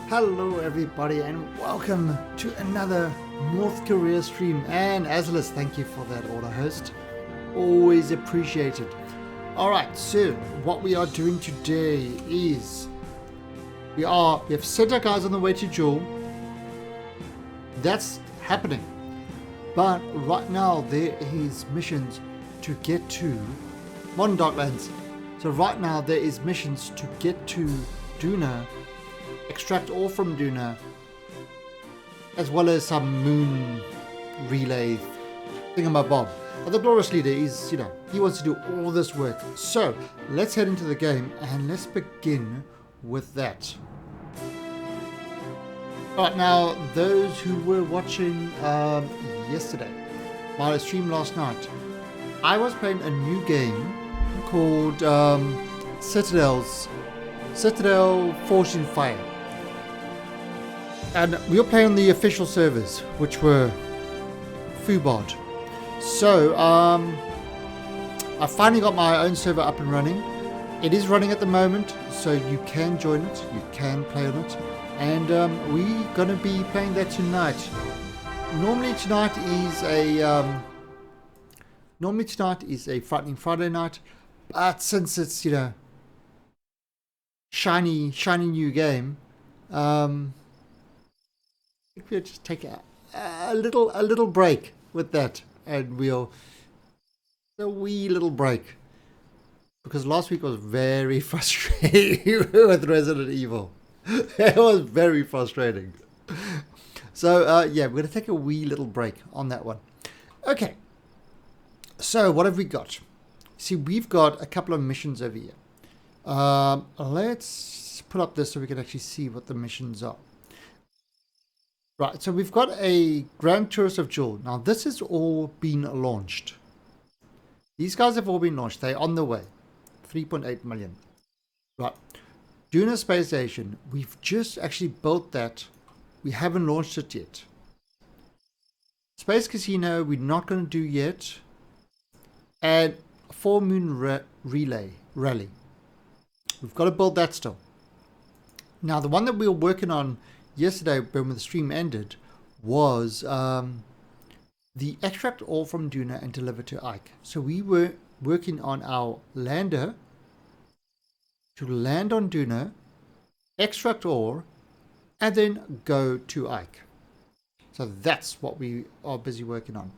Hello everybody and welcome to another North Korea stream, and Azlis, thank you for that order host, always appreciated. Alright, so what we are doing today is we have sent our guys on the way to Jewel. That's happening, but right now there is missions to get to Modern Darklands. So right now there is missions to get to Duna, extract ore from Duna, as well as some moon relay thingamabob. But the Glorious Leader is, he wants to do all this work. So let's head into the game and let's begin with that. Alright, now those who were watching yesterday, my stream last night, I was playing a new game called Citadel Forged in Fire. And we were playing on the official servers, which were Fubod. So, I finally got my own server up and running. It is running at the moment, so you can join it, you can play on it. And we're going to be playing that tonight. Normally tonight is a Frightening Friday night, but since it's, shiny new game, I think we'll just take a little break with that, and a wee little break, because last week was very frustrating with Resident Evil. It was very frustrating. So yeah, we're gonna take a wee little break on that one. Okay, so what have we got? See, we've got a couple of missions over here. Let's put up this so we can actually see what the missions are. Right, so we've got a Grand Tourist of Jewel. Now, this has all been launched. These guys have all been launched. They're on the way. 3.8 million. Right. Duna Space Station. We've just actually built that. We haven't launched it yet. Space Casino, we're not going to do yet. And Full Moon Rally. We've got to build that still. Now, the one that we were working on yesterday when the stream ended was the extract ore from Duna and deliver to Ike. So we were working on our lander to land on Duna, extract ore, and then go to Ike. So that's what we are busy working on.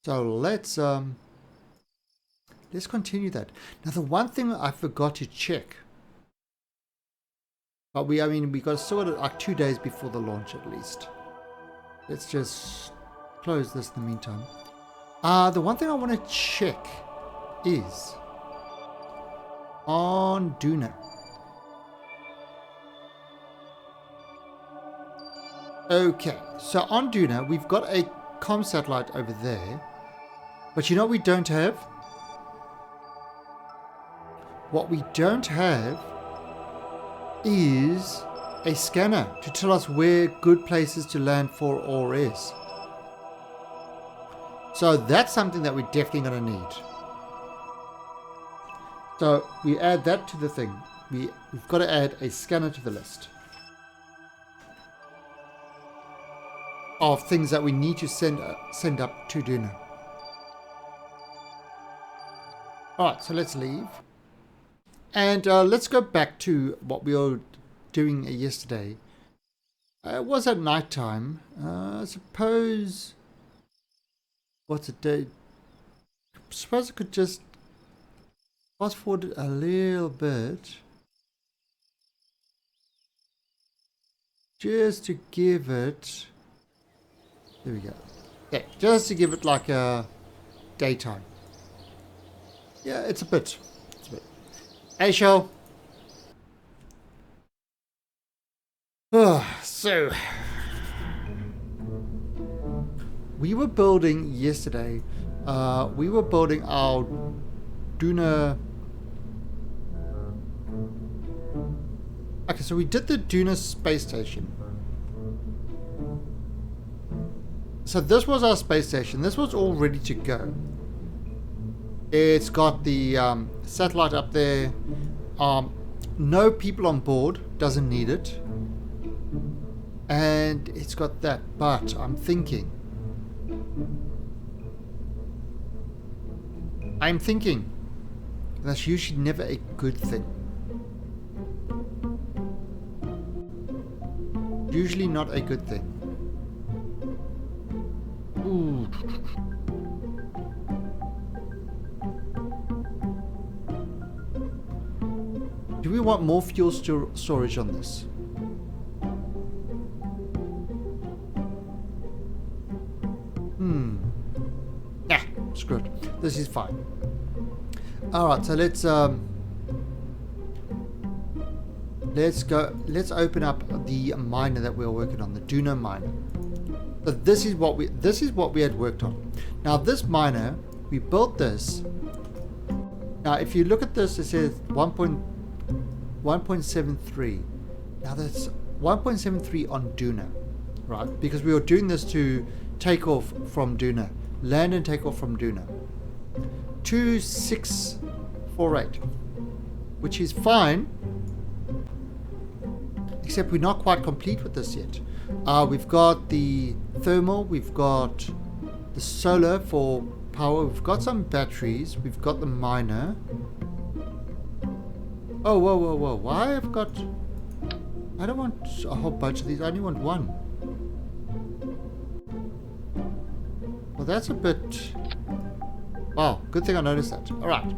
So let's continue that. Now, the one thing I forgot to check, but we got to sort it like 2 days before the launch at least. Let's just close this in the meantime. The one thing I want to check is on Duna. Okay, so on Duna, we've got a comm satellite over there. But you know what we don't have? What we don't have is a scanner to tell us where good places to land for ore is. So that's something that we're definitely going to need. So we add that to the thing. We've got to add a scanner to the list of things that we need to send up to Duna. Alright, so let's leave. And let's go back to what we were doing yesterday. It was at night time. I suppose... What's it day? I suppose I could just fast forward a little bit. Just to give it... There we go. Yeah, just to give it like a daytime. Yeah, it's a bit. Hey, show. So we were building yesterday. We were building our Duna. Okay, so we did the Duna space station. So this was our space station. This was all ready to go. It's got the satellite up there. no people on board, doesn't need it. And it's got that, but I'm thinking that's usually never a good thing. Usually not a good thing. Ooh. Do we want more fuel storage on this? Nah, screw it. This is fine. Alright, so let's open up the miner that we're working on, the Duna miner. So this is what we had worked on. Now this miner, we built this. Now if you look at this, it says 1.73. Now that's 1.73 on Duna, right? Because we were doing this to take off from Duna, land and take off from Duna. 2648, which is fine, except we're not quite complete with this yet. We've got the thermal, we've got the solar for power, we've got some batteries, we've got the miner. Oh, whoa, why I've got... I don't want a whole bunch of these, I only want one. Well, that's a bit... Wow, good thing I noticed that. Alright,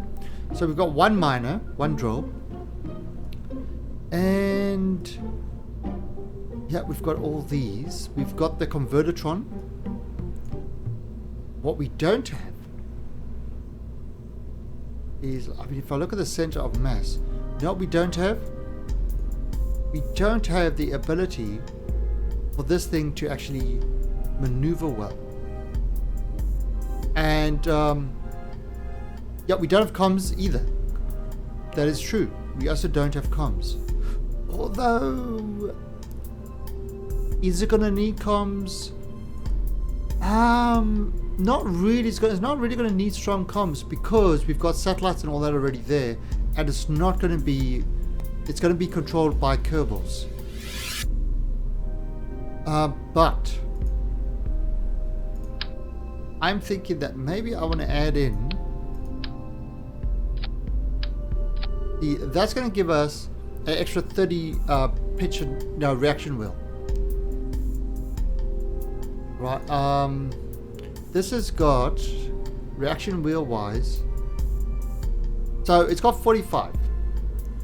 so we've got one miner, one drill. And... yeah, we've got all these. We've got the convertitron. What we don't have is... I mean, if I look at the center of mass, you know what we don't have? We don't have the ability for this thing to actually maneuver well. And, yeah, we don't have comms either. That is true. We also don't have comms. Although... is it going to need comms? Not really. It's not really going to need strong comms because we've got satellites and all that already there. And it's not going to be... it's going to be controlled by Kerbals. But... I'm thinking that maybe I want to add in... that's going to give us an extra 30 pitch and reaction wheel. Right, this has got reaction wheel wise, so it's got 45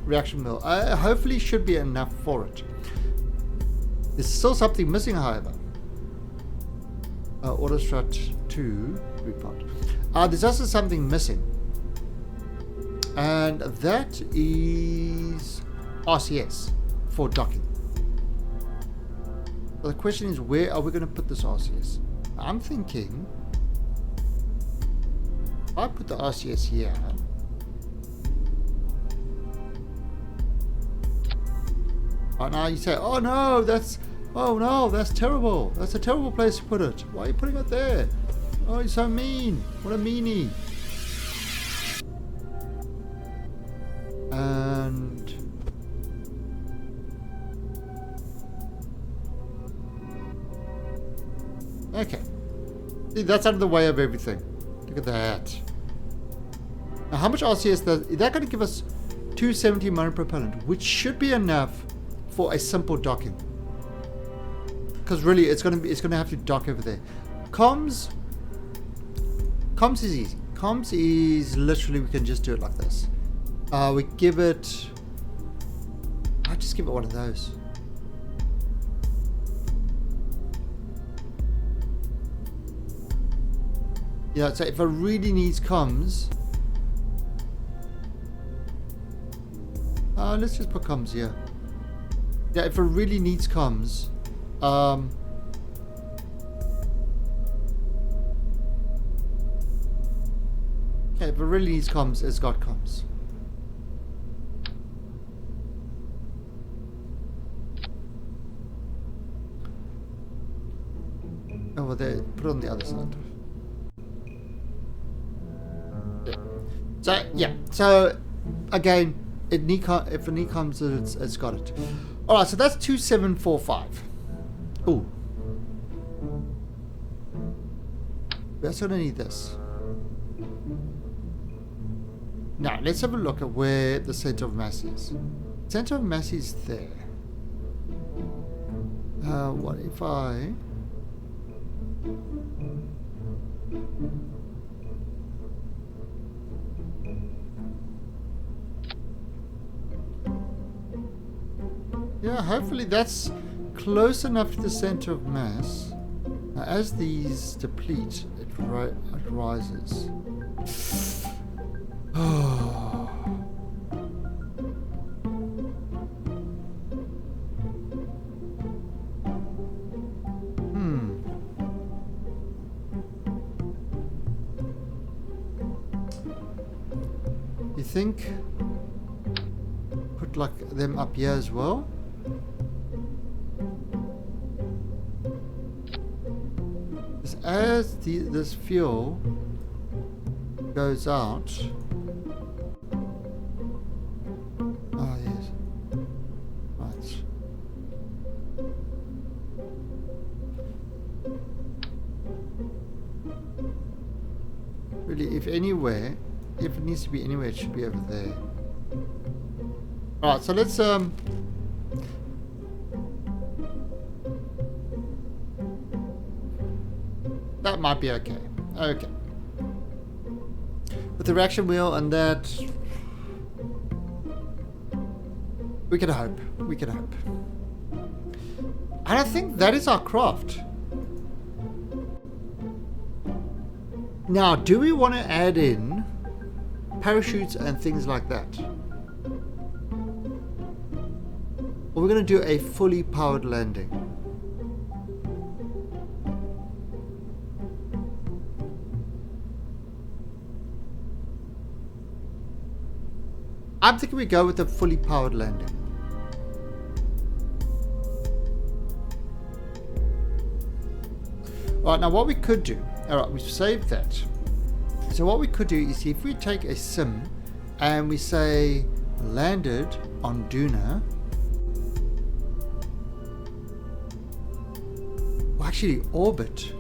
reaction wheel. Hopefully should be enough for it. There's still something missing, however. Autostrat 2 report. There's also something missing, and that is RCS for docking. So the question is, where are we going to put this RCS? I'm thinking if I put the RCS here, oh, now you say, oh no, that's terrible. That's a terrible place to put it. Why are you putting it there? Oh, you're so mean. What a meanie. And okay. See, that's out of the way of everything. Look at that. Now, how much RCS does... is that going to give us 270 motor propellant, which should be enough for a simple docking. Because really, it's going to have to dock over there. Comms is easy. Comms is literally, we can just do it like this. We give it... I just give it one of those. Yeah, so if it really needs comms, let's just put comms here. Yeah, if it really needs comms, yeah, if it really needs comms, it's got comms. Over there, put it on the other side. So yeah, so again, if an E comes, it's got it. All right, so that's 2745. Ooh. We also gonna need this. Now let's have a look at where the center of mass is. Center of mass is there. What if I? Yeah, hopefully that's close enough to the center of mass. Now, as these deplete, it rises. Oh. You think put like them up here as well? As this fuel goes out, oh yes, right. Really, if anywhere, if it needs to be anywhere, it should be over there. All right, so let's that might be okay. Okay. With the reaction wheel and that, we can hope. We can hope. And I think that is our craft. Now, do we want to add in parachutes and things like that? Or we're going to do a fully powered landing? I'm thinking we go with a fully powered landing. Alright, now what we could do, alright, we've saved that. So what we could do is if we take a sim and we say landed on Duna. Well, actually orbit.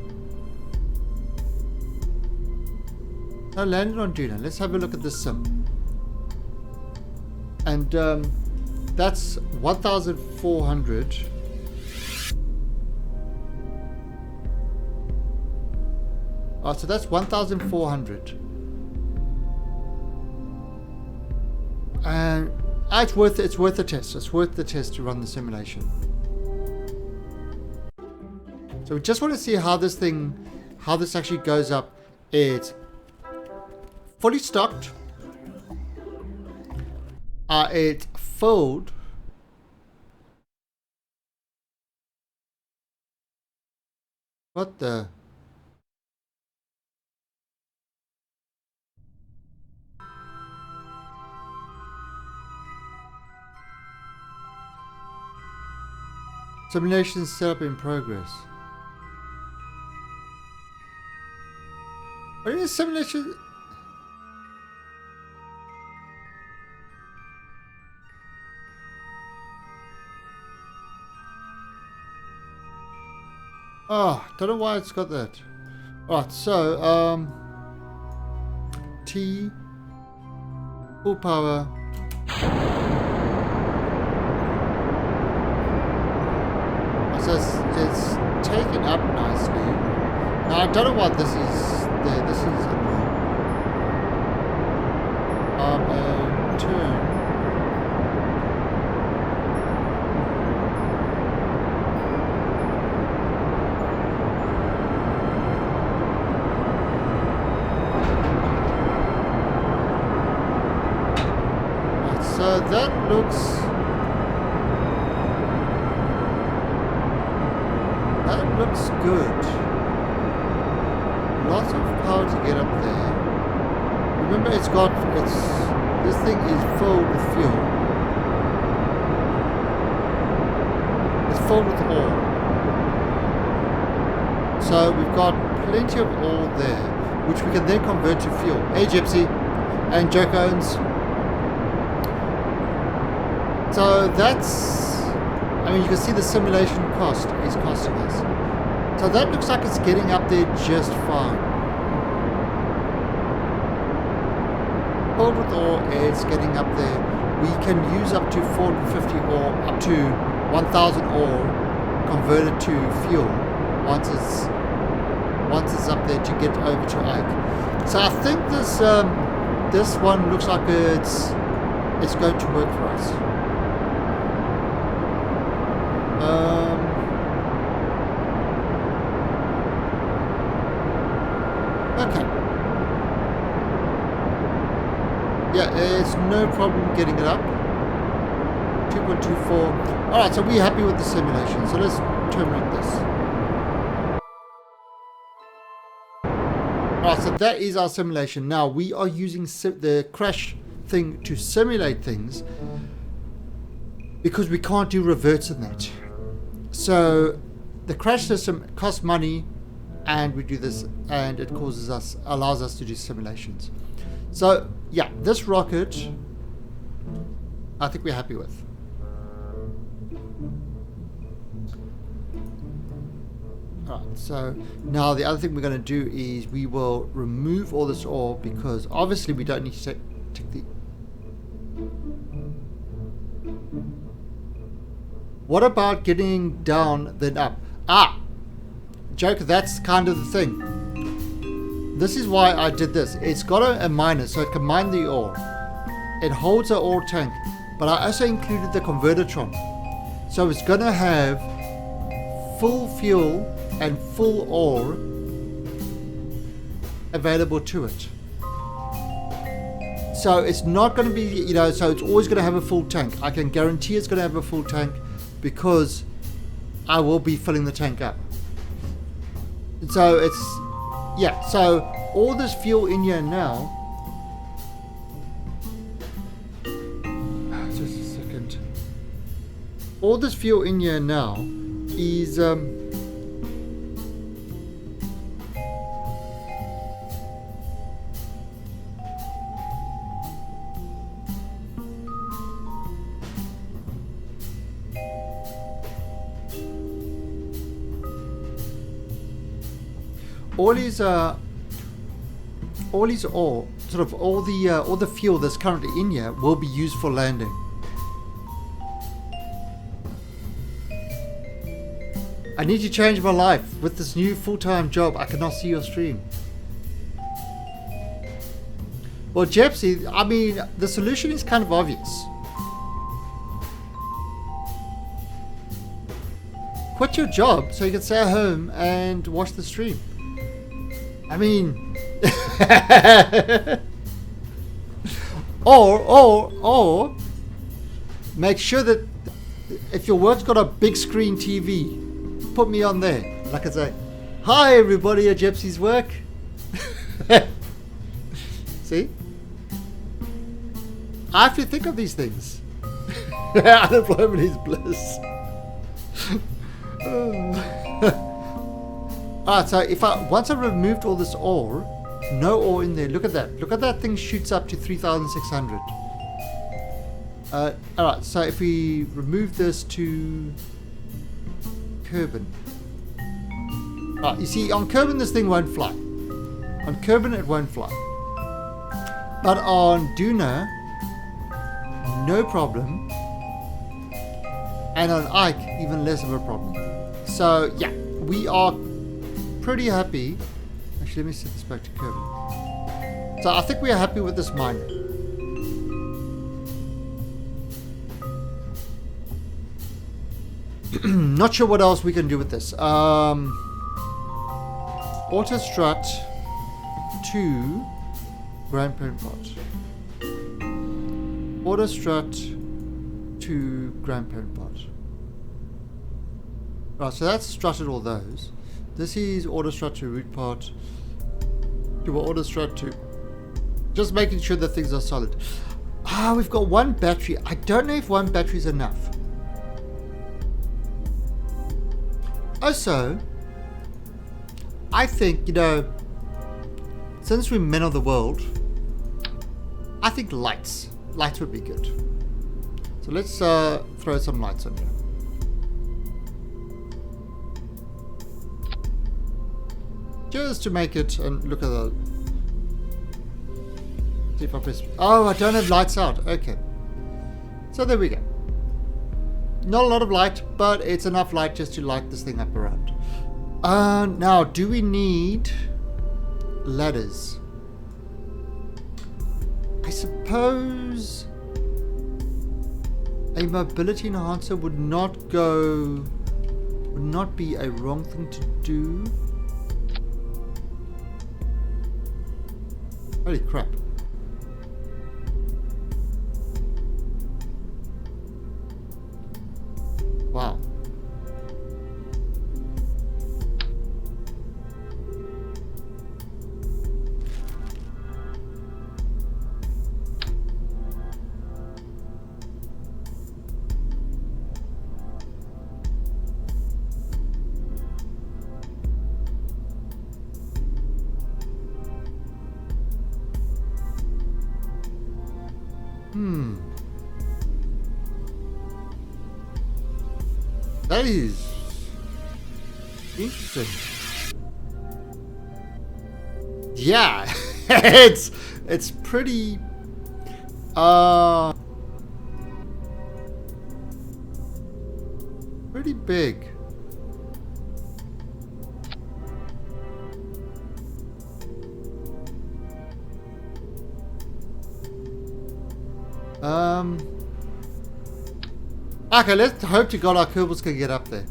No, landed on Duna. Let's have a look at the sim. And that's 1,400. Oh, so that's 1,400. And it's worth the test. It's worth the test to run the simulation. So we just want to see how this actually goes up. It's fully stocked. It's filled. What the? Simulation setup in progress. What is simulation? Oh, don't know why it's got that. Alright, so T full power. So it's taken up nicely. Now I don't know what this is there. This is annoying. And turn. So that looks good. Lots of power to get up there. Remember, this thing is filled with fuel. It's filled with ore. So we've got plenty of ore there, which we can then convert to fuel. Hey Gypsy and Joke Owens. So that's, I mean, you can see the simulation cost is costing us. So that looks like it's getting up there just fine. Filled with ore, it's getting up there. We can use up to 450 ore, up to 1,000 ore converted to fuel once it's up there to get over to Ike. So I think this one looks like it's going to work for us. Okay. Yeah, it's no problem getting it up. 2.24. Alright, so we're happy with the simulation. So let's terminate this. Alright, so that is our simulation. Now we are using the crash thing to simulate things because we can't do reverts in that. So the crash system costs money, and we do this, and it allows us to do simulations. So yeah, this rocket I think we're happy with. Alright, so now the other thing we're going to do is we will remove all this ore, because obviously we don't need to take the... What about getting down then up? Ah! Joker, that's kind of the thing. This is why I did this. It's got a miner, so it can mine the ore. It holds an ore tank, but I also included the convertitron. So it's going to have full fuel and full ore available to it. So it's not going to be, you know, so it's always going to have a full tank. I can guarantee it's going to have a full tank because I will be filling the tank up. So it's, yeah, so all this fuel in here now, just a second, all this fuel in here now is all the fuel that's currently in here will be used for landing. I need to change my life. With this new full-time job, I cannot see your stream. Well, Jepsy, I mean, the solution is kind of obvious. Quit your job so you can stay at home and watch the stream. I mean, or make sure that if your work's got a big screen TV, put me on there. Like I say, hi everybody at Jepsy's work. See? I have to think of these things. Unemployment is bliss. Alright, so once I've removed all this ore, no ore in there. Look at that. Look at that thing shoots up to 3,600. Alright, so if we remove this to Kerbin. Alright, you see, on Kerbin this thing won't fly. On Kerbin it won't fly. But on Duna, no problem. And on Ike, even less of a problem. So yeah, we are pretty happy. Actually, let me set this back to Kerbin. So I think we are happy with this miner. Not sure what else we can do with this. Auto strut to grandparent pot. Auto strut to grandparent pot. Right, so that's strutted all those. This is auto strut to root pot. To auto strut to, just making sure that things are solid. We've got one battery. I don't know if one battery is enough. Also, I think, you know, since we're men of the world, I think lights would be good. So let's throw some lights on here. Just to make it, and look at the... See if I press... Oh, I don't have lights out. Okay. So there we go. Not a lot of light, but it's enough light just to light this thing up around. Now, do we need ladders? I suppose a mobility enhancer would not be a wrong thing to do. Holy crap. Wow. That is interesting. Yeah, it's pretty pretty big. Okay, let's hope to God our Kerbals can get up there.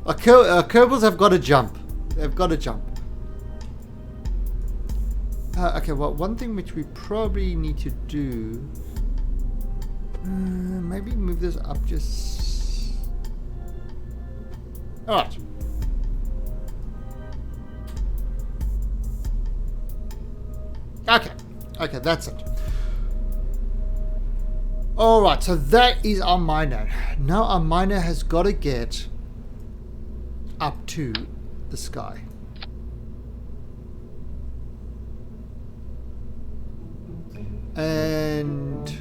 Our Kerbals have got to jump. They've got to jump. Okay, well, one thing which we probably need to do... maybe move this up just... Alright. Okay. Okay, that's it. Alright, so that is our miner. Now our miner has got to get up to the sky. And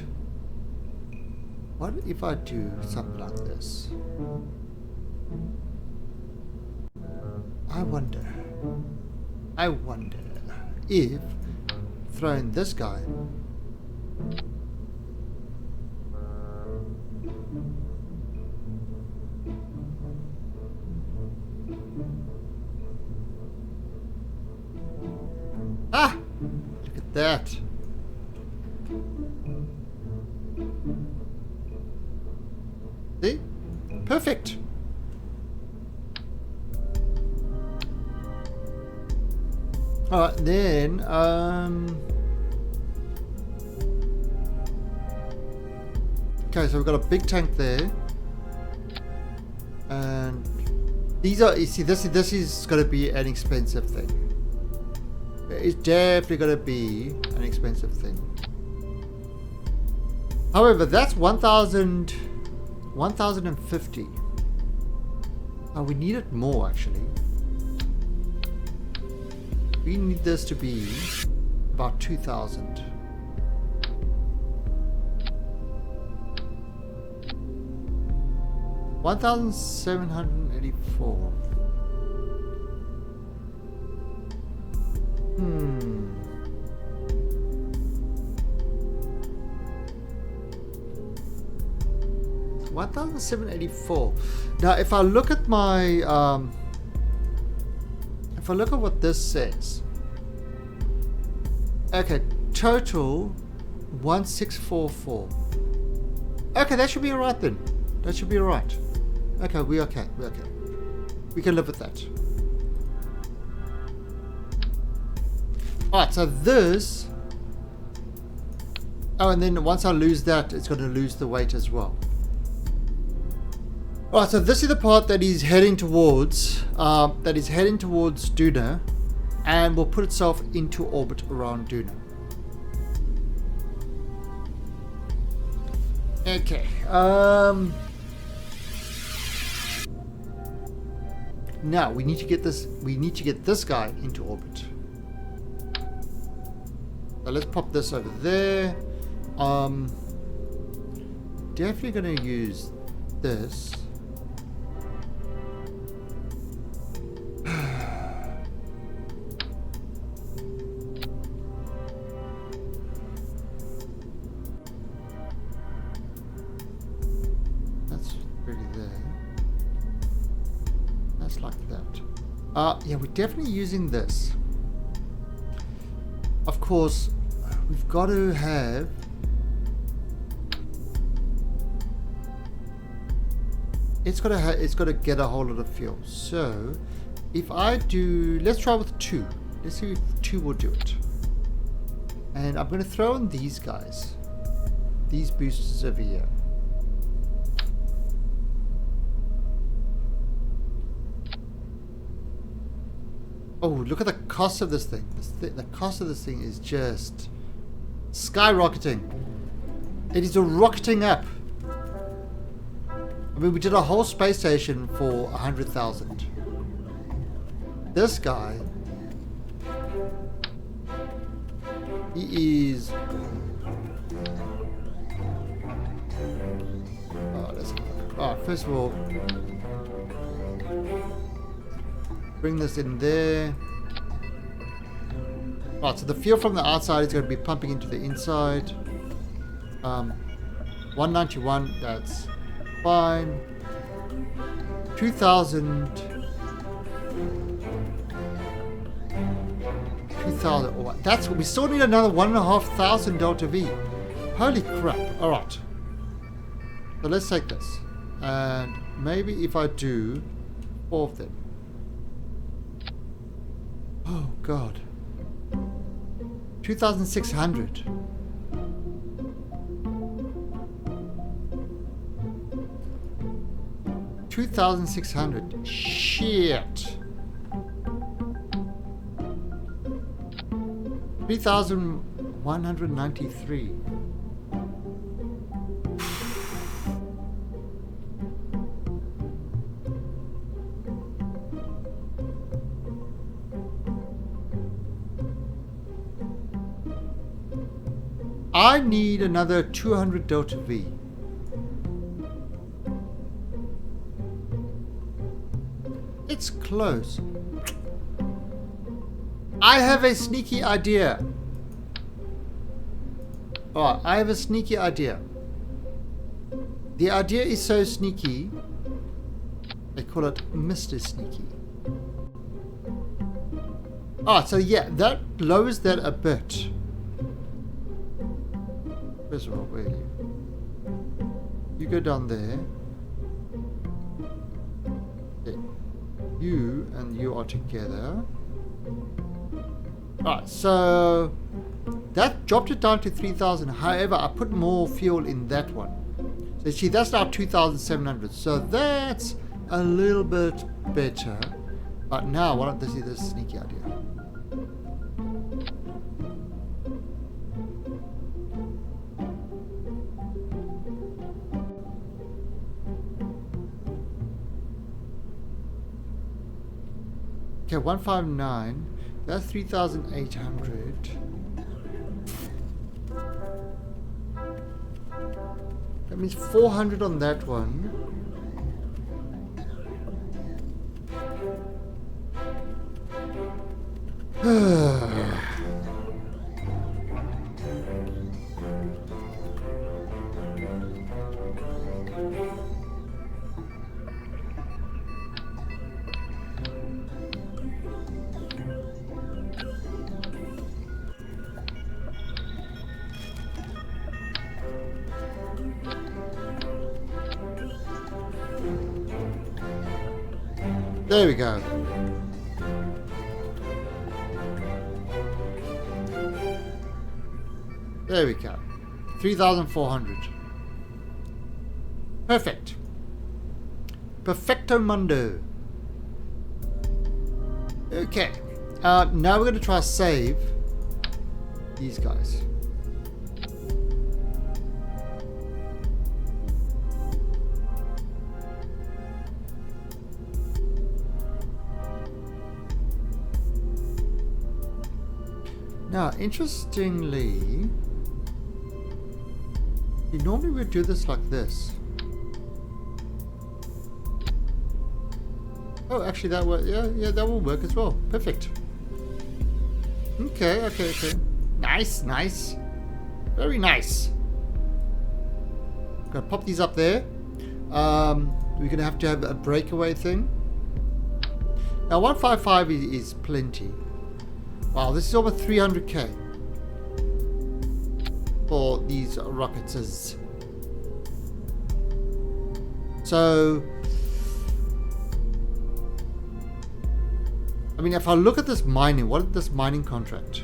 what if I do something like this? I wonder if throwing this guy look at that. See? Perfect. Alright, then, okay, so we've got a big tank there. And these are, you see, this is going to be an expensive thing. It's definitely going to be an expensive thing. However, that's 1,050. Oh, we need it more, actually. We need this to be about 2,000. $1,784. $1,784. Now, if I look at my, if I look at what this says, okay, total 1,644. Okay, that should be alright then. That should be alright. Okay, we're okay. We're okay. We can live with that. Alright, so this... Oh, and then once I lose that, it's going to lose the weight as well. Alright, so this is the part that is heading towards... Duna. And will put itself into orbit around Duna. Okay. Now we need to get this. We need to get this guy into orbit. So let's pop this over there. Definitely going to use this. That's really there. That's like that. Yeah, we're definitely using this. Of course, we've got to have... It's got to get a whole lot of fuel. So, if I do... Let's try with 2. Let's see if 2 will do it. And I'm going to throw in these guys. These boosters over here. Oh, look at the cost of this thing. The cost of this thing is just skyrocketing. It is rocketing up. I mean, we did a whole space station for 100,000. This guy, he is... Oh, let's... Oh, first of all, bring this in there. Right, so the fuel from the outside is going to be pumping into the inside. 191, that's fine. 2,000. 2,000. Oh, that's... We still need another 1,500 delta V. Holy crap. Alright. So let's take this. And maybe if I do 4 of them. Oh, God. 2,600. $2,600. Shit. 3,193. I need another 200 delta V. It's close. I have a sneaky idea. Oh, I have a sneaky idea. The idea is so sneaky, they call it Mr. Sneaky. Oh, so yeah, that lowers that a bit. First of all, where are you? You go down there. Okay. You and you are together. Alright, so that dropped it down to 3,000. However, I put more fuel in that one. So see, that's now 2,700. So that's a little bit better. But now, why don't they see this sneaky idea? Okay, 159. That's 3,800. That means 400 on that one. There we go. There we go. 3,400. Perfect. Perfecto mundo. Okay. Now we're going to try to save these guys. Now, interestingly, you normally would do this like this. Oh, actually, that will, yeah, that will work as well. Perfect. Okay. Nice. Very nice. Gonna pop these up there. We're gonna have to have a breakaway thing. Now 155 is plenty. Wow, this is over 300k for these rockets. So, I mean, if I look at this mining, what is this mining contract?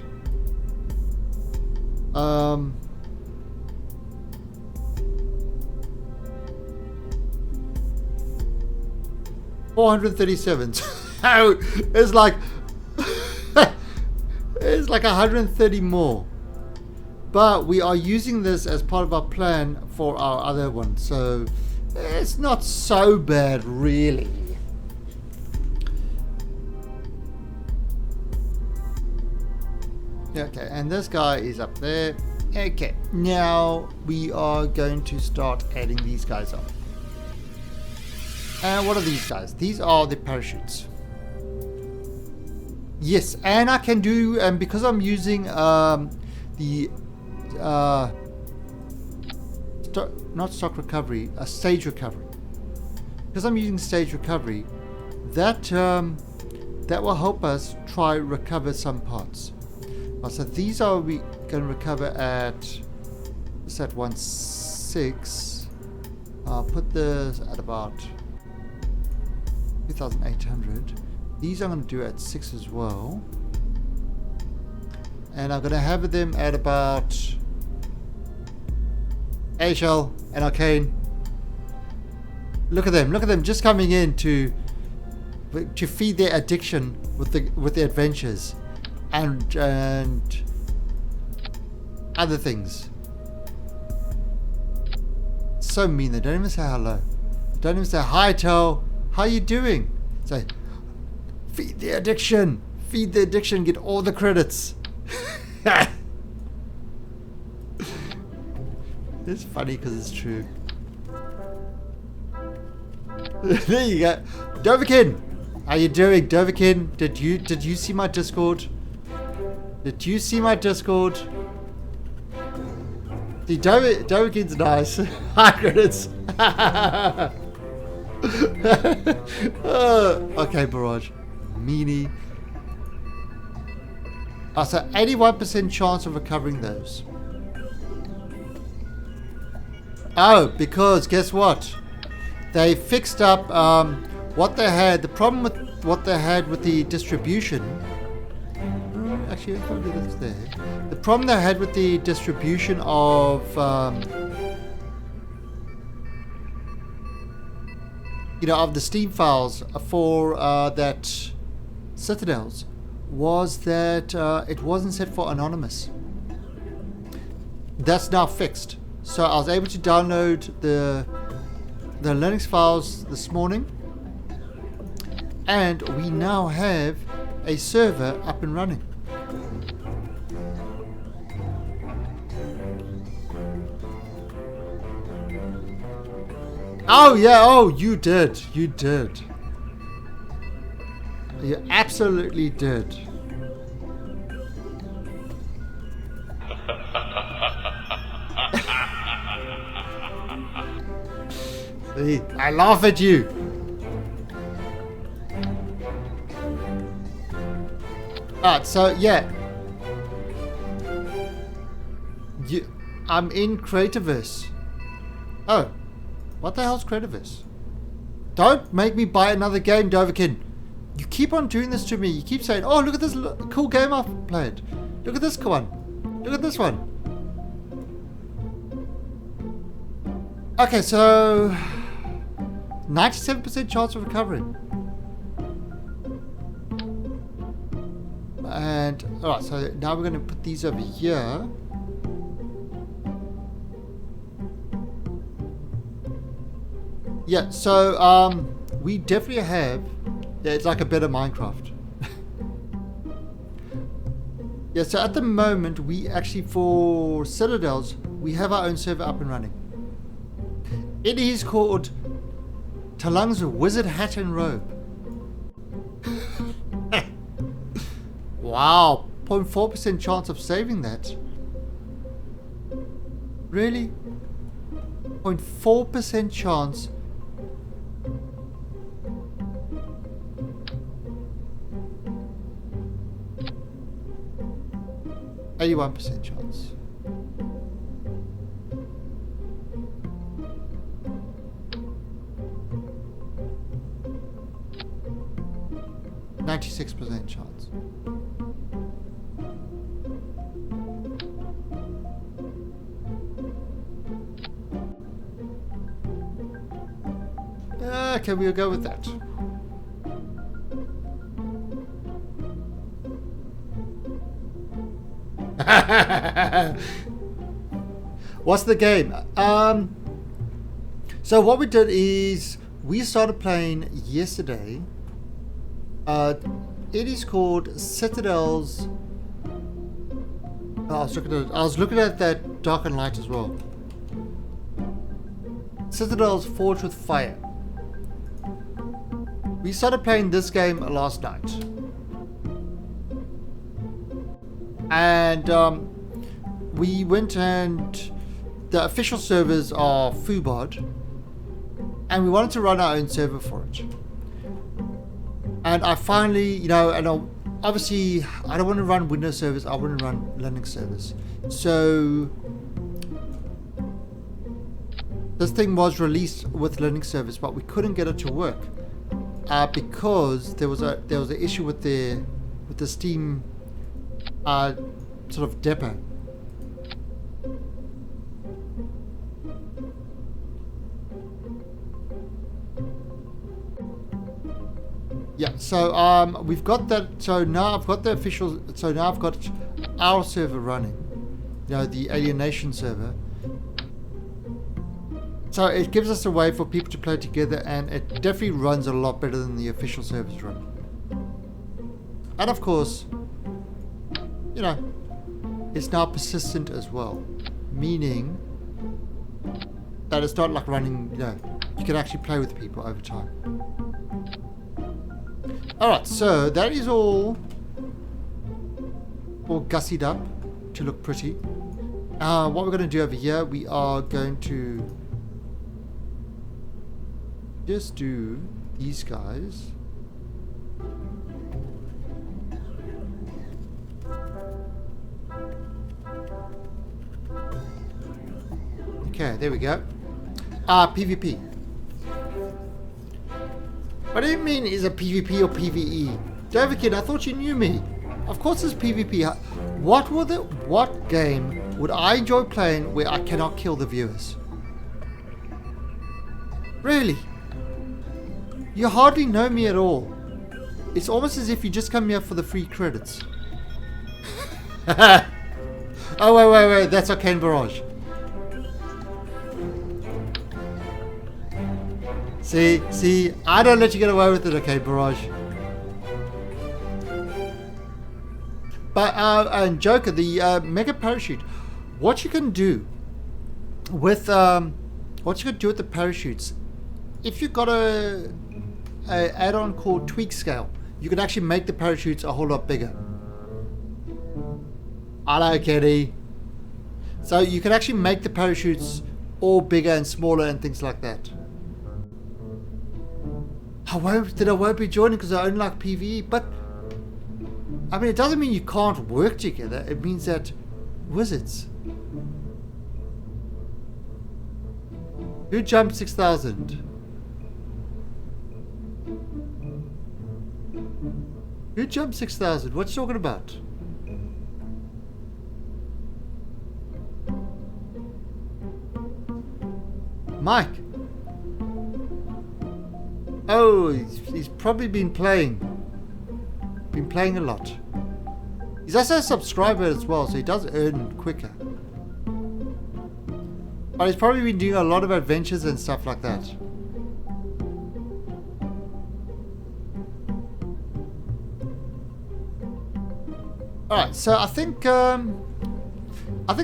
437. So it's like it's like 130 more. But we are using this as part of our plan for our other one, so it's not so bad, really. Okay, and this guy is up there. Okay, now we are going to start adding these guys on. And what are these guys? These are the parachutes. Yes, and I can do, and because I'm using the not stock recovery, a stage recovery. Because I'm using stage recovery, that that will help us try recover some parts. So these are we going to recover at, what's that, 1.6. I'll put this at about 2,800. These I'm going to do at 6 as well. And I'm going to have them at about HL and Arcane. Look at them just coming in to feed their addiction with the adventures and other things. So mean, they don't even say hello. They don't even say hi, Tel. How you doing? Say, feed the addiction. Feed the addiction. Get all the credits. It's funny because it's true. There you go. Doverkin, how you doing, Doverkin? Did you see my Discord? Did you see my Discord? See, Doverkin's nice. Hi, credits. Okay, Barrage. Meanie. Oh, so 81% chance of recovering those. Oh, because guess what? They fixed up what they had. The problem with what they had with the distribution. Actually, I'll do this there. The problem they had with the distribution of of the Steam files for that Citadels was that it wasn't set for anonymous. That's now fixed. So I was able to download the Linux files this morning, and we now have a server up and running. Oh yeah, oh you did. You absolutely did. See, I laugh at you. Alright, so yeah. I'm in Creativerse. Oh. What the hell's Creativerse? Don't make me buy another game, Doverkin. You keep on doing this to me. You keep saying, oh, look at this cool game I've played. Look at this one. Look at this one. Okay, so 97% chance of recovering. And, alright, so now we're going to put these over here. Yeah, so we definitely have. Yeah, it's like a better Minecraft. Yeah, so at the moment, we actually, for Citadels, we have our own server up and running. It is called Talang's Wizard Hat and Robe. Wow, 0.4% chance of saving that. Really? 0.4% chance. %chance. %96 chance. Okay, we'll go with that. What's the game? So what we did is we started playing yesterday. It is called Citadels. I was looking at that Dark and Light as well. Citadels Forged with Fire. We started playing this game last night. And we went, and the official servers are Fubod, and we wanted to run our own server for it. And I finally, obviously I don't want to run Windows servers, I want to run Linux servers. So this thing was released with Linux servers, but we couldn't get it to work because there was an issue with the Steam sort of depot. Yeah, so we've got that. So now I've got the official. So now I've got our server running. The Alienation server. So it gives us a way for people to play together, and it definitely runs a lot better than the official servers run. And of course, it's now persistent as well, meaning that it's not like running. You can actually play with people over time. Alright, so that is all gussied up to look pretty. What we're going to do over here, we are going to just do these guys. Okay, there we go. PvP. What do you mean is a PvP or PvE? David, I thought you knew me. Of course it's PvP. What game would I enjoy playing where I cannot kill the viewers? Really? You hardly know me at all. It's almost as if you just come here for the free credits. Oh, wait. That's Arcane Barrage. See, I don't let you get away with it, okay, Barrage. But, and Joker, the Mega Parachute, what you can do with the parachutes, if you've got a add-on called Tweak Scale, you can actually make the parachutes a whole lot bigger. Hello, Kitty. So you can actually make the parachutes all bigger and smaller and things like that. I won't be joining because I only like PvE, but I mean, it doesn't mean you can't work together. It means that wizards. Who jumped 6,000? Who jumped 6,000? What you talking about? Mike. Oh, he's probably been playing. Been playing a lot. He's also a subscriber as well, so he does earn quicker. But he's probably been doing a lot of adventures and stuff like that. Alright, so I think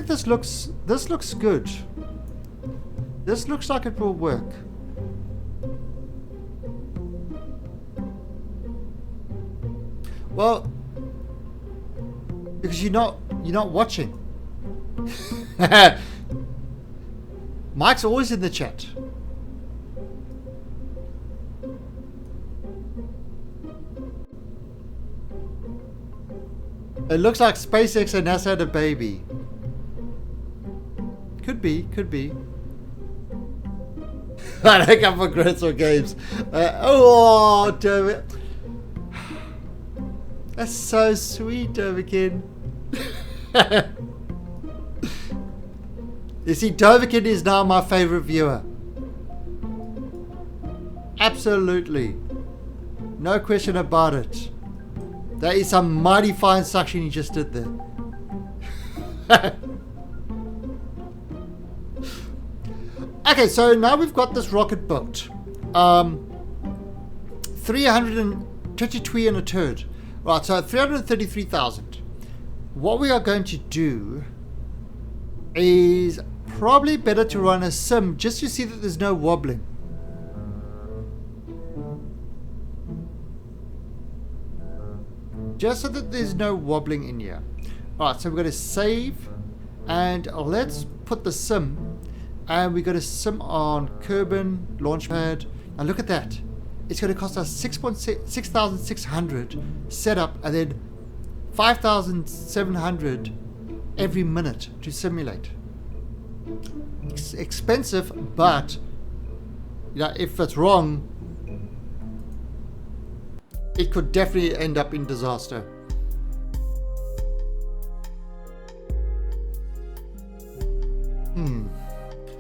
this looks good. This looks like it will work. Well, because you're not watching. Mike's always in the chat. It looks like SpaceX and NASA had a baby. Could be, could be. I don't come for grits or games. Oh, damn it. That's so sweet, Doverkin. You see, Doverkin is now my favorite viewer. Absolutely. No question about it. That is some mighty fine suction you just did there. Okay, so now we've got this rocket built. 322 and a turd. Right, so 333,000. What we are going to do is probably better to run a sim just to see that there's no wobbling. Just so that there's no wobbling in here. Alright, so we're going to save and let's put the sim, and we're going to sim on Kerbin Launchpad. And look at that. It's going to cost us 6,600 setup and then 5,700 every minute to simulate. It's expensive, but you know, if it's wrong, it could definitely end up in disaster.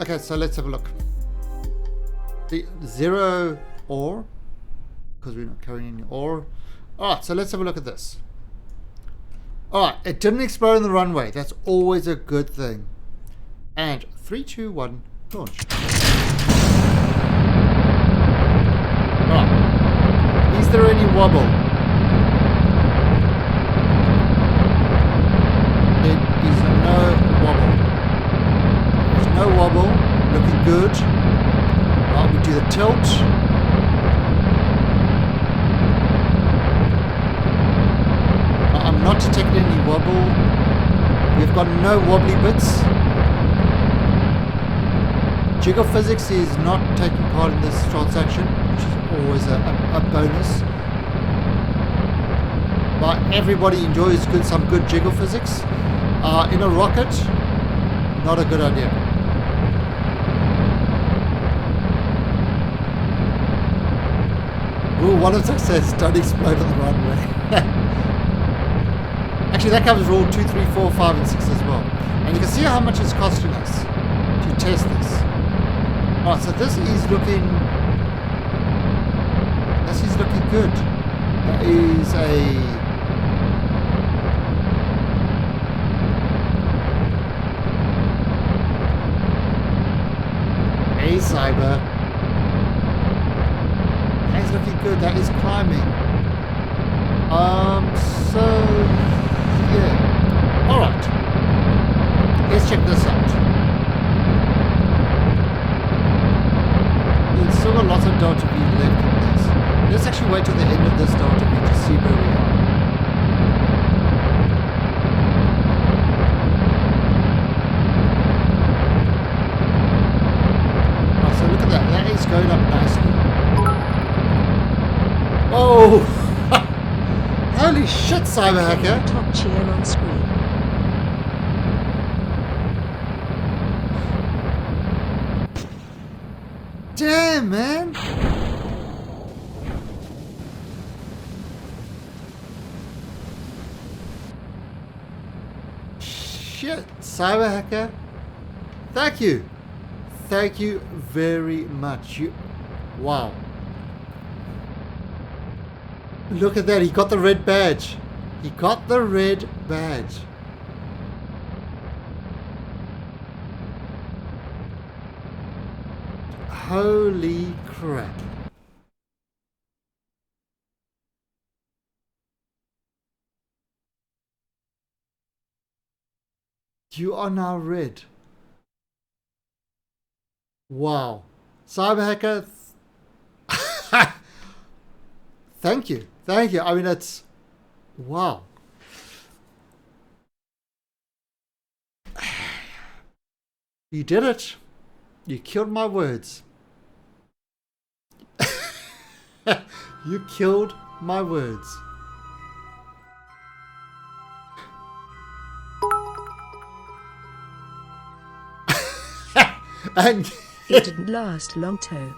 Okay, so let's have a look. The 0 ore, because we're not carrying any ore. Alright, so let's have a look at this. Alright, it didn't explode on the runway. That's always a good thing. And 3, 2, 1, launch. Alright. Is there any wobble? There is no wobble. There's no wobble. Looking good. Right, we do the tilt. I'm not detecting any wobble. We've got no wobbly bits. Jiggle physics is not taking part in this transaction, which is always a bonus. But everybody enjoys some good jiggle physics. In a rocket, not a good idea. Rule 1 of success, don't explode on the runway. Actually, that covers rule 2, 3, 4, 5, and 6 as well. And you can see how much it's costing us to test this. Alright, so this is looking good. That is a cyber. That is looking good. That is climbing. So yeah. Alright. Let's check this out. There's still got lots of delta V left in this. Let's actually wait till the end of this delta V to see where we are. Oh, so look at that. That is going up nicely. Oh! Holy shit, cyber hacker! Top cheer on screen. Damn, man! Shit, cyber hacker. Thank you. Thank you very much. Wow. Look at that. He got the red badge. He got the red badge. Holy crap. You are now red. Wow. Cyberhacker, thank you. Thank you. I mean, that's... Wow. You did it. You killed my words. You killed my words. And It didn't last long, too.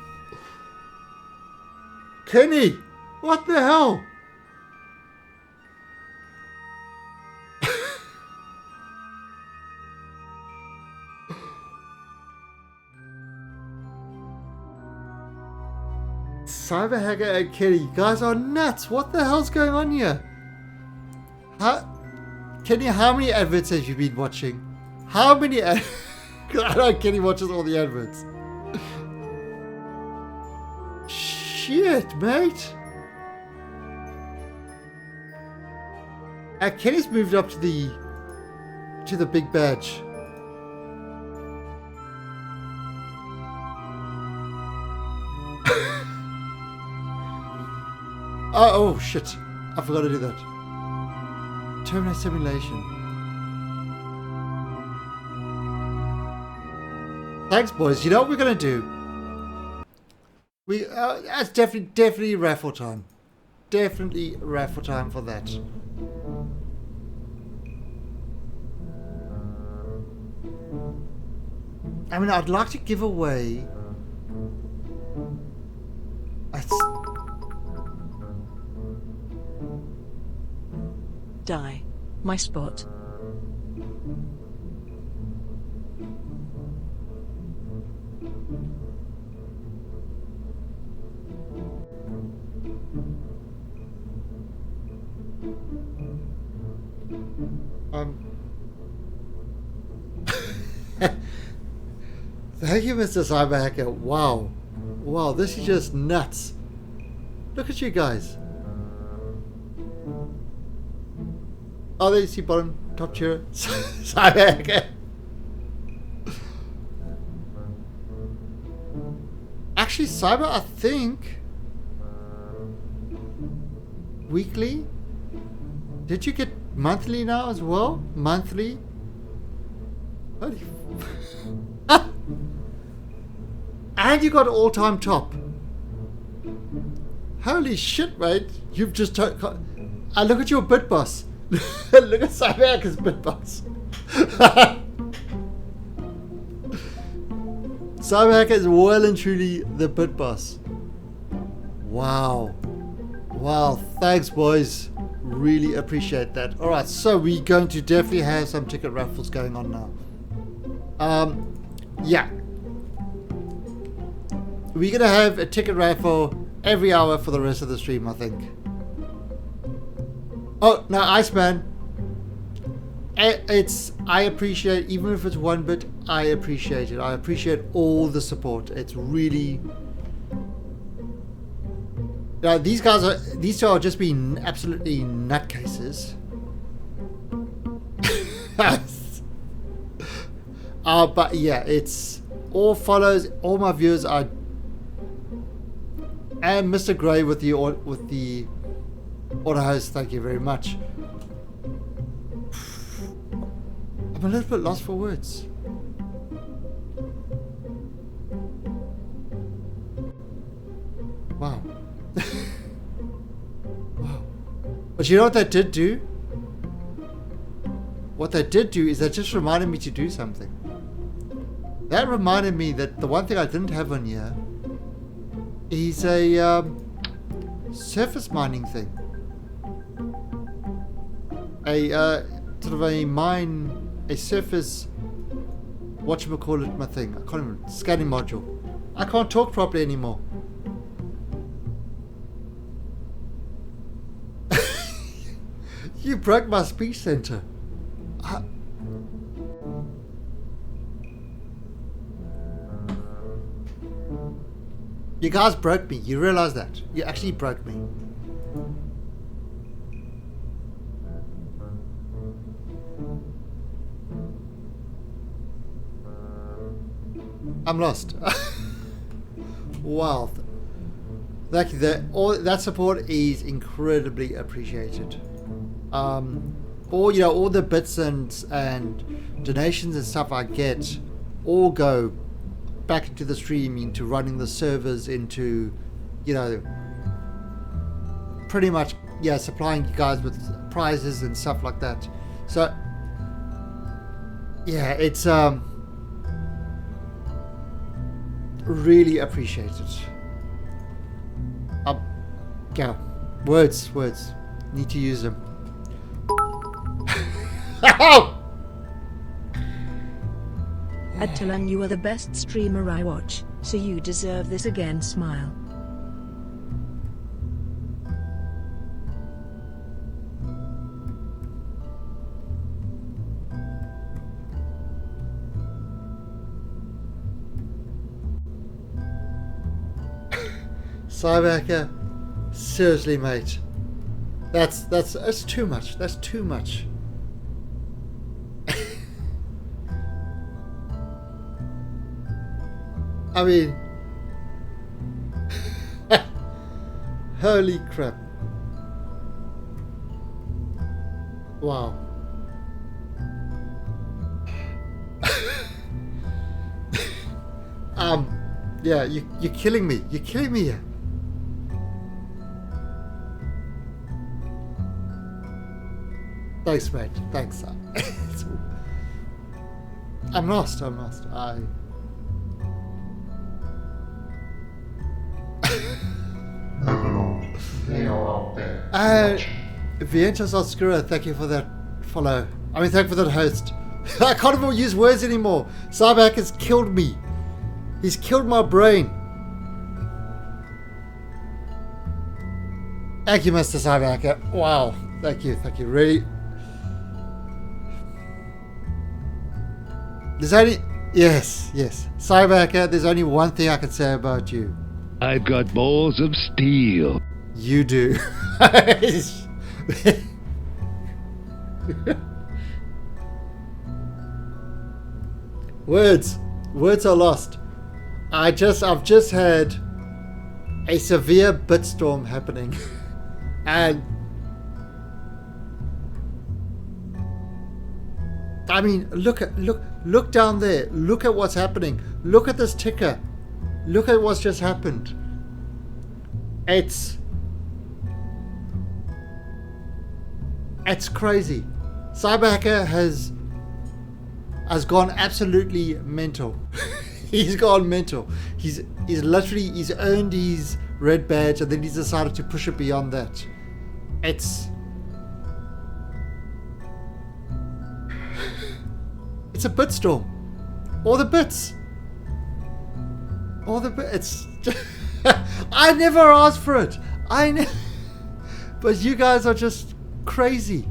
Kenny, what the hell? Cyberhacker and Kenny, you guys are nuts. What the hell's going on here? Kenny, how many adverts have you been watching? How many adverts? I know Kenny watches all the adverts. Shit, mate. Kenny's moved up to the big badge. Oh shit. I forgot to do that. Terminate simulation. Thanks, boys. You know what we're gonna do? That's definitely raffle time. Definitely raffle time for that. I mean, I'd like to give away. Die. My spot. Thank you, Mr. Cyberhacker. Wow. Wow, this is just nuts. Look at you guys. Oh, there you see bottom, top chair. Cyberhacker. Actually, Cyber, I think... Weekly? Did you get monthly now as well? Monthly? Holy and you got all-time top. Holy shit, mate. You've just... look at your bit boss. Look at Cyberhacker's bit boss. Cyberhacker is well and truly the bit boss. Wow. Wow. Thanks, boys. Really appreciate that. Alright, so we're going to definitely have some ticket raffles going on now. Yeah. We're going to have a ticket raffle every hour for the rest of the stream, I think. Oh, no, Iceman. I appreciate, even if it's 1 bit, I appreciate it. I appreciate all the support. It's really... these two are just being absolutely nutcases. But yeah, it's all follows, all my viewers are... And Mr. Gray with the auto host, thank you very much. I'm a little bit lost for words. Wow. Wow. But you know what that did do? What that did do is that just reminded me to do something. That reminded me that the one thing I didn't have on here is a surface mining thing. A sort of a surface, whatchamacallit, my thing. I can't remember. Scanning module. I can't talk properly anymore. You broke my speech center. You guys broke me. You realize that? You actually broke me. I'm lost. Wow. Thank you. That support is incredibly appreciated. All the bits and donations and stuff I get all go back into the stream, into running the servers, into, pretty much, supplying you guys with prizes and stuff like that. So, yeah, it's really appreciated. Yeah, words. Need to use them. Atalan, you are the best streamer I watch, so you deserve this again. Smile. Cyberhacker, seriously, mate. That's too much. That's too much. I mean, holy crap. Wow. Yeah, you're killing me. You're killing me here. Thanks, mate. Thanks. I'm lost. Vientos Oscura, thank you for that follow. Thank you for that host. I can't even use words anymore. Cyberhack has killed me. He's killed my brain. Thank you, Mr. Cyberhacker. Wow. Thank you. Really. There's only... Yes. Cyberhacker, there's only one thing I can say about you. I've got balls of steel. You do. Words are lost. I've just had a severe bitstorm happening, and look down there. Look at what's happening. Look at this ticker. Look at what's just happened. It's crazy. Cyberhacker has gone absolutely mental. He's gone mental. He's earned his red badge, and then he's decided to push it beyond that. It's a bitstorm. All the bits. It's I never asked for it. But you guys are just crazy.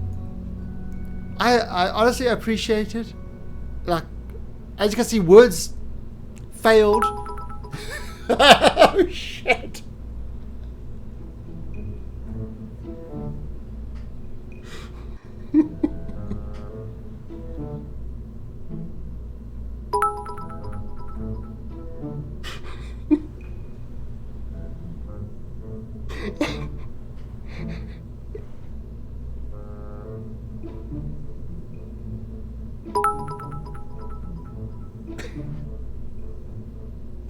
I honestly appreciate it. Like, as you can see, words failed. Oh shit.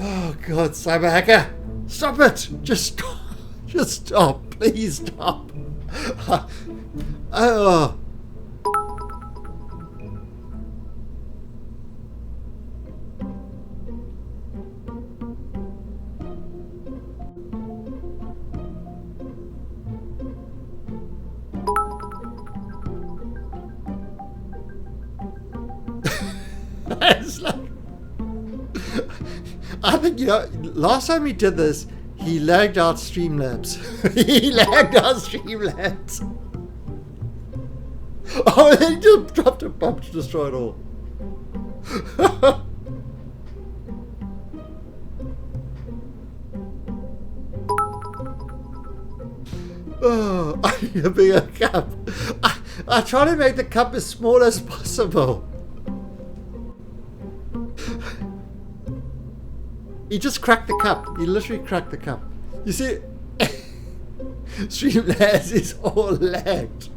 Oh God, Cyberhacker, stop it! Just stop! Please stop! Oh. It's like, I think, last time he did this, he lagged out Streamlabs. He lagged out Streamlabs. Oh, he just dropped a bomb to destroy it all. Oh, I need a bigger cup. I try to make the cup as small as possible. He just cracked the cup. He literally cracked the cup. You see, Streamlabs is all lagged.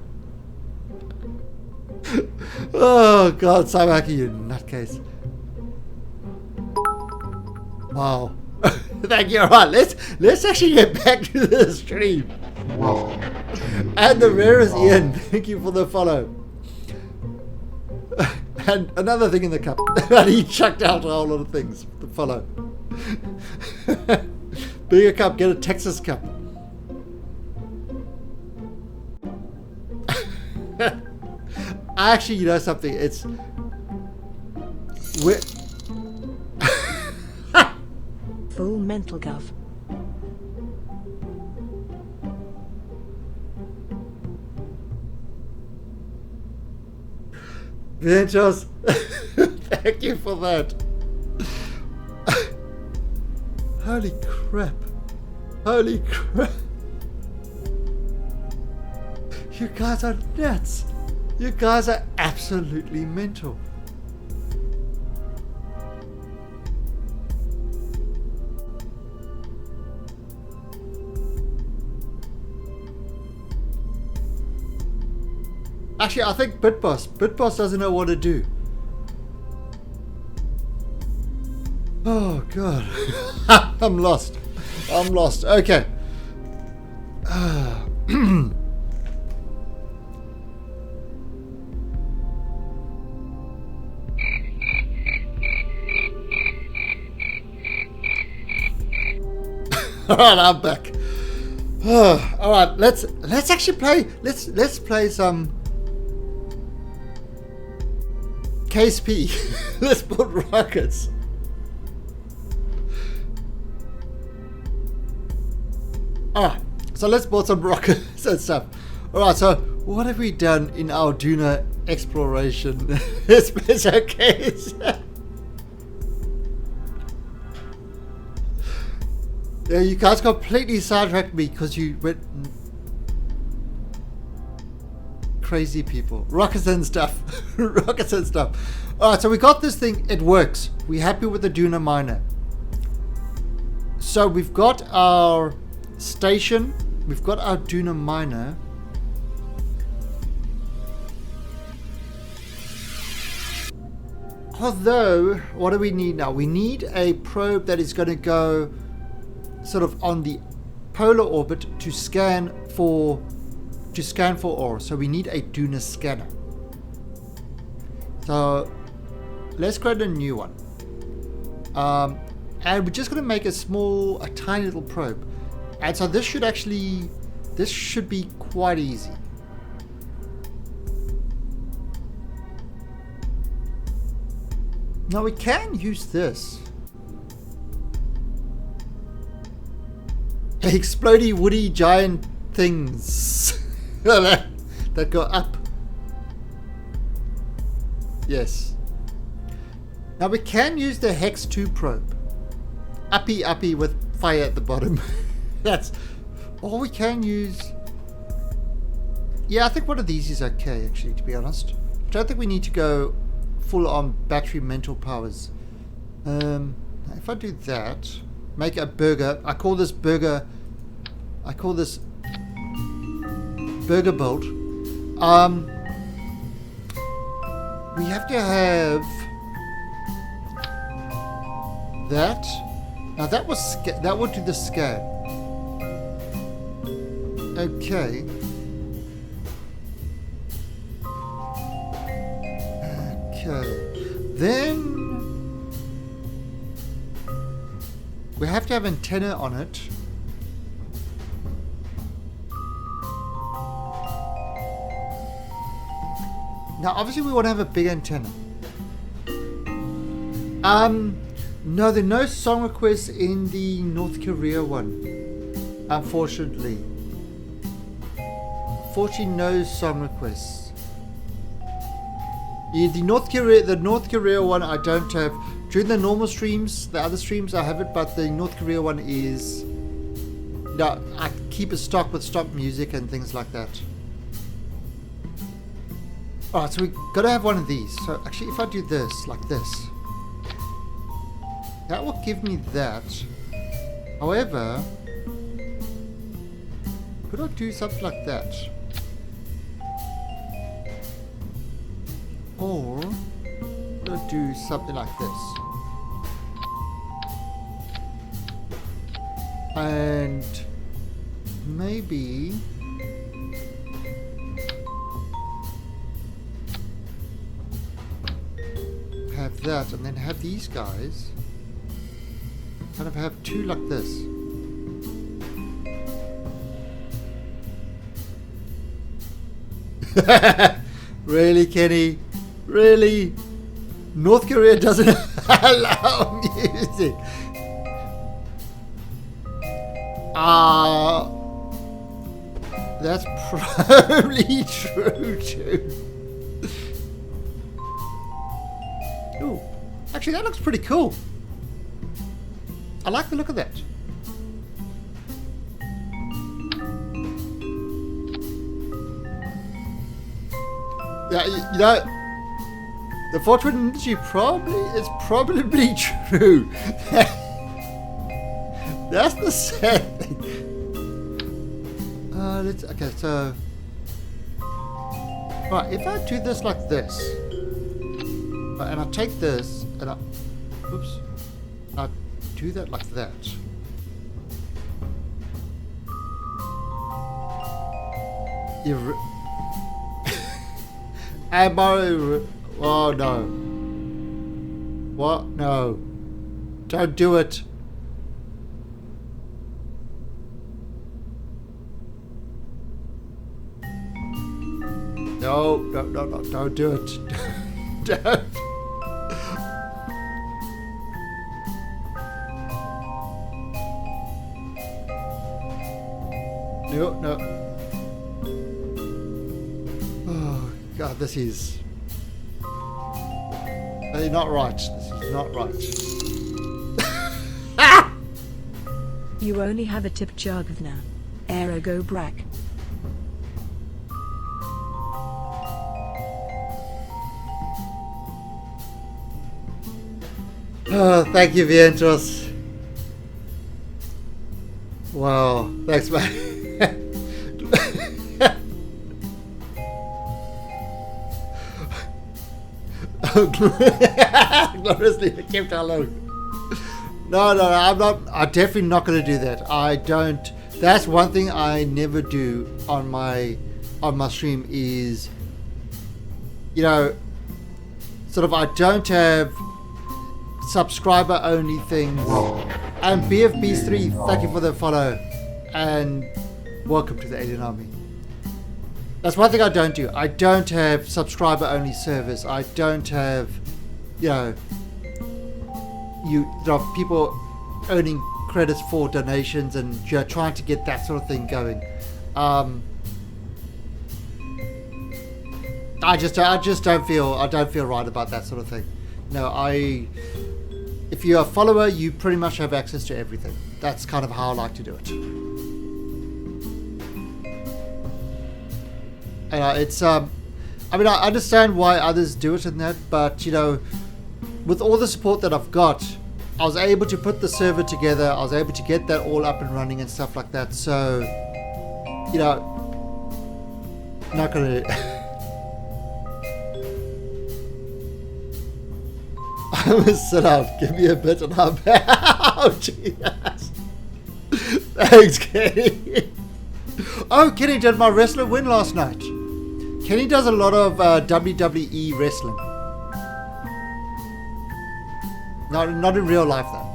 Oh God, Saimaki, you nutcase. Wow. Thank you. Alright, let's actually get back to the stream. And the rarest Ian, thank you for the follow. And another thing in the cup. And he chucked out a whole lot of things to follow. Bigger cup, get a Texas cup. Actually, you know something? It's... We're... Full mental gov. Ventures, thank you for that. Holy crap. Holy crap. You guys are nuts. You guys are absolutely mental. Actually, I think Bitboss doesn't know what to do. Oh God. I'm lost. Okay. Alright, I'm back. Alright, let's actually play let's play some KSP. Let's put rockets. Alright, so let's build some rockets and stuff. Alright, so what have we done in our Duna exploration? Special case. Yeah, you guys completely sidetracked me because you went crazy people. Rockets and stuff. Rockets and stuff. Alright, so we got this thing. It works. We're happy with the Duna miner. So we've got our station. We've got our Duna miner. Although, what do we need now? We need a probe that is going to go sort of on the polar orbit to scan for ore. So we need a Duna scanner. So let's create a new one. And we're just going to make a tiny little probe. And so this should be quite easy. Now we can use this. Explodey woody giant things that go up. Yes. Now we can use the Hex 2 probe. Uppy with fire at the bottom. That's all we can use. Yeah, I think one of these is okay actually, to be honest. I don't think we need to go full on battery mental powers. If I do that, make a burger. I call this burger bolt. We have to have that. Now that would do the scan. Okay. Then we have to have antenna on it. Now obviously we want to have a big antenna. No, there are no song requests in the North Korea one. Unfortunately. Fortunately, no song requests. Yeah, the North Korea one I don't have. During the normal streams, the other streams I have it, but the North Korea one is... No, I keep a stock with stock music and things like that. Alright, so we gotta have one of these. So actually if I do this, like this. That will give me that. However, could I do something like that? Or could I do something like this? And maybe have that, and then have these guys kind of have two like this. Really, Kenny? Really? North Korea doesn't allow music. That's probably true too. Ooh, actually that looks pretty cool. I like the look of that. Yeah, you know, the 420 industry is probably true. That's the sad thing. Okay, so right, if I do this like this, right, and I take this and I do that like that. Am I? Oh no! What? No! Don't do it! No! Don't do it! Don't! No. Oh God, this is not right. This is not right. You only have a tip jargov now. Ergo brack. Oh, thank you, Vientos. Wow, thanks, man. Gloriously kept alone. No, I'm not. I'm definitely not going to do that. I don't. That's one thing I never do on my stream is, you know, sort of I don't have subscriber only things. And BFBs3, thank you for the follow, and welcome to the Alien Army. That's one thing I don't do. I don't have subscriber only service. I don't have, you know, people earning credits for donations and trying to get that sort of thing going. I just don't feel right about that sort of thing. No, if you're a follower, you pretty much have access to everything. That's kind of how I like to do it. And it's I mean, I understand why others do it and that, but you know, with all the support that I've got, I was able to put the server together. I was able to get that all up and running and stuff like that. So, you know, not gonna. I was sit out. Give me a bit and I'm out. Yes. Thanks, Kenny. Oh, Kenny did my wrestler win last night. Kenny does a lot of WWE wrestling. Not in real life though.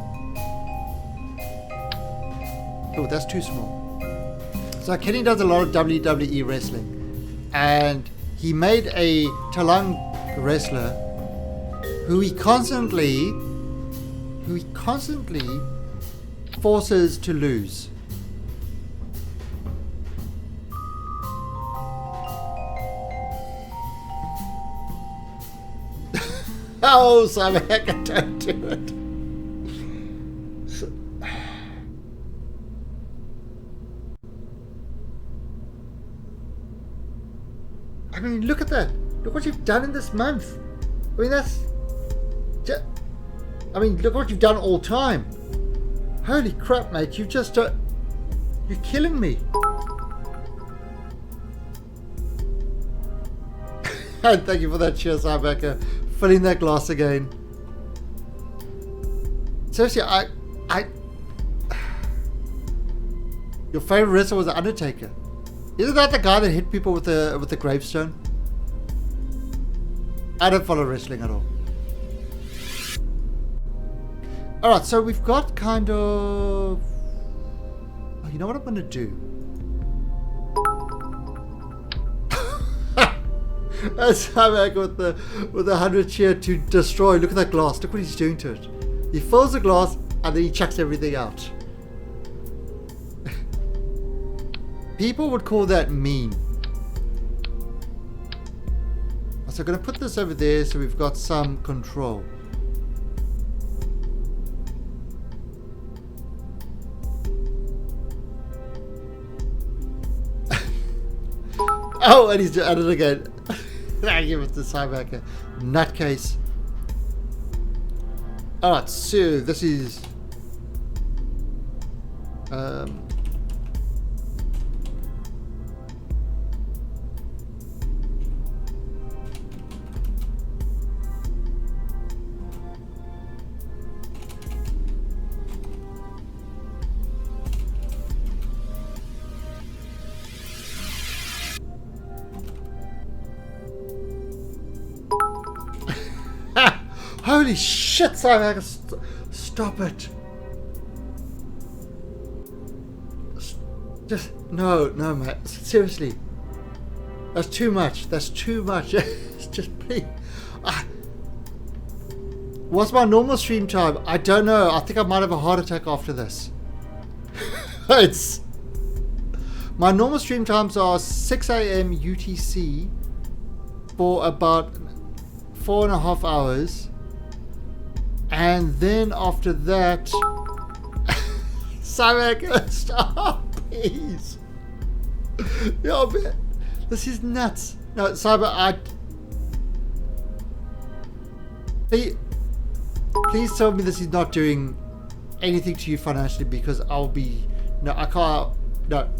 Oh, that's too small. So Kenny does a lot of WWE wrestling, and he made a Talang wrestler who he constantly forces to lose. Oh, Simon, heck, I don't do it. I mean, look at that. Look what you've done in this month. I mean, that's just... I mean, look what you've done all time. Holy crap, mate. You've just... you're killing me. And thank you for that cheers, Cyberhacker. Filling that glass again. Seriously, your favorite wrestler was the Undertaker. Isn't that the guy that hit people with the gravestone? I don't follow wrestling at all. Alright, so we've got kind of... Oh, you know what I'm going to do? That's Cyberhacker with the 100 cheer to destroy. Look at that glass. Look what he's doing to it. He fills the glass and then he chucks everything out. People would call that mean. So I'm going to put this over there so we've got some control. Oh, and he's at it again. Thank you, Mr. Cyberhacker. Nutcase. Alright, so this is... Holy shit, Cyberhacker! Stop it! Just no, mate. Seriously, that's too much. That's too much. Just please. What's my normal stream time? I don't know. I think I might have a heart attack after this. It's my normal stream times are 6 a.m. UTC for about 4.5 hours. And then after that, Cyberhacker, stop, please. Yo, man, this is nuts. No, Cyber, please tell me this is not doing anything to you financially, because I'll be, no, I can't, no.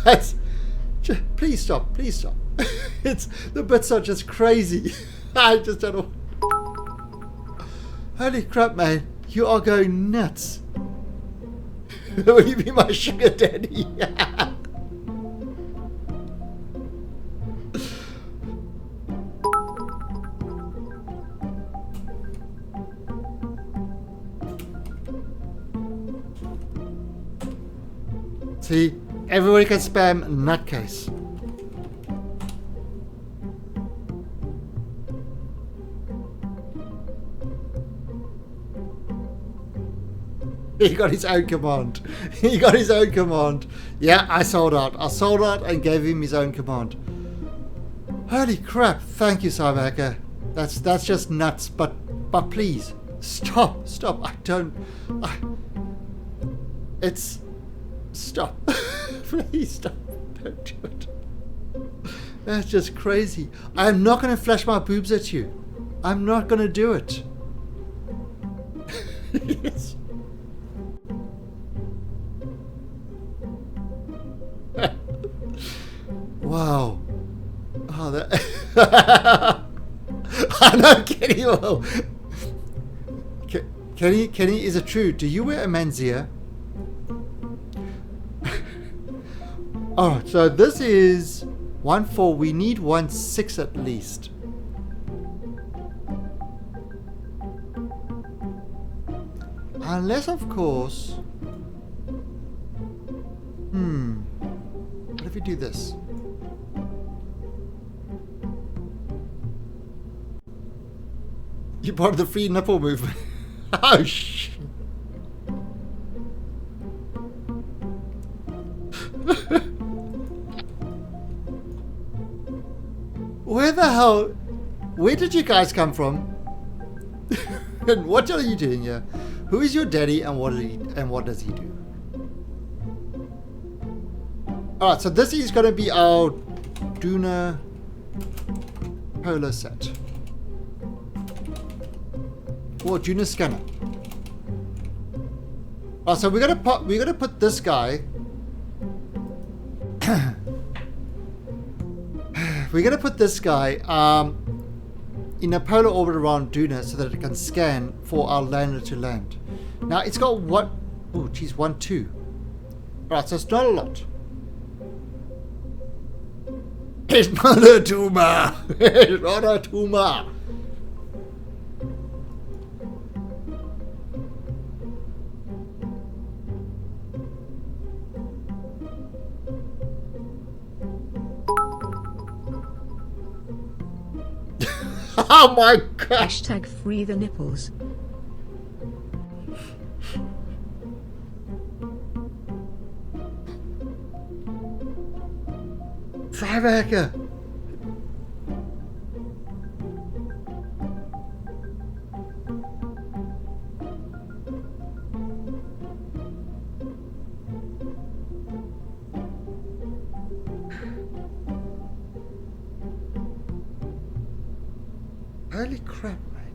That's, please stop, please stop. It's, the bits are just crazy. I just don't know. Holy crap, man. You are going nuts. Will you be my sugar daddy? See? Everybody can spam nutcase. He got his own command. He got his own command. Yeah, I sold out. I sold out and gave him his own command. Holy crap. Thank you, Cyberhacker. That's just nuts. But please, stop. I don't... it's... Stop. Please stop. Don't do it. That's just crazy. I'm not going to flash my boobs at you. I'm not going to do it. Yes. Wow. Oh, that... I know, Kenny will. Kenny, is it true? Do you wear a manzia? Oh, so this is 1-4. We need 1-6 at least. Unless, of course... What if we do this? You're part of the free nipple movement. Oh, shit. Where the hell? Where did you guys come from? And what are you doing here? Who is your daddy and what does he do? Alright, so this is going to be our Duna Polar set. Or Duna scanner. Oh, so we're gonna put this guy. We're gonna put this guy in a polar orbit around Duna so that it can scan for our lander to land. Now it's got what? Oh, geez, 1, 2. Right, so it's not a lot. It's not a tumor. It's not a tumor. Oh my god! Hashtag free the nipples. Fireworker! Holy crap, mate.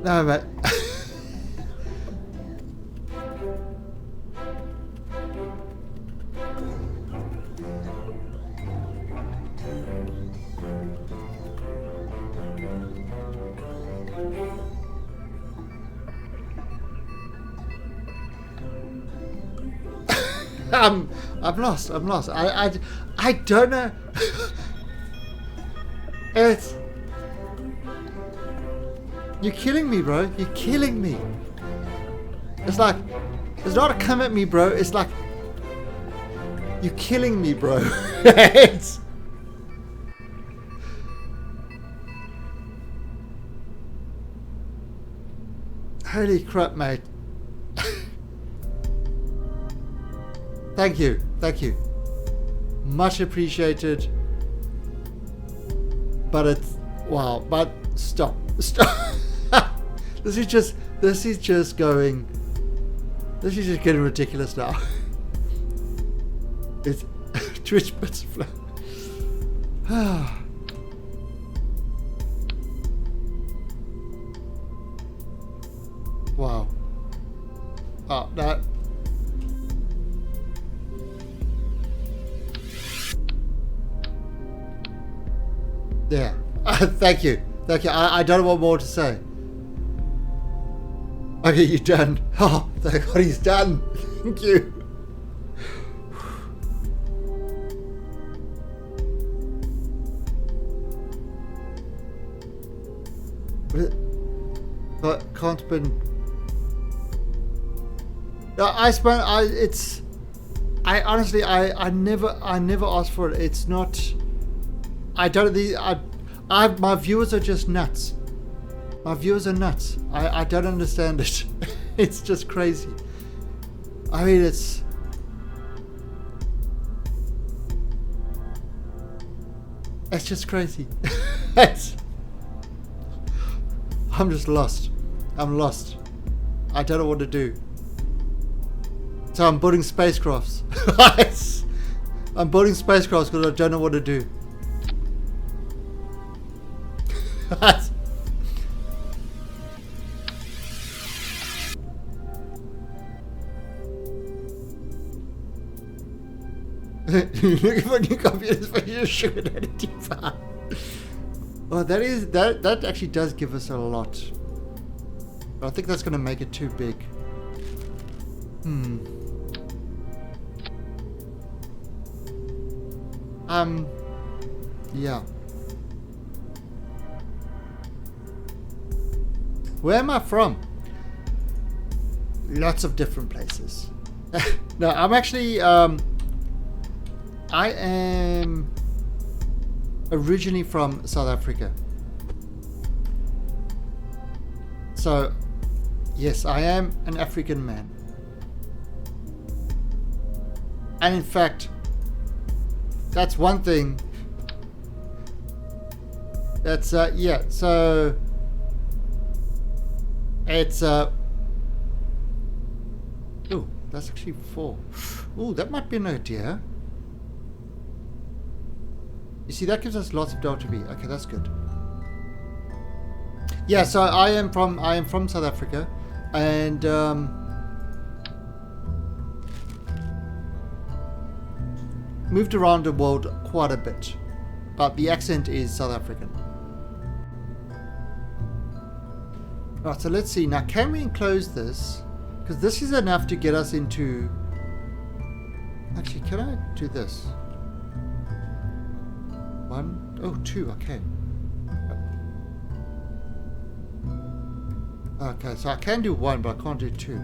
No, mate. I'm lost. I don't know. It's... You're killing me, bro. You're killing me. It's like... It's not a come at me, bro. It's like... You're killing me, bro. It's... Holy crap, mate. Thank you. Thank you. Much appreciated. But it's... Wow. But stop. Stop. This is just going... This is just getting ridiculous now. It's... Twitch bits flow. Wow. Oh, that... Yeah. Thank you. Thank you. I don't know what more to say. Okay, you're done. Oh, thank God he's done. Thank you. But can't been. No, it's. I honestly, I never asked for it. It's not. I don't. My viewers are just nuts. My viewers are nuts. I don't understand it. It's just crazy. I mean, it's just crazy. I'm just lost. I'm lost. I don't know what to do. So I'm building spacecrafts. I'm building spacecrafts because I don't know what to do. Looking for new computers for you to shoot at a deeper. Well, that actually does give us a lot. But I think that's going to make it too big. Yeah. Where am I from? Lots of different places. No, I'm actually, I am originally from South Africa. So, yes, I am an African man. And in fact, that's one thing. That's, yeah, so it's, oh, that's actually 4. Oh, that might be an idea. You see, that gives us lots of delta V. Okay, that's good. Yeah, so I am from South Africa, and moved around the world quite a bit, but the accent is South African. Right, so let's see now. Can we enclose this? Because this is enough to get us into. Actually, can I do this? 1, oh, 2. Okay. Okay, so I can do 1, but I can't do 2.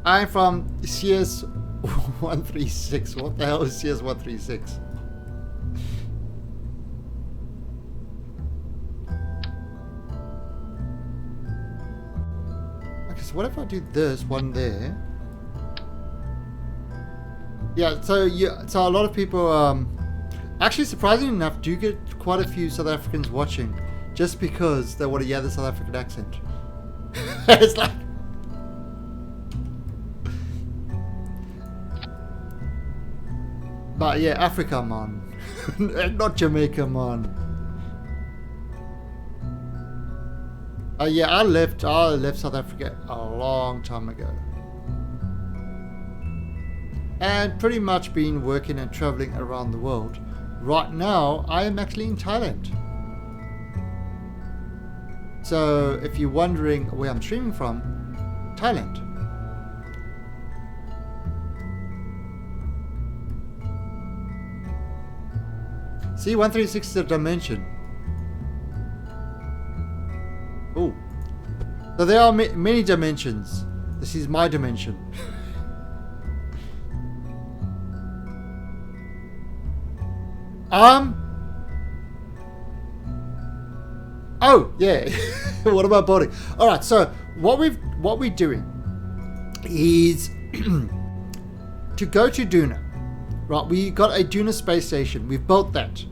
I'm from CS 136. What the hell is CS 136? Okay, so what if I do this one there? Yeah, so a lot of people actually, surprisingly enough, do get quite a few South Africans watching just because they want to hear the South African accent. It's like, but yeah, Africa, man. Not Jamaica, man. Yeah, I left South Africa a long time ago. And pretty much been working and traveling around the world. Right now, I am actually in Thailand. So, if you're wondering where I'm streaming from, Thailand. See, 136 is a dimension. Oh. So there are many dimensions. This is my dimension. Oh, yeah. What about body? All right. So what we're doing is to go to Duna. Right. We got a Duna space station. We've built that.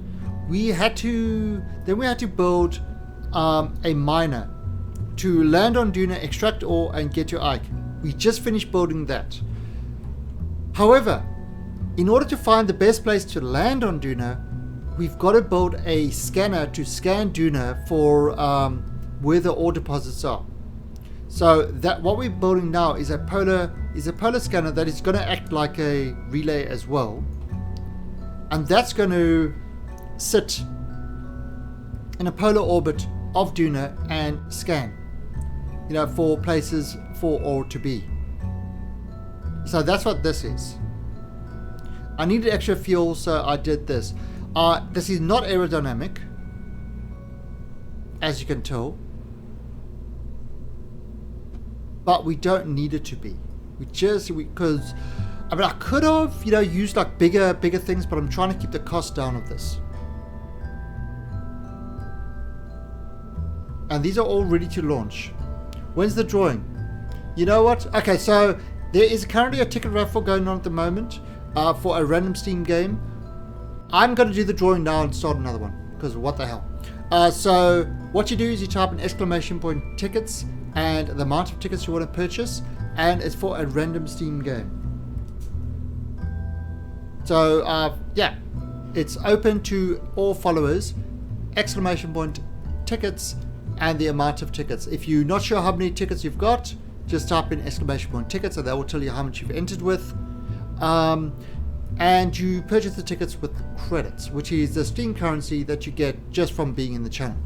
We had to build a miner to land on Duna, extract ore, and get your Ike. We just finished building that. However, in order to find the best place to land on Duna, we've got to build a scanner to scan Duna for where the ore deposits are. So that what we're building now is a polar scanner that is going to act like a relay as well, and that's going to sit in a polar orbit of Duna and scan, for places for ore to be. So that's what this is. I needed extra fuel, so I did this. This is not aerodynamic, as you can tell, but we don't need it to be. Because I could have, used like bigger things, but I'm trying to keep the cost down of this. And these are all ready to launch. When's the drawing? You know what? Okay, so there is currently a ticket raffle going on at the moment for a random Steam game. I'm going to do the drawing now and start another one, because what the hell. So what you do is you type in ! tickets and the amount of tickets you want to purchase, and it's for a random Steam game. So yeah, it's open to all followers, ! tickets and the amount of tickets. If you're not sure how many tickets you've got, just type in ! tickets and that will tell you how much you've entered with. And you purchase the tickets with credits, which is the Steam currency that you get just from being in the channel.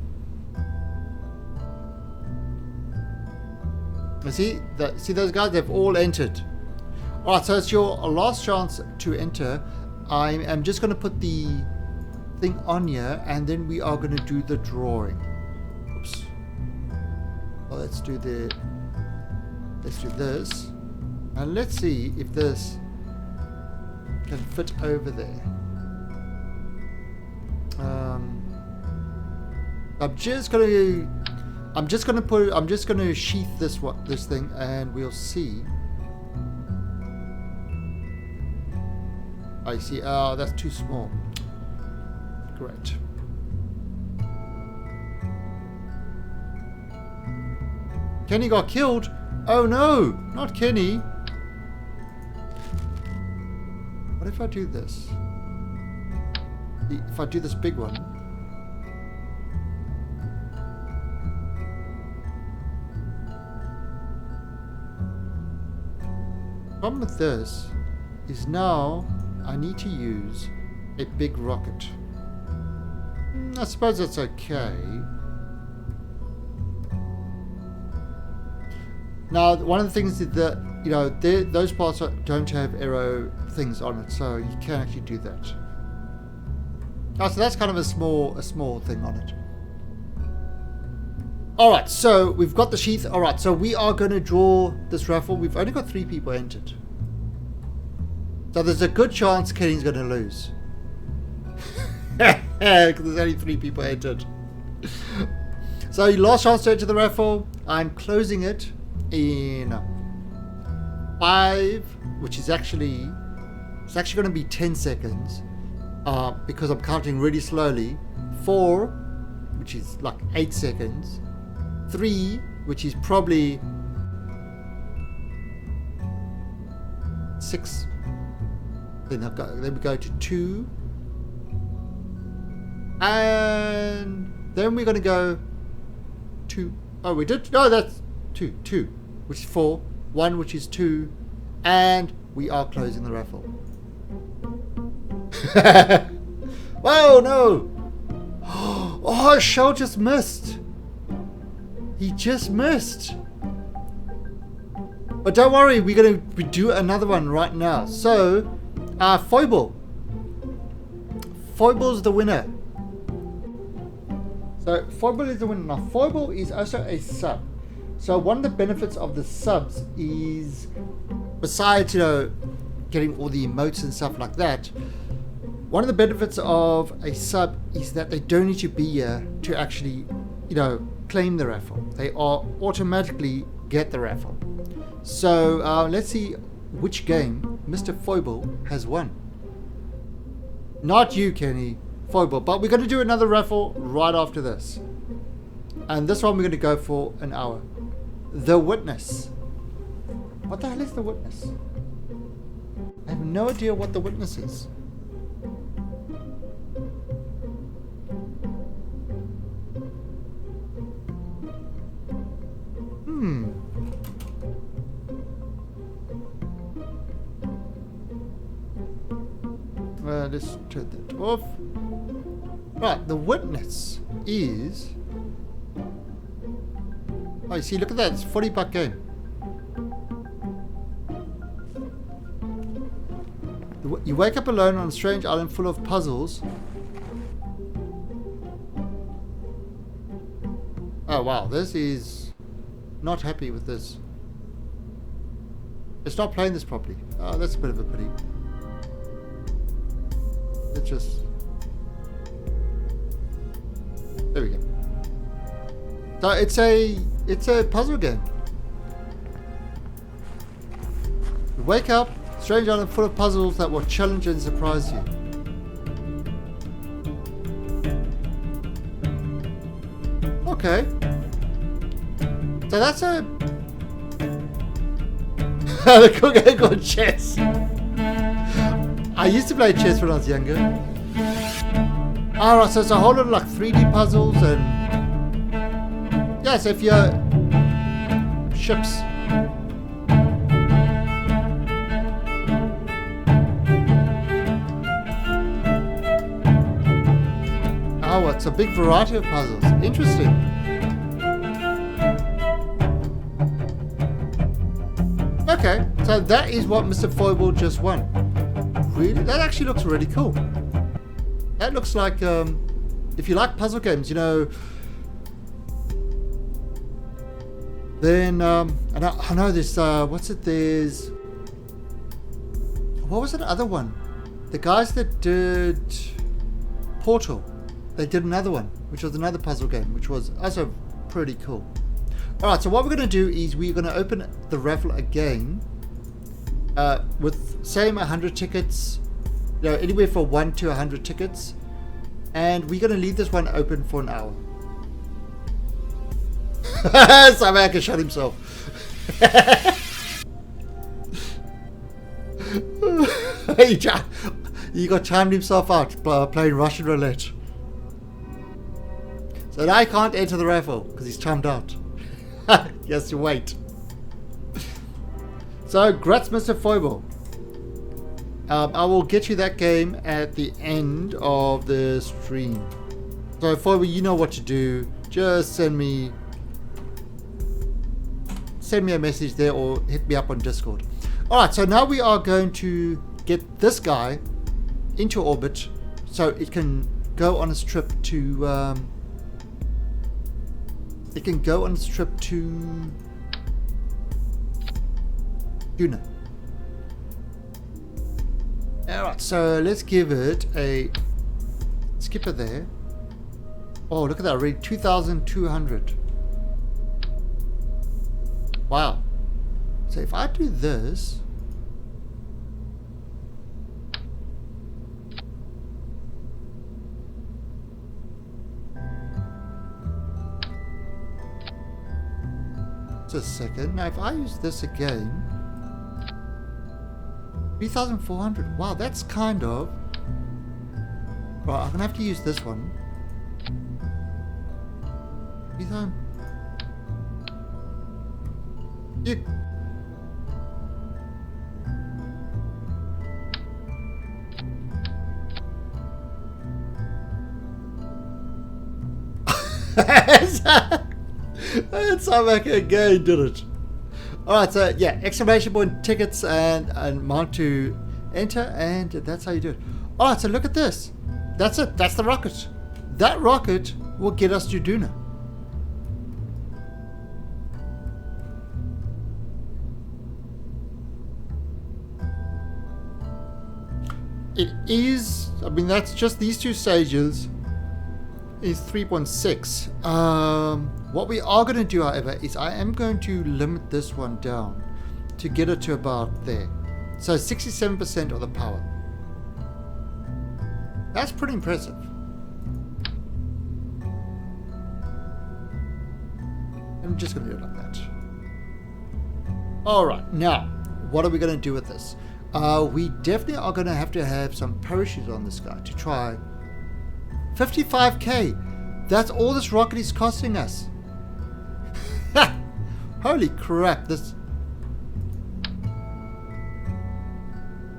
You see those guys, they've all entered. Alright, so it's your last chance to enter. I am just going to put the thing on here, and then we are going to do the drawing. Oops. Well, let's do this, and let's see if this can fit over there. I'm just gonna sheath this thing, and we'll see. I see. Oh, that's too small. Great. Kenny got killed. Oh no, not Kenny. What if I do this? If I do this big one. Problem with this is now I need to use a big rocket. I suppose that's okay. Now, one of the things is that, you know, those parts don't have arrow things on it, so you can actually do that. Oh, so that's kind of a small thing on it. Alright, so we've got the sheath. Alright, so we are going to draw this raffle. We've only got 3 people entered. So there's a good chance Kenny's going to lose. Because there's only 3 people entered. So your last chance to enter the raffle. I'm closing it in 5, which is actually, it's actually going to be 10 seconds. Because I'm counting really slowly. 4, which is like 8 seconds. 3, which is probably 6. Then we go to 2. And then we're going to go 2. Oh, we did? No, that's 2. 2, which is 4. 1, which is 2. And we are closing the raffle. Whoa, no! Oh, Shell just missed. He just missed. But don't worry, we're going to do another one right now. So, Foible. Foible's the winner. So, Foible is the winner. Now, Foible is also a sub. So, one of the benefits of the subs is, besides, you know, getting all the emotes and stuff like that, one of the benefits of a sub is that they don't need to be here to actually, you know, claim the raffle. They are automatically get the raffle. So let's see which game Mr. Foible has won. Not you, Kenny. Foible. But we're going to do another raffle right after this. And this one we're going to go for an hour. The Witness. What the hell is The Witness? I have no idea what The Witness is. Let's turn that off. Right, The Witness is... Oh, you see, look at that. It's a $40 game. You wake up alone on a strange island full of puzzles. Oh, wow. This is... Not happy with this. It's not playing this properly. Oh, that's a bit of a pity. Let's just... There we go. So it's a puzzle game. You wake up, strange island full of puzzles that will challenge and surprise you. Okay. So that's a... the cool game called chess. I used to play chess when I was younger. Alright, so it's a whole lot of like 3D puzzles and... Yeah, so if you're... Ships. Oh, it's a big variety of puzzles. Interesting. Okay, so that is what Mr. Foible just won. Really? That actually looks really cool. That looks like, if you like puzzle games, you know, then, and I know this, what's it, there's, what was the other one? The guys that did Portal, they did another one, which was another puzzle game, which was also pretty cool. Alright, so what we're going to do is we're going to open the raffle again with same 100 tickets, you know, anywhere from 1 to 100 tickets, and we're going to leave this one open for an hour. Somehow can shut himself. He got timed himself out playing Russian roulette. So now I can't enter the raffle because he's timed out. He has to wait. So, Grats Mr. Foible. I will get you that game at the end of the stream. So, Foible, you know what to do. Just send me a message there or hit me up on Discord. Alright, so now we are going to get this guy into orbit so it can go on its trip to Duna. Alright, so let's give it a skipper there. Oh, look at that, already 2,200. Wow. So if I do this, just a second. Now if I use this again, 3,400. Wow, that's kind of... Right, I'm gonna have to use this one. 3,000. You... It's back again, did it? Alright, so yeah, exclamation point, tickets, and mount to enter, and that's how you do it. Alright, so look at this. That's it. That's the rocket. That rocket will get us to Duna. It is, I mean, that's just these two stages is 3.6. What we are going to do, however, is I am going to limit this one down to get it to about there. So 67% of the power. That's pretty impressive. I'm just going to do it like that. Alright, now, what are we going to do with this? We definitely are going to have some parachutes on this guy to try. 55k. That's all this rocket is costing us. Holy crap, this...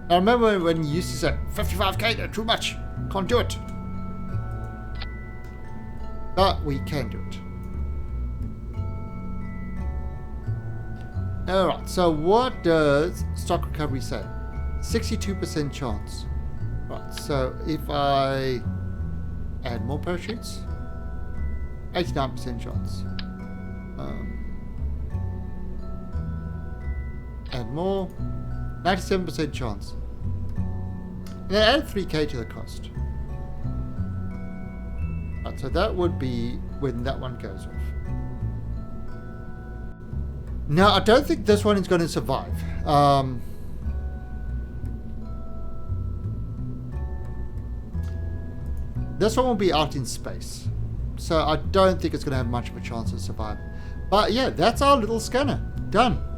I remember when you used to say, 55k, they're too much. Can't do it. But we can do it. Alright, so what does stock recovery say? 62% chance. Right, so if I add more parachutes, 89% chance. Add more, 97% chance. And then add 3k to the cost. Right, so that would be when that one goes off. Now, I don't think this one is going to survive. This one will be out in space. So I don't think it's going to have much of a chance of surviving. But yeah, that's our little scanner. Done.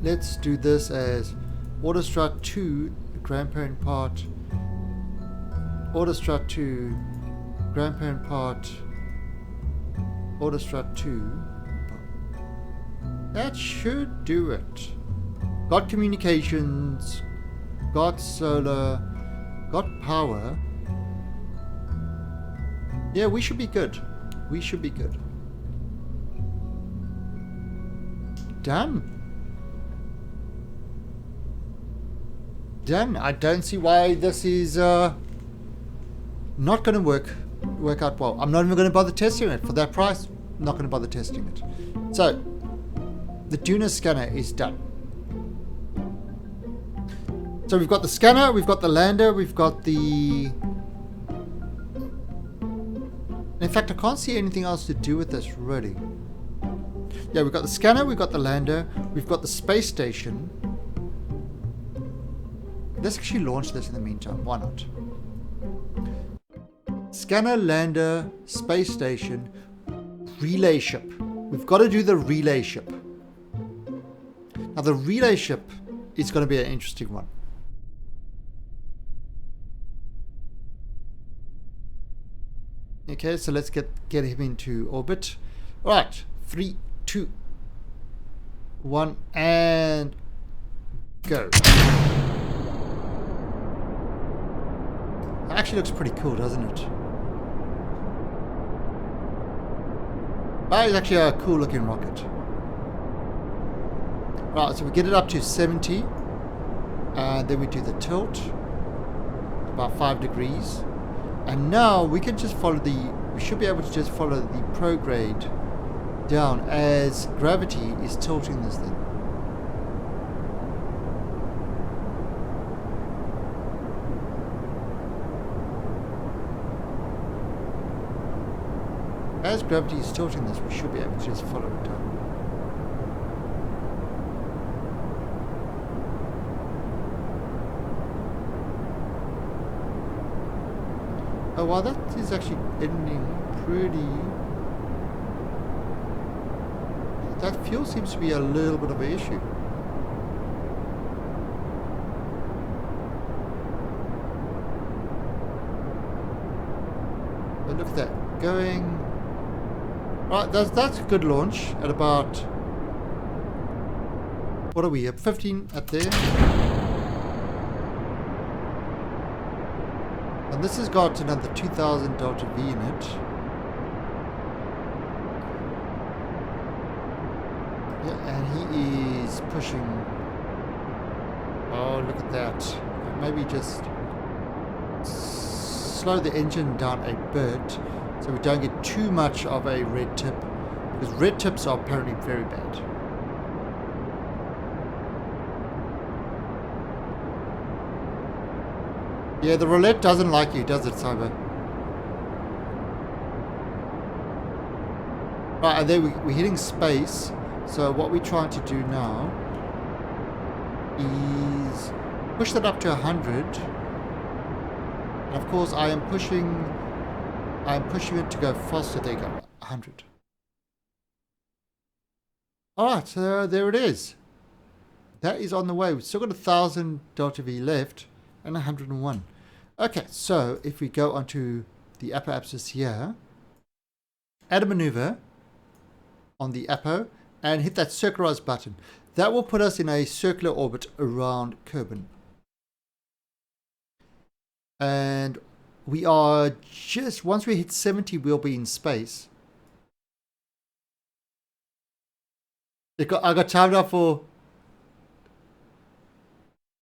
Let's do this as Autostrut 2, grandparent part. Autostrut 2, grandparent part. Autostrut 2. That should do it. Got communications, got solar, got power. Yeah, we should be good. We should be good. Done. Done. I don't see why this is not going to work out well. I'm not even going to bother testing it for that price. I'm not going to bother testing it. So, the Duna scanner is done. So we've got the scanner, we've got the lander, we've got the... In fact, I can't see anything else to do with this, really. Yeah, we've got the scanner, we've got the lander, we've got the space station. Let's actually launch this in the meantime. Why not? Scanner, lander, space station, relay ship. We've got to do the relay ship. Now the relay ship is going to be an interesting one. Okay, so let's get him into orbit. All right, 3, 2, 1, and go. That actually looks pretty cool, doesn't it? That is actually a cool looking rocket. Right, so we get it up to 70, and then we do the tilt, about 5 degrees. And now we can just follow we should be able to just follow the prograde down as gravity is tilting this thing. As gravity is tilting this, we should be able to just follow it down. Oh, wow, that is actually ending pretty... That fuel seems to be a little bit of an issue. But look at that, going... Right, that's a good launch at about... What are we, at 15 at there? And this has got another 2000 delta V in it. Yeah, and he is pushing. Oh, look at that. Maybe just slow the engine down a bit so we don't get too much of a red tip, because red tips are apparently very bad. Yeah, the roulette doesn't like you, does it, Cyber? Right, and then we're hitting space. So what we're trying to do now is push that up to 100. And of course, I am pushing it to go faster. There you go, 100. All right, so there it is. That is on the way. We've still got 1000 delta V left and 101. Okay, so if we go onto the upper axis here, add a maneuver on the Apo and hit that circularize button. That will put us in a circular orbit around Kerbin. And we are just, once we hit 70, we'll be in space. I got timed up for...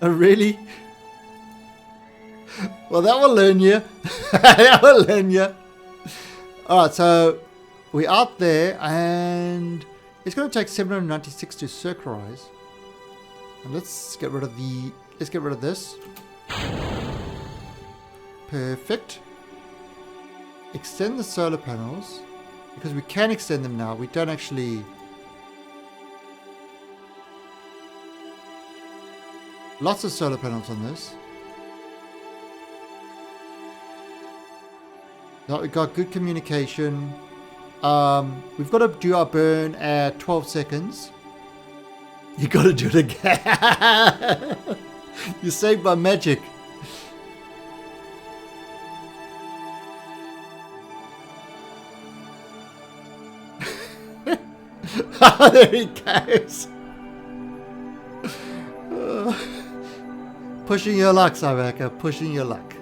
Oh, really? Well, that will learn you. That will learn you. Alright, so we're out there and it's going to take 796 to circularize. And let's get rid of this. Perfect. Extend the solar panels, because we can extend them now. We don't actually... Lots of solar panels on this. Now we've got good communication. We've got to do our burn at 12 seconds. You got to do it again. You saved by magic. There he goes. Pushing your luck, Saraka. Pushing your luck.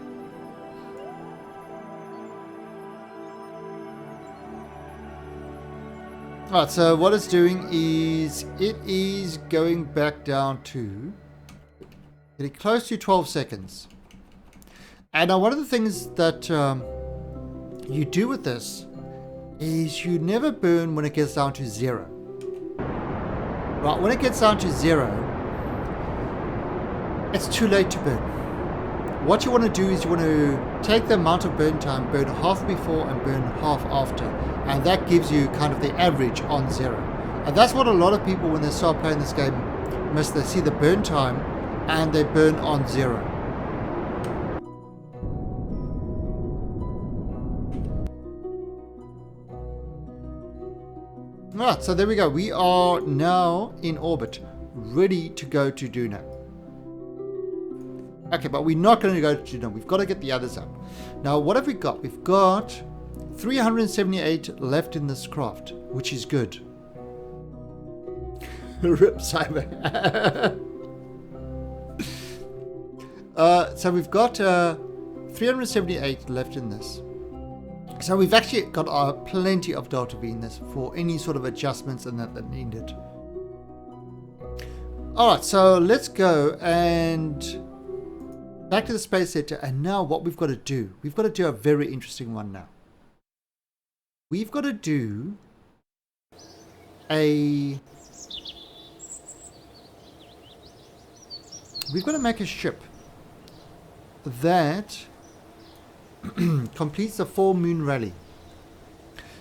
Alright, so what it's doing is it is going back down to getting close to 12 seconds. And now one of the things that you do with this is you never burn when it gets down to 0. Right, when it gets down to 0, it's too late to burn. What you want to do is you want to take the amount of burn time, burn half before and burn half after. And that gives you kind of the average on 0. And that's what a lot of people, when they start playing this game, miss. They see the burn time and they burn on 0. Alright, so there we go. We are now in orbit, ready to go to Duna. Okay, but we're not going to go to Duna. We've got to get the others up. Now, what have we got? We've got 378 left in this craft, which is good. Rip Cyber. So we've got 378 left in this. So we've actually got plenty of data V in this for any sort of adjustments and that needed. Alright, so let's go and back to the space center. And now what we've got to do, we've got to do a very interesting one now. We've got to do we've got to make a ship that completes the full moon rally.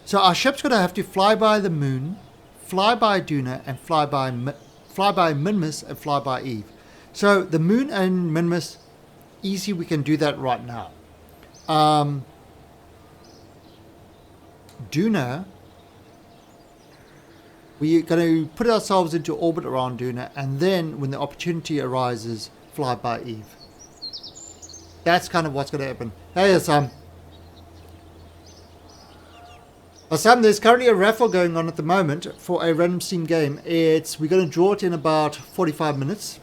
So our ship's going to have to fly by the moon, fly by Duna, and fly by Minmus and fly by Eve. So the moon and Minmus, easy, we can do that right now. Duna, we're going to put ourselves into orbit around Duna, and then when the opportunity arises, fly by Eve. That's kind of what's going to happen. Hey, Assam. Assam, there's currently a raffle going on at the moment for a random Steam game. We're going to draw it in about 45 minutes.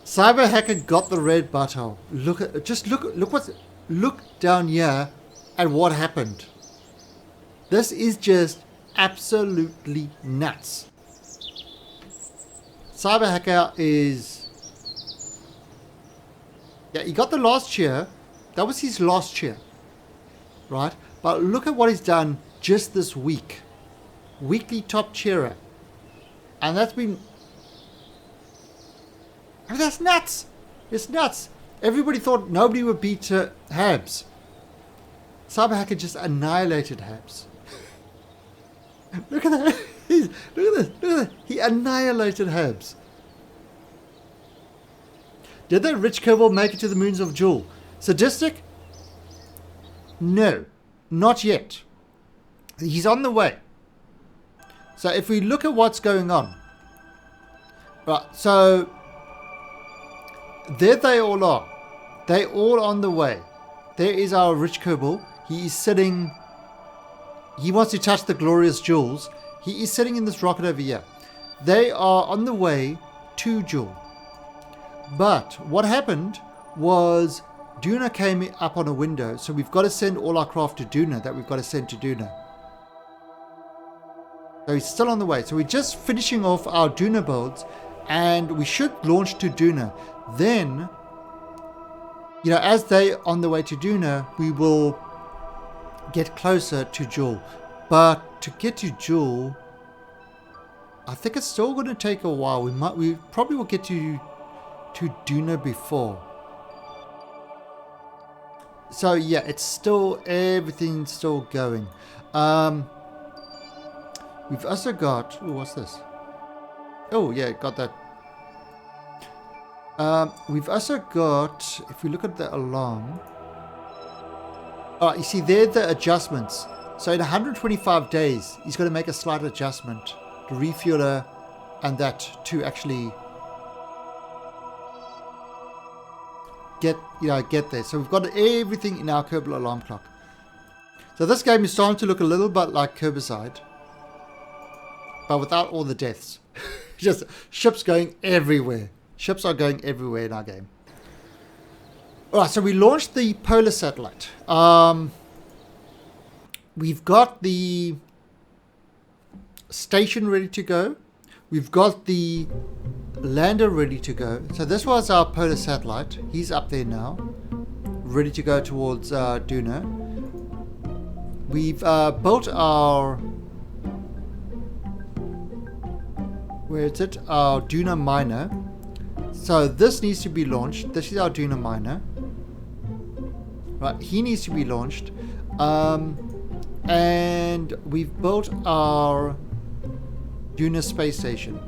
Cyber Hacker got the red butthole. Look down here at what happened. This is just absolutely nuts. Cyber Hacker is... Yeah, he got the last cheer. That was his last cheer. Right? But look at what he's done just this week. Weekly top cheerer. And that's been... I mean, that's nuts. It's nuts. Everybody thought nobody would beat Habs. Cyber Hacker just annihilated Habs. Look at that. Look at this. Look at that. He annihilated Habs. Did that rich Kerbal make it to the moons of Jewel? Sadistic? No, not yet. He's on the way. So if we look at what's going on. Right, so there they all are. They're all on the way. There is our rich Kerbal. He is sitting... He wants to touch the glorious jewels. He is sitting in this rocket over here. They are on the way to Jewel. But what happened was Duna came up on a window, so we've got to send all our craft to Duna that we've got to send to Duna. So he's still on the way. So we're just finishing off our Duna builds, and we should launch to Duna. Then, you know, as they're on the way to Duna, we will get closer to Jewel. But to get to Jewel, I think it's still going to take a while. We probably will get to Duna before. So yeah, it's still, everything's still going. We've also got, oh, what's this? Oh yeah, got that. We've also got, if we look at the alarm, you see there the adjustments. So in 125 days, he's going to make a slight adjustment, the refueler and that to actually get there. So we've got everything in our Kerbal alarm clock. So this game is starting to look a little bit like Kerbicide, but without all the deaths. Just ships going everywhere. Ships are going everywhere in our game. Alright, so we launched the polar satellite. We've got the station ready to go. We've got the lander ready to go. So this was our polar satellite. He's up there now, ready to go towards Duna. We've built our, where is it? Our Duna miner. So this needs to be launched. This is our Duna miner. Right, he needs to be launched. And we've built our Duna space station.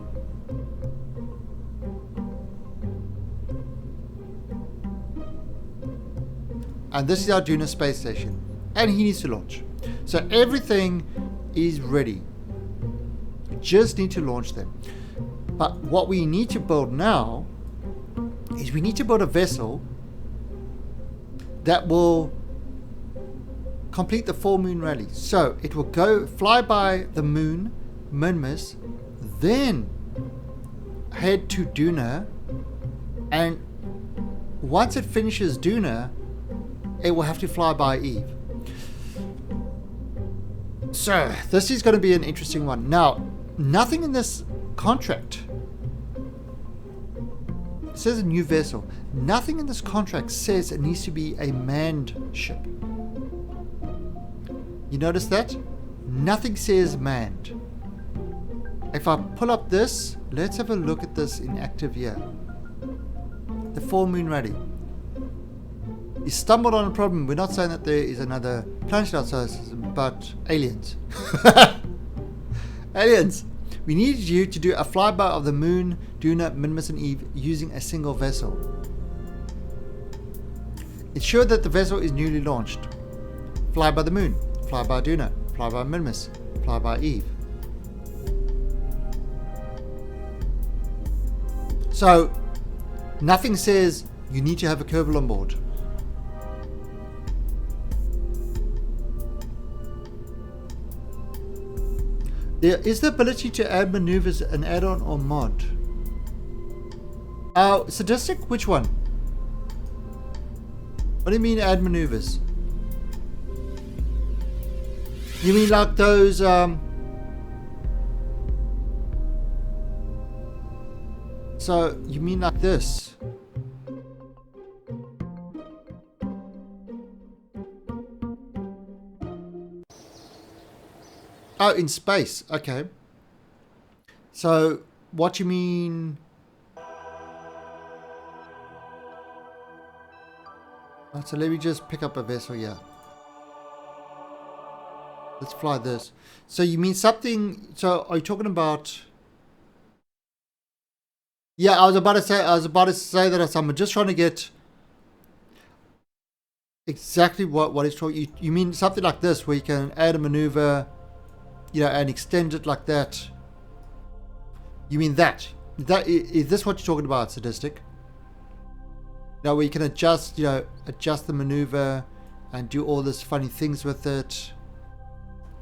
And this is our Duna space station. And he needs to launch. So everything is ready. We just need to launch them. But what we need to build now is we need to build a vessel that will complete the full moon rally. So it will go fly by the moon, Minmus, then head to Duna, and once it finishes Duna, it will have to fly by Eve. So this is going to be an interesting one. Now, nothing in this contract, it says a new vessel, nothing in this contract says it needs to be a manned ship. You notice that? Nothing says manned. If I pull up this, let's have a look at this in active here. The full moon rally. You stumbled on a problem. We're not saying that there is another planet outside system, but aliens. Aliens. We need you to do a flyby of the moon, Duna, Minmus, and Eve using a single vessel. Ensure that the vessel is newly launched. Fly by the moon. Fly by Duna. Fly by Minmus. Fly by Eve. So, nothing says you need to have a Kerbal on board. There is the ability to add maneuvers, an add-on or mod. Sadistic? Which one? What do you mean add maneuvers? You mean like those, so you mean like this? Oh, in space. Okay. So, what you mean? Oh, so let me just pick up a vessel here. Let's fly this. So you mean something? So are you talking about? Yeah, I was about to say that. I'm just trying to get exactly what it's talking. You mean something like this, where you can add a maneuver, and extend it like that. You mean that? Is this what you're talking about, Sadistic? Now where you can adjust, adjust the maneuver and do all this funny things with it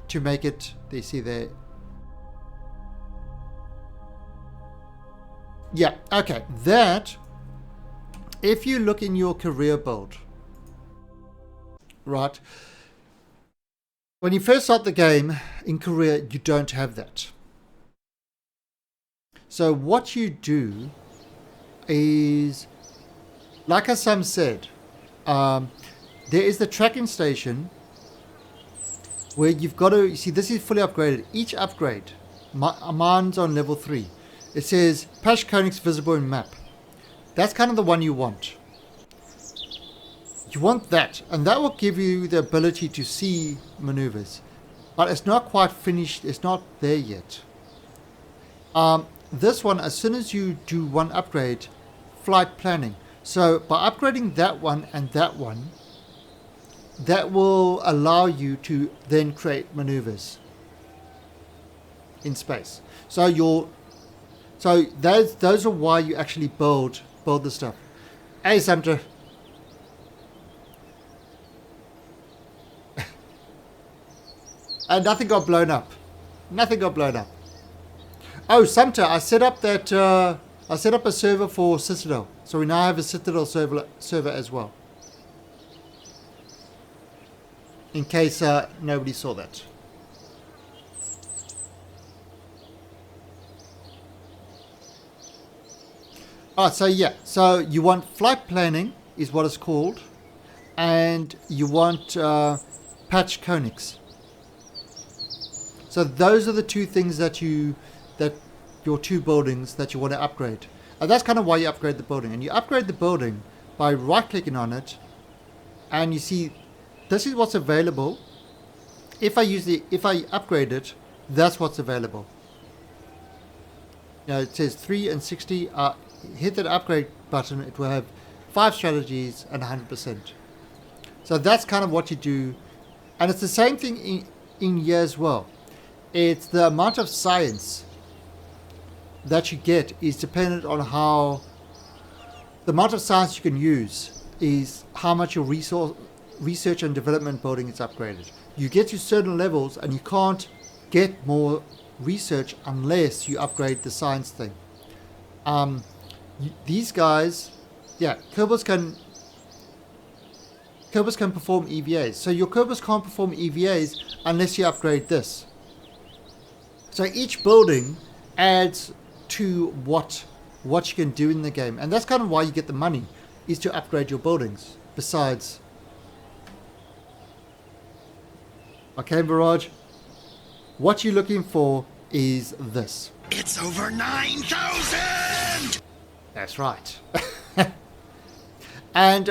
to make it. They see there. Yeah. Okay. That. If you look in your career build, right? When you first start the game in Kareer, you don't have that. So what you do is, like Assam said, there is the tracking station where you've got to, you see this is fully upgraded. Each upgrade, mine's on level 3. It says Pash Koenig's visible in map. That's kind of the one you want. You want that, and that will give you the ability to see maneuvers. But it's not quite finished, it's not there yet. This one, as soon as you do one upgrade, flight planning. So by upgrading that one and that one, that will allow you to then create maneuvers in space. So those are why you actually build the stuff. Hey, Samter. And nothing got blown up. Nothing got blown up. Oh, Sumter, I set up a server for Citadel. So we now have a Citadel server as well. In case nobody saw that. Alright, so yeah. So you want flight planning is what it's called. And you want patch Koenigs. So those are the two things that your two buildings that you want to upgrade. And that's kind of why you upgrade the building. And you upgrade the building by right clicking on it, and you see this is what's available. If I upgrade it, that's what's available. It says 3 and 60. Hit that upgrade button, it will have 5 strategies and 100%. So that's kind of what you do. And it's the same thing in here as well. It's the amount of science that you get is dependent on how the amount of science you can use is how much your research and development building is upgraded. You get to certain levels and you can't get more research unless you upgrade the science thing. These guys, yeah, Kerbals can perform EVAs. So your Kerbals can't perform EVAs unless you upgrade this. So each building adds to what you can do in the game, and that's kind of why you get the money, is to upgrade your buildings. Besides, okay, Mirage, what you're looking for is this. It's over 9,000! That's right. And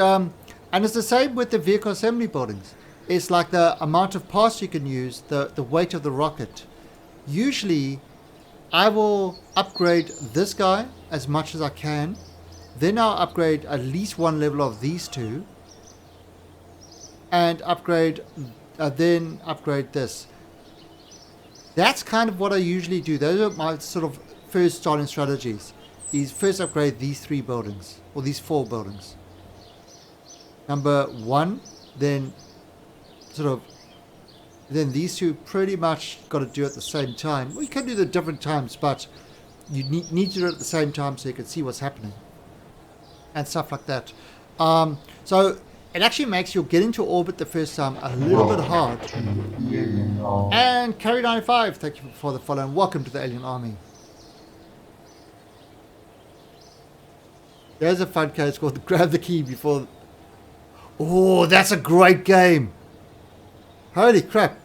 it's the same with the vehicle assembly buildings. It's like the amount of parts you can use, the weight of the rocket. Usually, I will upgrade this guy as much as I can. Then I'll upgrade at least one level of these two. And then upgrade this. That's kind of what I usually do. Those are my sort of first starting strategies. Is first upgrade these 3 buildings. Or these 4 buildings. Number 1, then then these 2 pretty much got to do at the same time. Well, you can do them different times, but you need to do it at the same time so you can see what's happening. And stuff like that. So it actually makes your getting to orbit the first time a little bit hard. And Kareer 95, thank you for the follow and welcome to the Alien Army. There's a fun case called Grab the Key Before. Oh, that's a great game. Holy crap.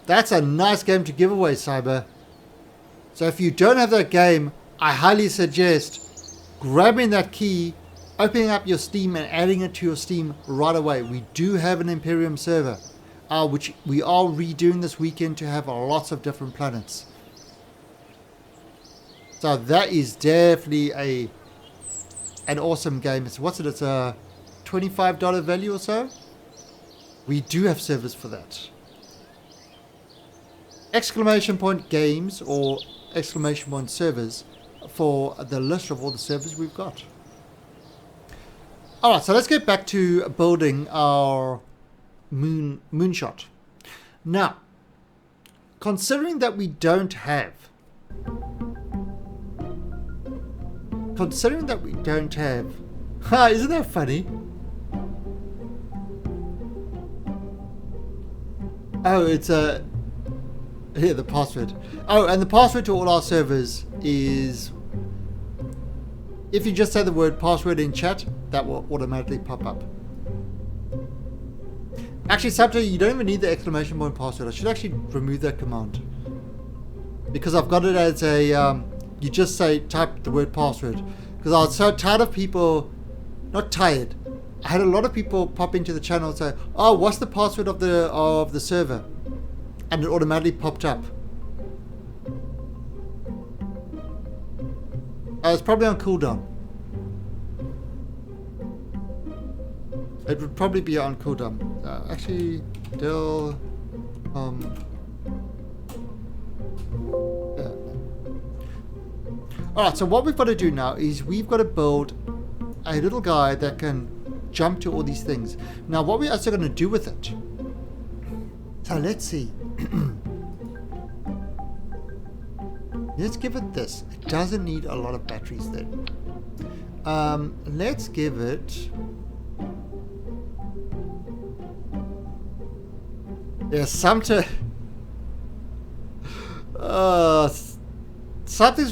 That's a nice game to give away, Cyber. So if you don't have that game, I highly suggest grabbing that key, opening up your Steam and adding it to your Steam right away. We do have an Imperium server, which we are redoing this weekend to have lots of different planets. So that is definitely an awesome game. What's it? It's a $25 value or so. We do have servers for that. Exclamation point games or exclamation point servers for the list of all the servers we've got. Alright, so let's get back to building our moonshot. Now, considering that we don't have isn't that funny? Oh, it's here, the password. Oh, and the password to all our servers is, if you just say the word password in chat, that will automatically pop up. Actually, sometimes you don't even need the exclamation point password. I should actually remove that command, because I've got it as a you just type the word password, because I was so tired of people, not tired, I had a lot of people pop into the channel and say, oh, what's the password of the server? And it automatically popped up. It's probably on cooldown. It would probably be on cooldown. Actually, Dell. Yeah. Alright, so what we've got to do now is we've got to build a little guy that can jump to all these things. Now, what we're also going to do with it. So let's see. Let's give it this. It doesn't need a lot of batteries then. Let's give it. Yeah, something's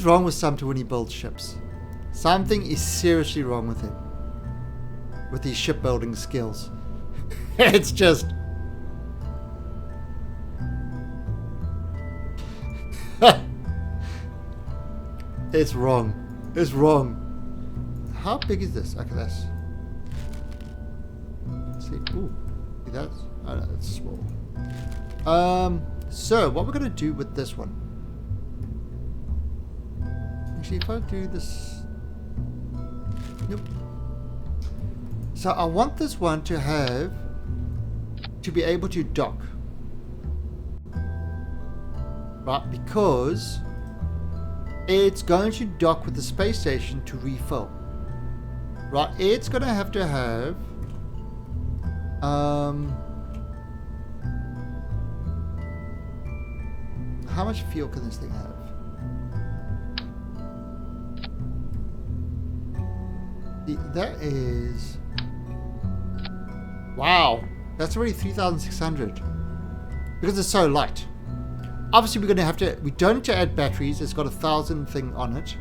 wrong with Sumter when he builds ships. Something is seriously wrong with him. With his shipbuilding skills. It's just. It's wrong. It's wrong. How big is this? Okay, let's see. Ooh, that's. Oh no, that's small. So what we're gonna do with this one? Actually, if I do this, nope. So I want this one to be able to dock, right? Because it's going to dock with the space station to refill. Right, it's going to have how much fuel can this thing have? That is... Wow, that's already 3,600. Because it's so light. Obviously, we're going to have to... We don't need to add batteries. It's got 1,000 thing on it.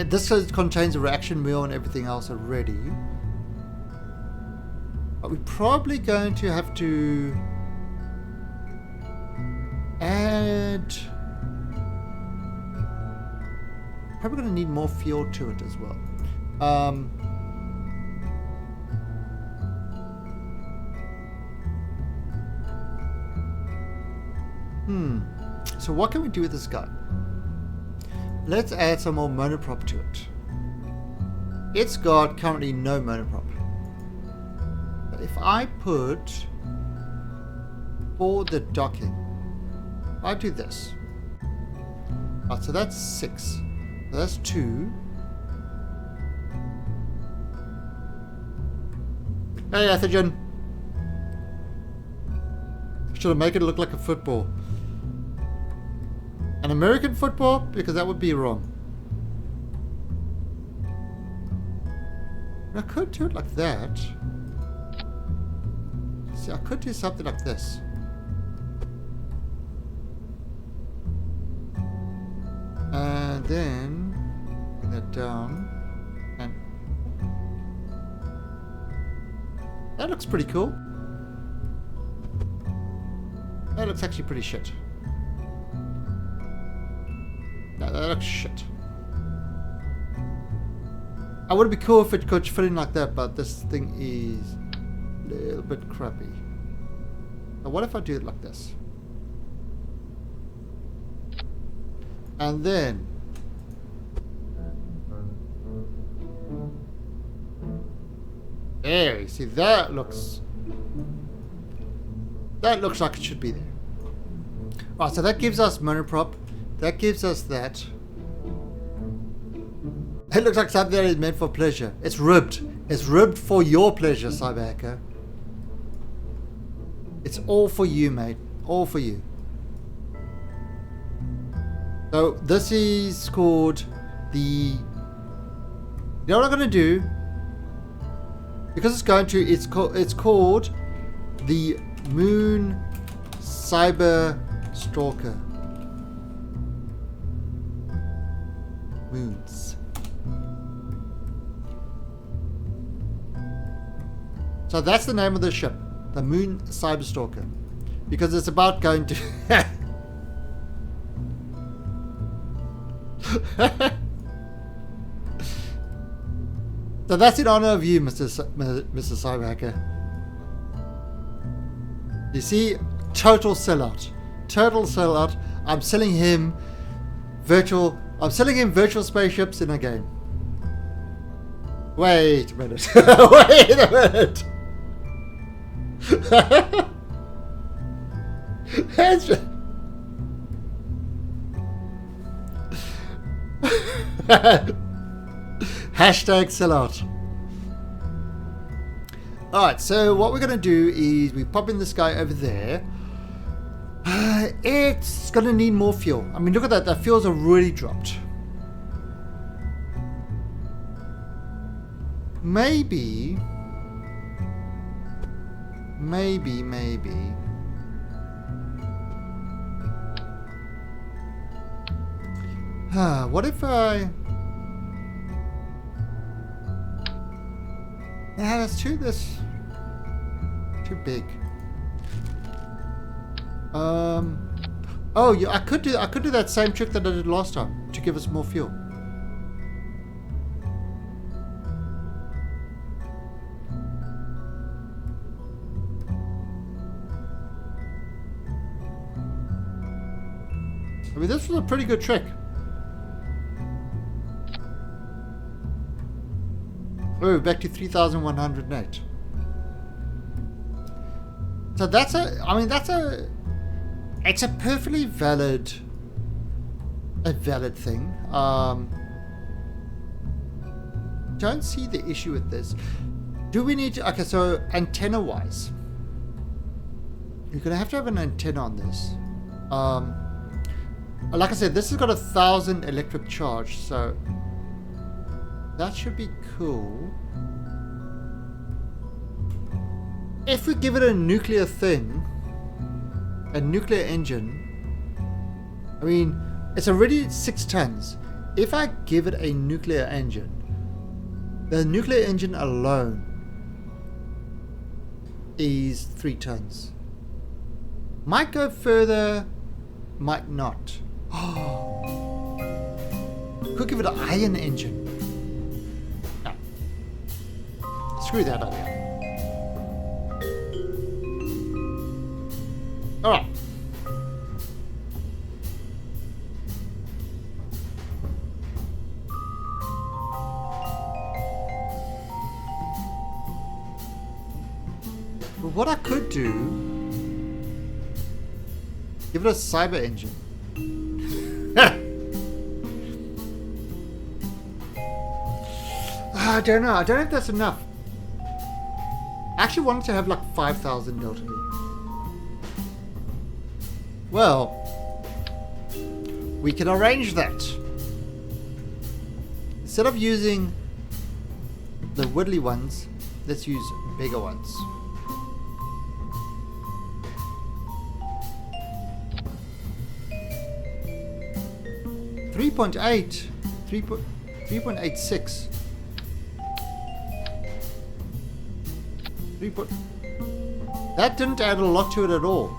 This contains a reaction wheel and everything else already. But we're probably going to have to add... Probably going to need more fuel to it as well. So what can we do with this guy? Let's add some more monoprop to it. It's got currently no monoprop. But if I put for the docking, I do this. Right, so that's 6. So that's 2. Hey, Athergen. Should I make it look like a football? An American football? Because that would be wrong. I could do it like that. See, I could do something like this. And then bring that down. And that looks pretty cool. That looks actually pretty shit. No, that looks shit. I would be cool if it could fit in like that, but this thing is a little bit crappy. Now what if I do it like this? And then there, you see, that looks like it should be there. Alright, so that gives us monoprop. That gives us that. It looks like something that is meant for pleasure. It's ribbed. It's ribbed for your pleasure, cyber hacker. It's all for you, mate. All for you. So this is called the... You know what I'm going to do? Because it's going to... It's called the Moon Cyber Stalker. Moons. So that's the name of the ship, the Moon Cyber Stalker, because it's about going to. So that's in honor of you, Mr. Cyber Hacker. You see, total sellout. Total sellout. I'm selling him virtual spaceships in a game. Wait a minute. Wait a minute. Hashtag sellout. Alright, so what we're going to do is we pop in this guy over there. It's going to need more fuel. I mean, look at that. That fuel's already dropped. Maybe. What if I... Yeah, that's too big. Oh, yeah, I could do that same trick that I did last time to give us more fuel. I mean, this was a pretty good trick. Oh, back to 3,108. So it's a perfectly valid a valid thing. Don't see the issue with this. Do we need to... Okay, so antenna-wise, you're going to have an antenna on this. Like I said, this has got 1,000 electric charge, so that should be cool. If we give it a nuclear thing, a nuclear engine, I mean, it's already 6 tons. If I give it a nuclear engine, the nuclear engine alone is 3 tons. Might go further, might not. Could give it an iron engine. No. Screw that idea. Alright. Well, what I could do, give it a cyber engine. I don't know. I don't know if that's enough. I actually wanted to have like 5,000 Delta V. Well, we can arrange that. Instead of using the widdly ones, let's use bigger ones. .8, 3.86. That didn't add a lot to it at all.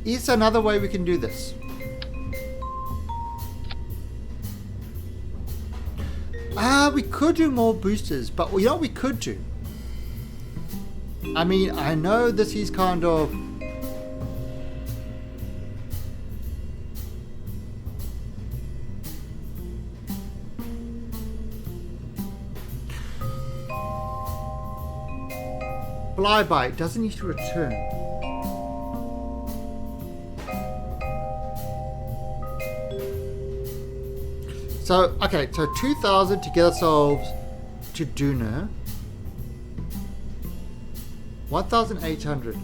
Is another way we can do this. We could do more boosters, but you know what we could do? I mean, I know this is kind of... Flyby, it doesn't need to return. So, okay, so 2,000 to get ourselves to Duna. 1,800.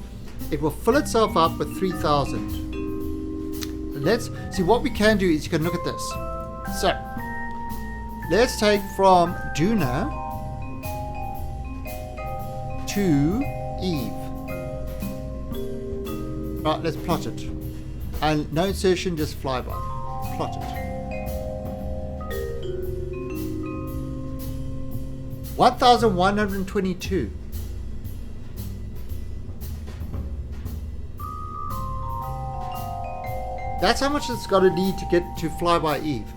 It will fill itself up with 3,000. Let's see what we can do is you can look at this. So, let's take from Duna to Eve. Right, let's plot it. And no insertion, just flyby. Plot it. 1,122. That's how much it's got to need to get to Flyby Eve.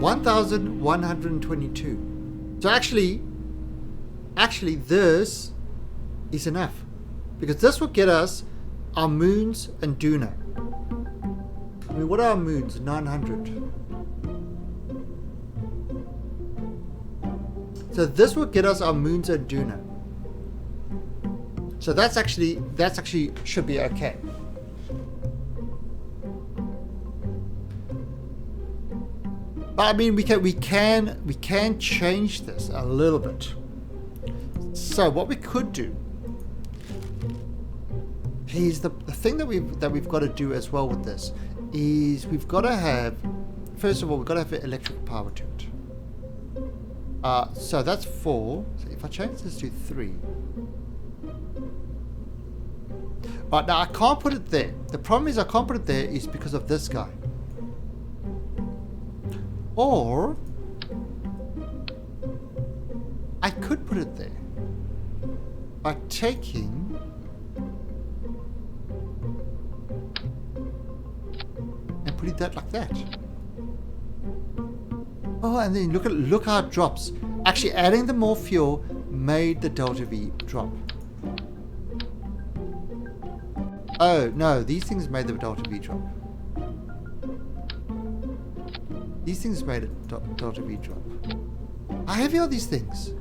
1,122. So actually this is enough. Because this will get us our moons and Duna. I mean, what are our moons? 900. So this will get us our moons and Duna. So that's actually should be okay. But I mean, we can change this a little bit. So what we could do is the thing that we've got to do as well with this is we've got to have, first of all, we've got to have electric power to it. So that's 4. So if I change this to 3. Alright, now I can't put it there. The problem is I can't put it there is because of this guy. Or I could put it there by taking and putting that like that. Oh, and then look how it drops. Actually, adding the more fuel made the Delta V drop. Oh no, these things made the Delta V drop. These things made a Delta V drop. How heavy are these things?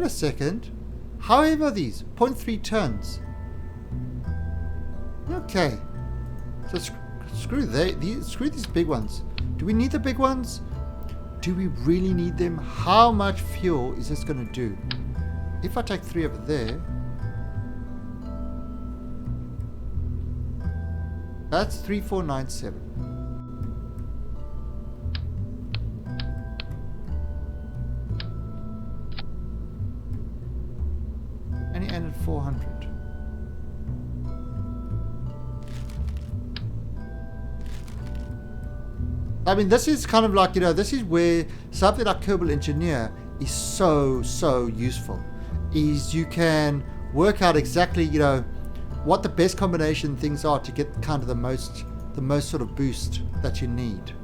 a second. How heavy are these? 0.3 tons. Okay. So screw these big ones. Do we need the big ones? Do we really need them? How much fuel is this going to do? If I take 3 over there, that's 3497. And he ended 400. I mean, this is kind of like, this is where something like Kerbal Engineer is so useful. Is you can work out exactly, what the best combination things are to get kind of the most sort of boost that you need.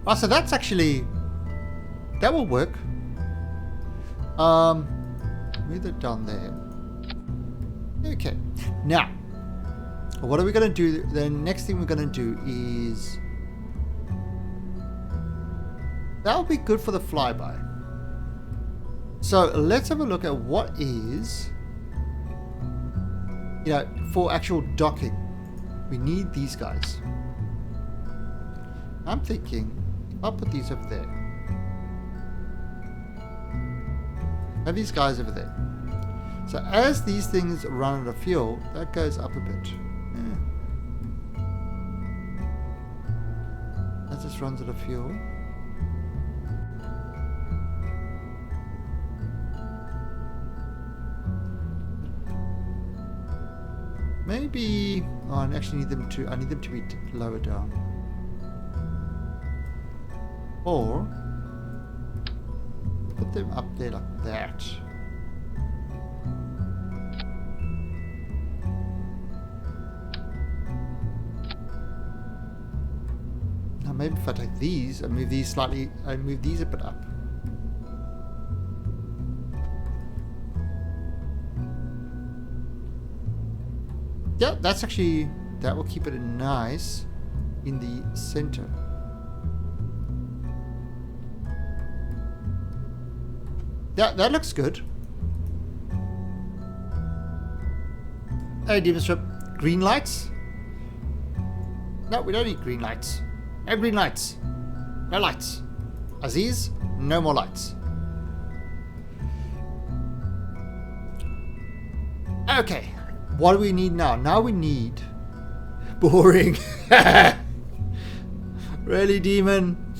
Right, so that's actually, that will work. Move it down there. Okay. Now, what are we going to do? The next thing we're going to do is, that'll be good for the flyby. So let's have a look at what is, for actual docking. We need these guys. I'm thinking, I'll put these over there. Have these guys over there. So as these things run out of fuel, that goes up a bit. Yeah. That just runs out of fuel. Maybe, I actually need them to, be lower down. Or, put them up there like that. Now maybe if I take these and move these slightly, and move these a bit up. Yeah, that's actually, that will keep it nice in the center. Yeah, that looks good. Hey, Demon Strip, green lights? No, we don't need green lights. No green lights. No lights. Aziz, no more lights. Okay. What do we need now? Now we need... Boring. Really, Demon?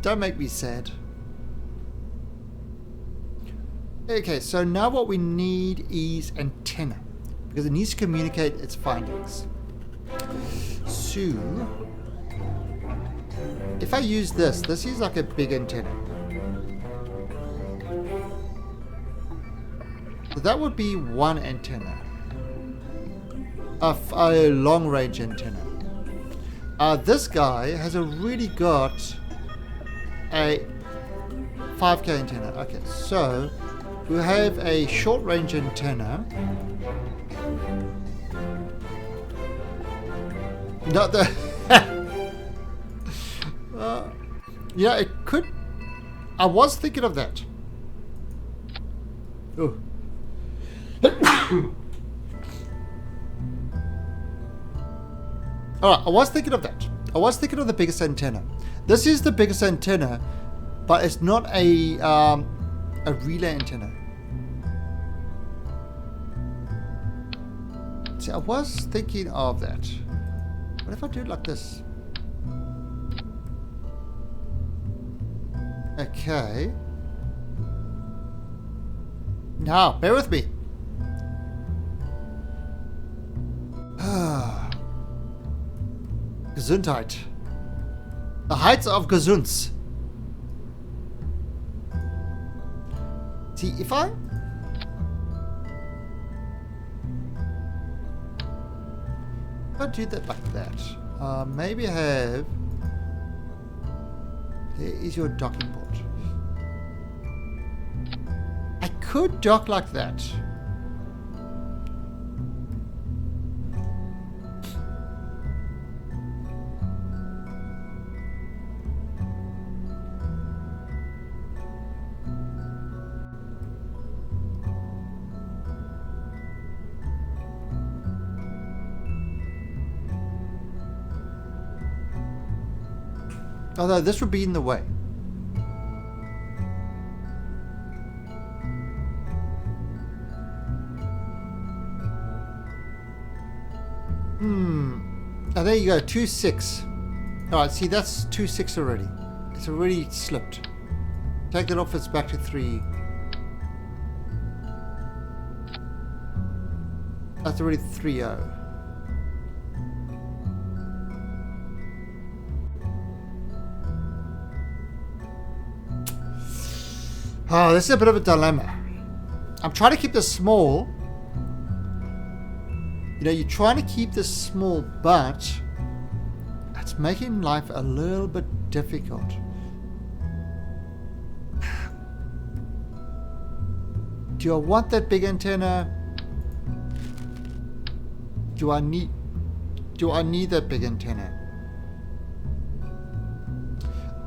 Don't make me sad. Okay, so now what we need is antenna. Because it needs to communicate its findings. So... if I use this is like a big antenna. So that would be one antenna. A long-range antenna. This guy has already got a 5K antenna. Okay, so we have a short-range antenna. Not the... yeah, it could... I was thinking of that. Oh. Alright, I was thinking of that. I was thinking of the biggest antenna. This is the biggest antenna, but it's not a relay antenna. See, I was thinking of that. What if I do it like this? Okay. Now, bear with me. Gesundheit. The heights of Gesunds. See, if I do that like that, maybe I have... There is your docking port. I could dock like that. Although this would be in the way. Oh, there you go. 2-6. Alright, see, that's 2-6 already. It's already slipped. Take that off, it's back to 3. That's already 3-0. Oh, this is a bit of a dilemma. I'm trying to keep this small. You know, you're trying to keep this small, but it's making life a little bit difficult. Do I want that big antenna? Do I need that big antenna?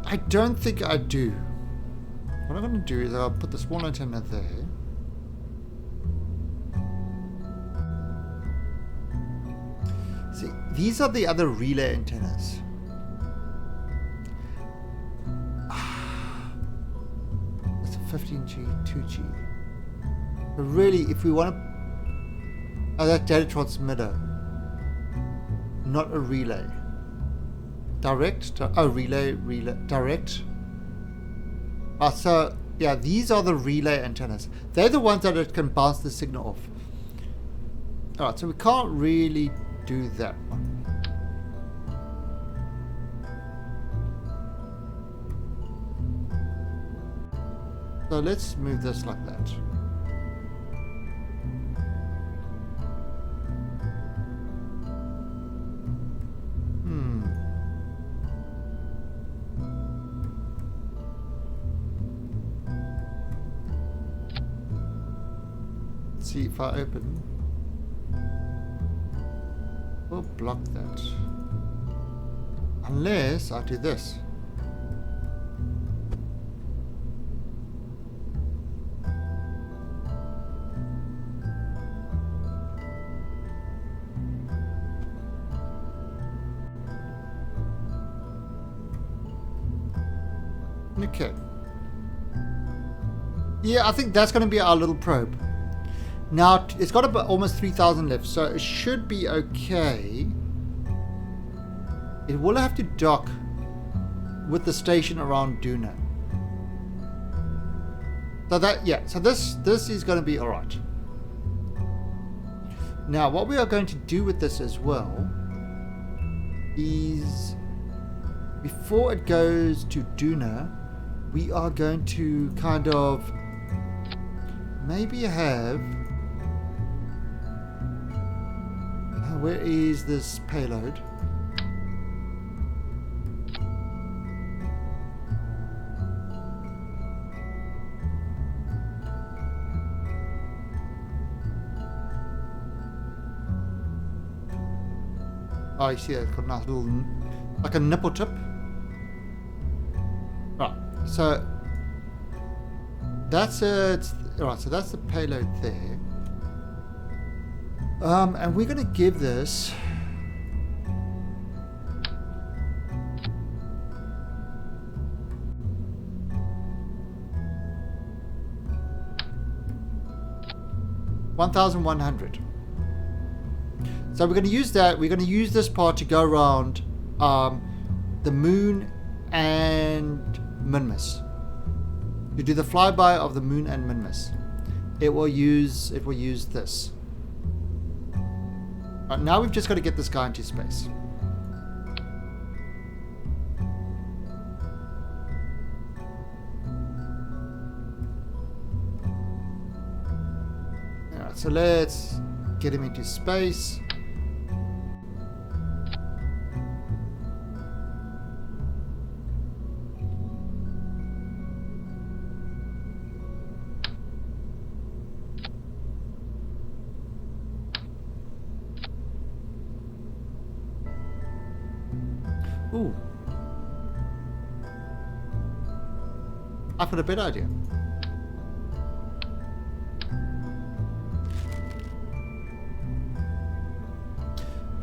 I don't think I do. What I'm going to do is I'll put the small antenna there. See, these are the other relay antennas. That's a 15G, 2G. But really, if we want to... Oh, that data transmitter. Not a relay. Direct? Oh, relay, direct. So, yeah, these are the relay antennas. They're the ones that it can bounce the signal off. Alright, so we can't really do that one. So let's move this like that. See if I open, we'll block that unless I do this. Okay. Yeah, I think that's going to be our little probe. Now, it's got about almost 3,000 left, so it should be okay. It will have to dock with the station around Duna. So that, yeah, so this is going to be alright. Now, what we are going to do with this as well is, before it goes to Duna, we are going to kind of maybe have... Where is this payload? Oh, you see that? It's got a nice little, like a nipple tip. Right, so that's it. Right, so that's the payload there. And we're going to give this $1,100. So we're going to use that. We're going to use this part to go around the moon and Minmus. To do the flyby of the moon and Minmus. It will use this. Right, now we've just got to get this guy into space. Alright, so let's get him into space. Ooh. I've got a better idea.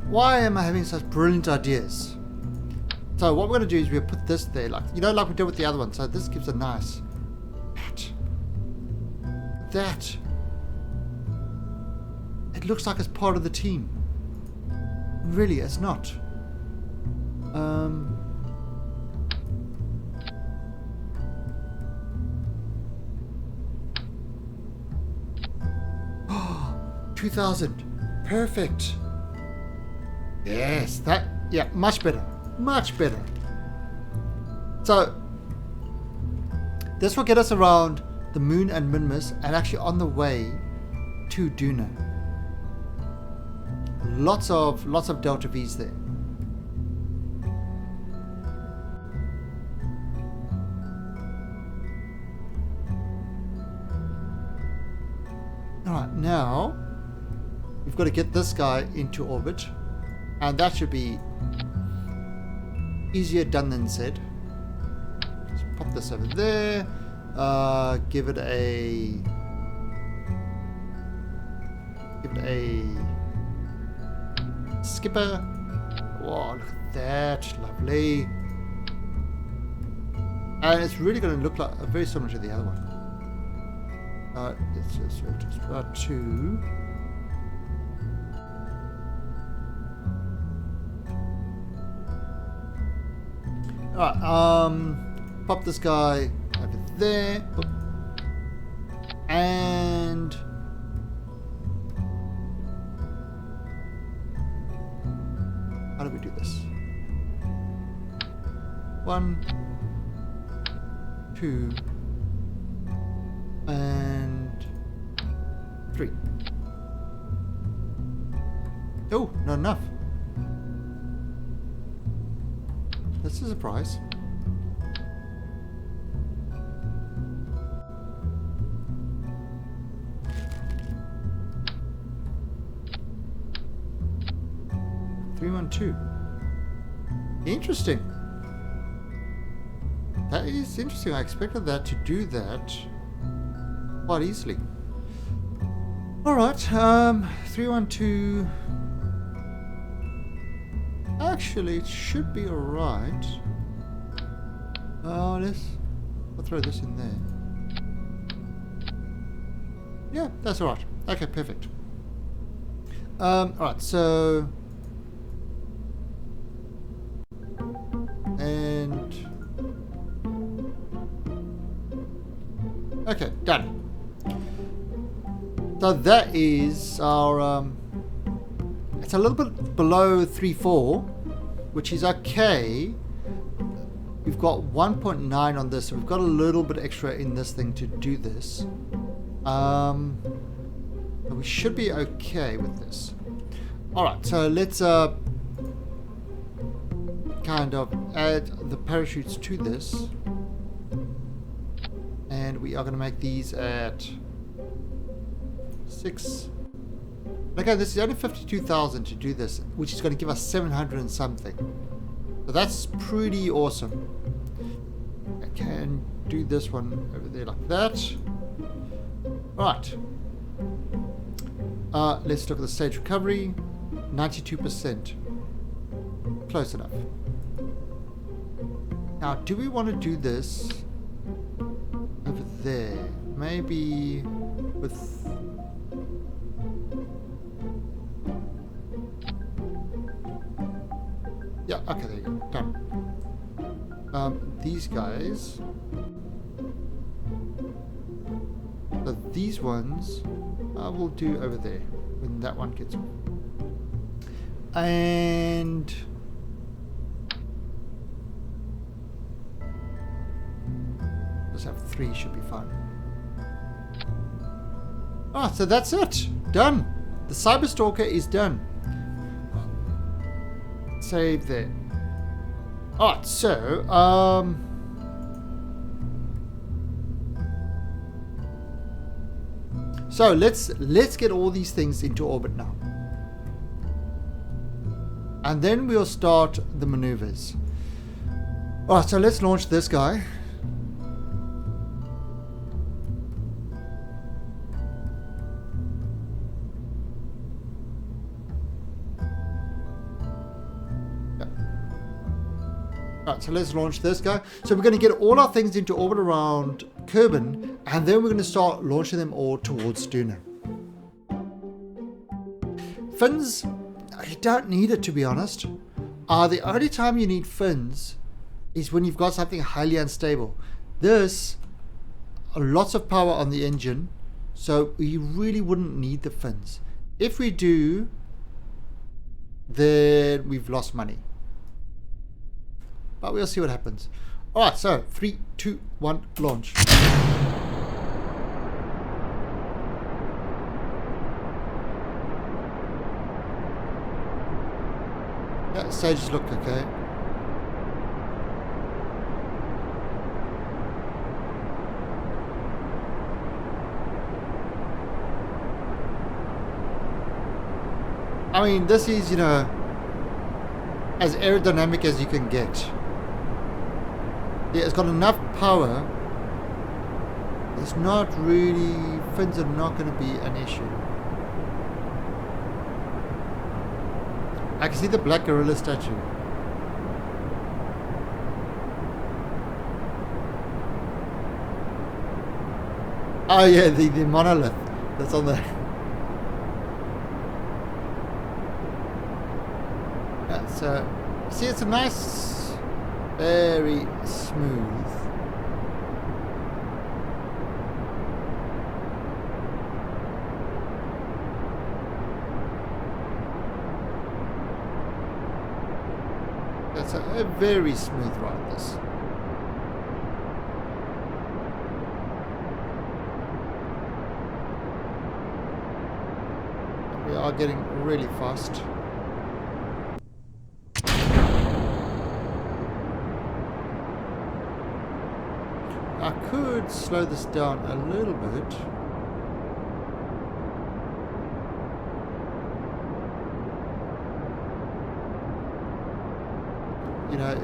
Why am I having such brilliant ideas? So what we're going to do is we'll put this there, like like we did with the other one. So this gives a nice that. It looks like it's part of the team. Really, it's not. Oh, 2000. Perfect. Yes, yeah, much better. Much better. So, this will get us around the moon and Minmus and actually on the way to Duna. Lots of Delta V's there. Alright, now we've got to get this guy into orbit, and that should be easier done than said. Just pop this over there. Give it a skipper. Wow, look at that, lovely. And it's really going to look like very similar to the other one. It's just about 2. Alright, pop this guy over there. And how do we do this? 1, 2, and 3. Oh, not enough. That's a surprise. Three, 1, 2. Interesting. That is interesting. I expected that to do that quite easily. Alright, 3, 1, 2. Actually, it should be alright. I'll throw this in there. Yeah, that's alright. Okay, perfect. Alright, so... And... Okay, done. So that is our... It's a little bit below 3.4, which is okay. We've got 1.9 on this, so we've got a little bit extra in this thing to do this. But we should be okay with this. Alright, so let's kind of add the parachutes to this. And we are going to make these at 6. Okay, this is only 52,000 to do this, which is going to give us 700 and something. So that's pretty awesome. I can do this one over there like that. Right. Let's look at the stage recovery. 92%. Close enough. Now, do we want to do this over there? Maybe with... Yeah, okay, there you go. Done. These guys. So these ones I will do over there when that one gets off. And let's have 3, should be fine. Ah, so that's it. Done. The Cyberstalker is done. Save there. Alright, so let's get all these things into orbit now. And then we'll start the maneuvers. Alright, so let's launch this guy. Right, so let's launch this guy. So we're going to get all our things into orbit around Kerbin, and then we're going to start launching them all towards Duna. Fins, you don't need it, to be honest. The only time you need fins is when you've got something highly unstable. This, lots of power on the engine, so you really wouldn't need the fins. If we do, then we've lost money. But we'll see what happens. Alright, so 3, 2, 1, launch. Yeah, stages look okay. I mean, this is, you know, as aerodynamic as you can get. Yeah, it's got enough power. It's not really, fins are not going to be an issue. I can see the black gorilla statue. Oh yeah, the monolith that's on there. Yeah, so, see, it's a nice, very smooth. That's a very smooth ride, this. We are getting really fast. I could slow this down a little bit. You know,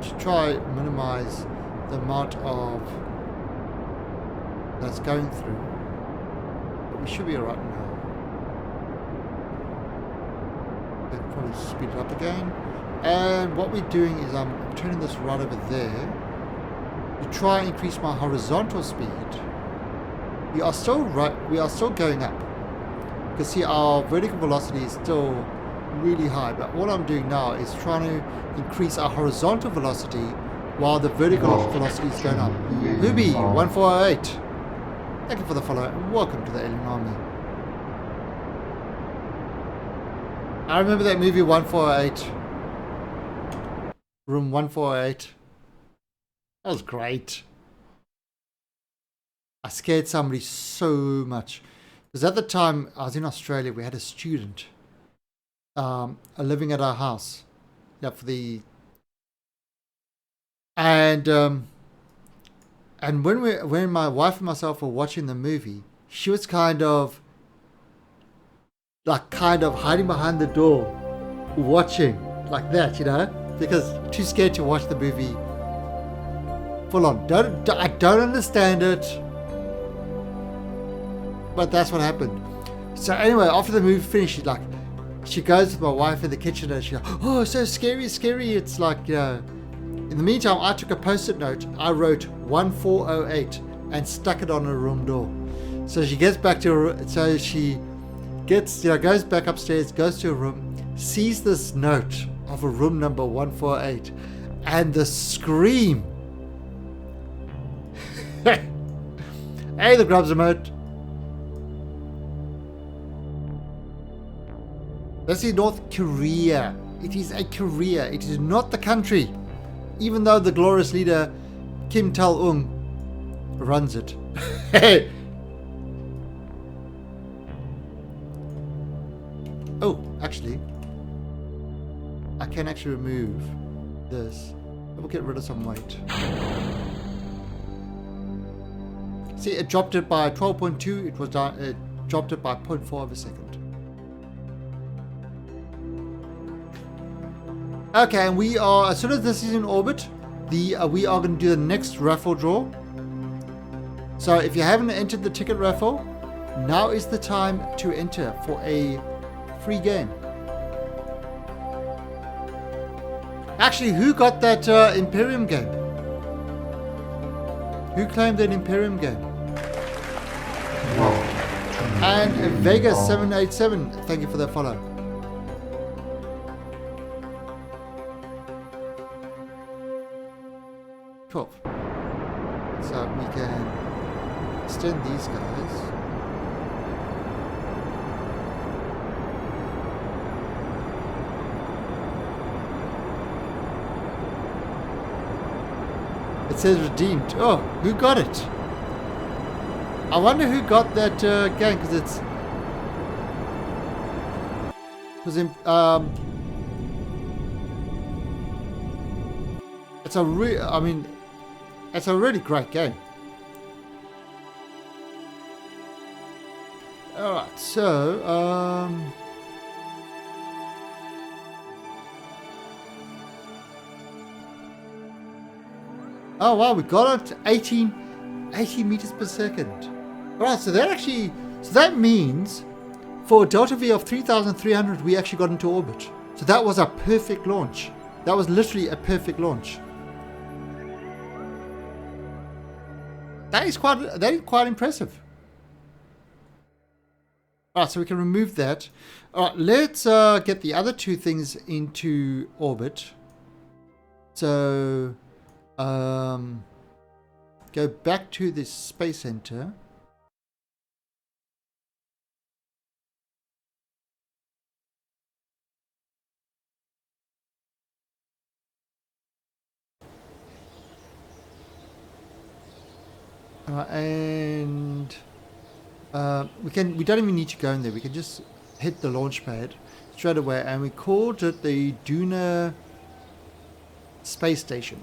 to try minimize the amount of that's going through. But we should be alright now. Then probably speed it up again. And what we're doing is I'm turning this right over there to try and increase my horizontal speed. We are still going up. You can see our vertical velocity is still really high, but all I'm doing now is trying to increase our horizontal velocity while the vertical velocity is going up. Hubi 1408, thank you for the follow and welcome to the Alien Army. I remember that movie 1408, Room 1408. That was great. I scared somebody so much because at the time I was in Australia. We had a student living at our house, yeah, for the and when my wife and myself were watching the movie, she was kind of hiding behind the door, watching like that, you know, because too scared to watch the movie full on. I don't understand it, but that's what happened. So anyway, after the movie finished, she goes with my wife in the kitchen and she goes, oh, so scary. It's like, you know. In the meantime, I took a post-it note. I wrote 1408 and stuck it on her room door. So she gets back to her, so she gets, goes back upstairs, goes to her room, sees this note of a room number 148, and the scream. Hey, the grubs emote. This is North Korea. It is a Korea. It is not the country. Even though the glorious leader Kim Tal-un runs it. Oh, actually, I can actually remove this. We'll get rid of some weight. See, it dropped it by 12.2. It was down. It dropped it by 0.4 of a second. Okay, and we are, as soon as this is in orbit, we are going to do the next raffle draw. So if you haven't entered the ticket raffle, now is the time to enter for a free game. Actually, who got that Imperium game? Who claimed that Imperium game? And Vegas 787, thank you for that follow. Cool. So we can extend these guys. It says redeemed. Oh, who got it? I wonder who got that game, because it's it's a really great game. All right, so oh wow, we got it 80 meters per second. Alright, so that means for a delta V of 3,300 we actually got into orbit. So that was a perfect launch. That was literally a perfect launch. That is quite impressive. Alright, so we can remove that. Alright, let's get the other two things into orbit. So go back to this space center. And we don't even need to go in there. We can just hit the launch pad straight away, and we called it the Duna space station.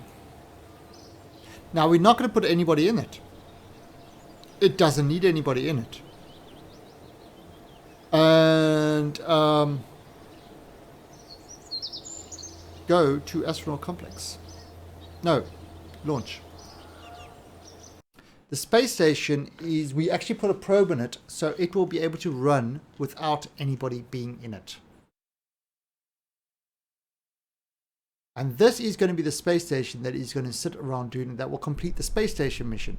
Now we're not going to put anybody in it. It doesn't need anybody in it. And go to astronaut complex. No, launch. The space station is, we actually put a probe in it, so it will be able to run without anybody being in it. And this is going to be the space station that is going to sit around Duna, that will complete the space station mission.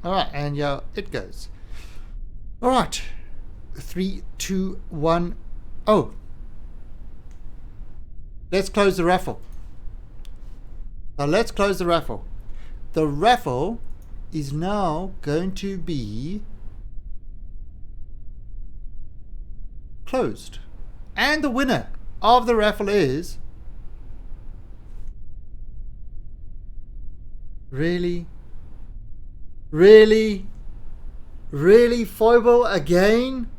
Alright, and yeah, it goes. Alright. 3, 2, 1. Oh. Let's close the raffle. Now let's close the raffle. The raffle is now going to be closed. And the winner of the raffle is... Really? Really? Really, Foible, again?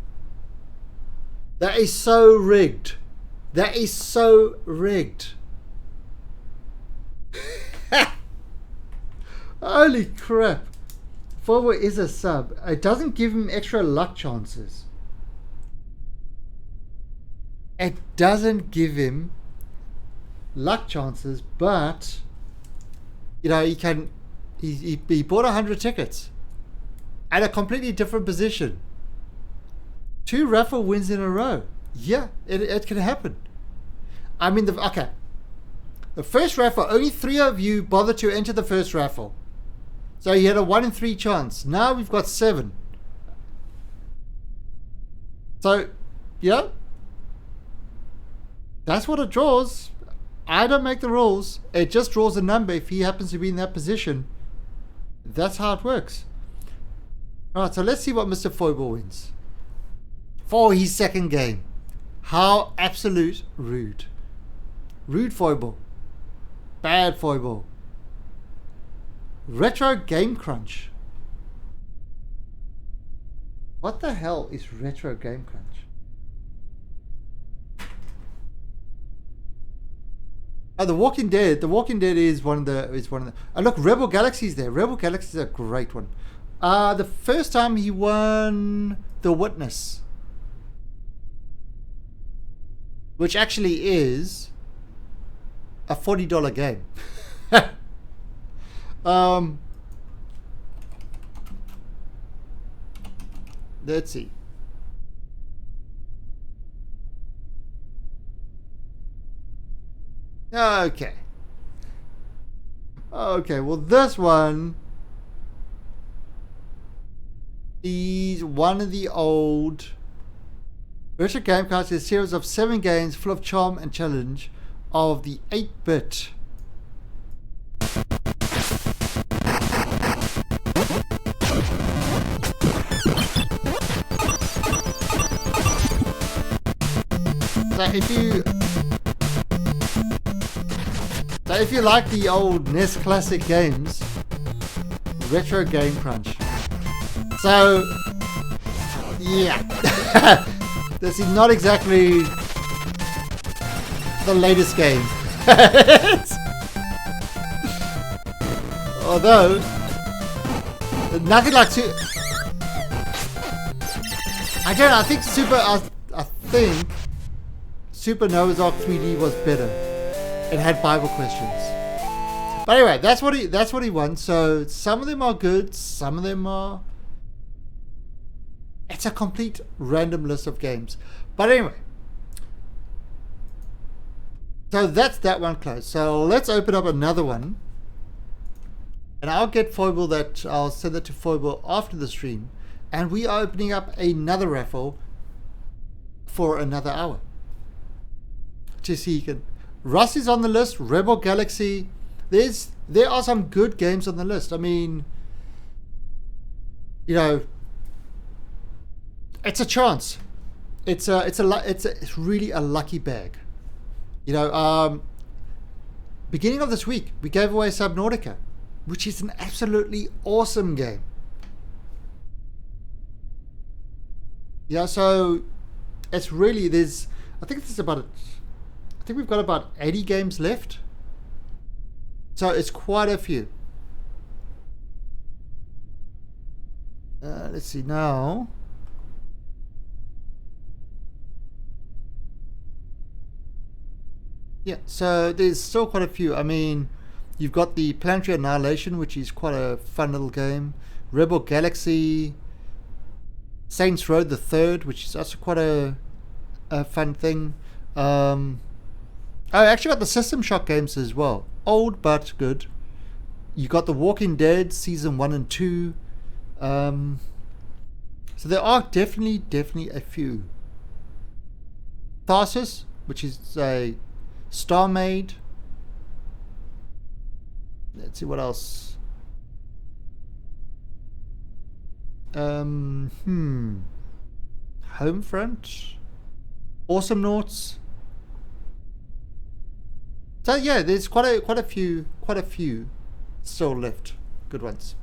That is so rigged. That is so rigged. Holy crap. Foible is a sub. It doesn't give him extra luck chances. It doesn't give him luck chances, but you know, he bought 100 tickets at a completely different position. 2 raffle wins in a row. Yeah, it can happen. I mean, the first raffle, only 3 of you bothered to enter the first raffle. So he had a 1 in 3 chance. Now we've got 7. So, yeah. That's what it draws. I don't make the rules. It just draws a number if he happens to be in that position. That's how it works. Alright, so let's see what Mr. Foible wins. For his second game. How absolute rude. Rude Foible. Bad Foible. Retro Game Crunch. What the hell is Retro Game Crunch? Oh, The Walking Dead. The Walking Dead is one of the. Oh, look, Rebel Galaxy's there. Rebel Galaxy is a great one. The first time he won The Witness, which actually is a $40 game. Let's see. Okay. Okay, well this one is one of the old retro game cards. Is a series of 7 games full of charm and challenge of the 8-bit. So if you like the old NES classic games, Retro Game Crunch. So yeah, this is not exactly the latest game. Although nothing like I don't know. I think I think Super Noah's Ark 3D was better. It had Bible questions. But anyway, that's what he won. So some of them are good, some of them are. It's a complete random list of games. But anyway, so that's that one closed. So let's open up another one, and I'll get Foible that. I'll send that to Foible after the stream, and we are opening up another raffle for another hour. To see, you can. Russ is on the list. Rebel Galaxy. There are some good games on the list. I mean, you know, it's a chance. It's really a lucky bag. You know, beginning of this week we gave away Subnautica, which is an absolutely awesome game. Yeah, so it's really I think we've got about 80 games left. So it's quite a few. Let's see now. Yeah, so there's still quite a few. I mean, you've got the Planetary Annihilation, which is quite a fun little game. Rebel Galaxy. Saints Row the Third, which is also quite a fun thing. I actually got the System Shock games as well. Old but good. You got The Walking Dead Season 1 and 2. So there are definitely a few. Tharsis, which is a Star Maid. Let's see what else. Homefront. Awesome Noughts. So yeah, there's quite a few still left. Good ones.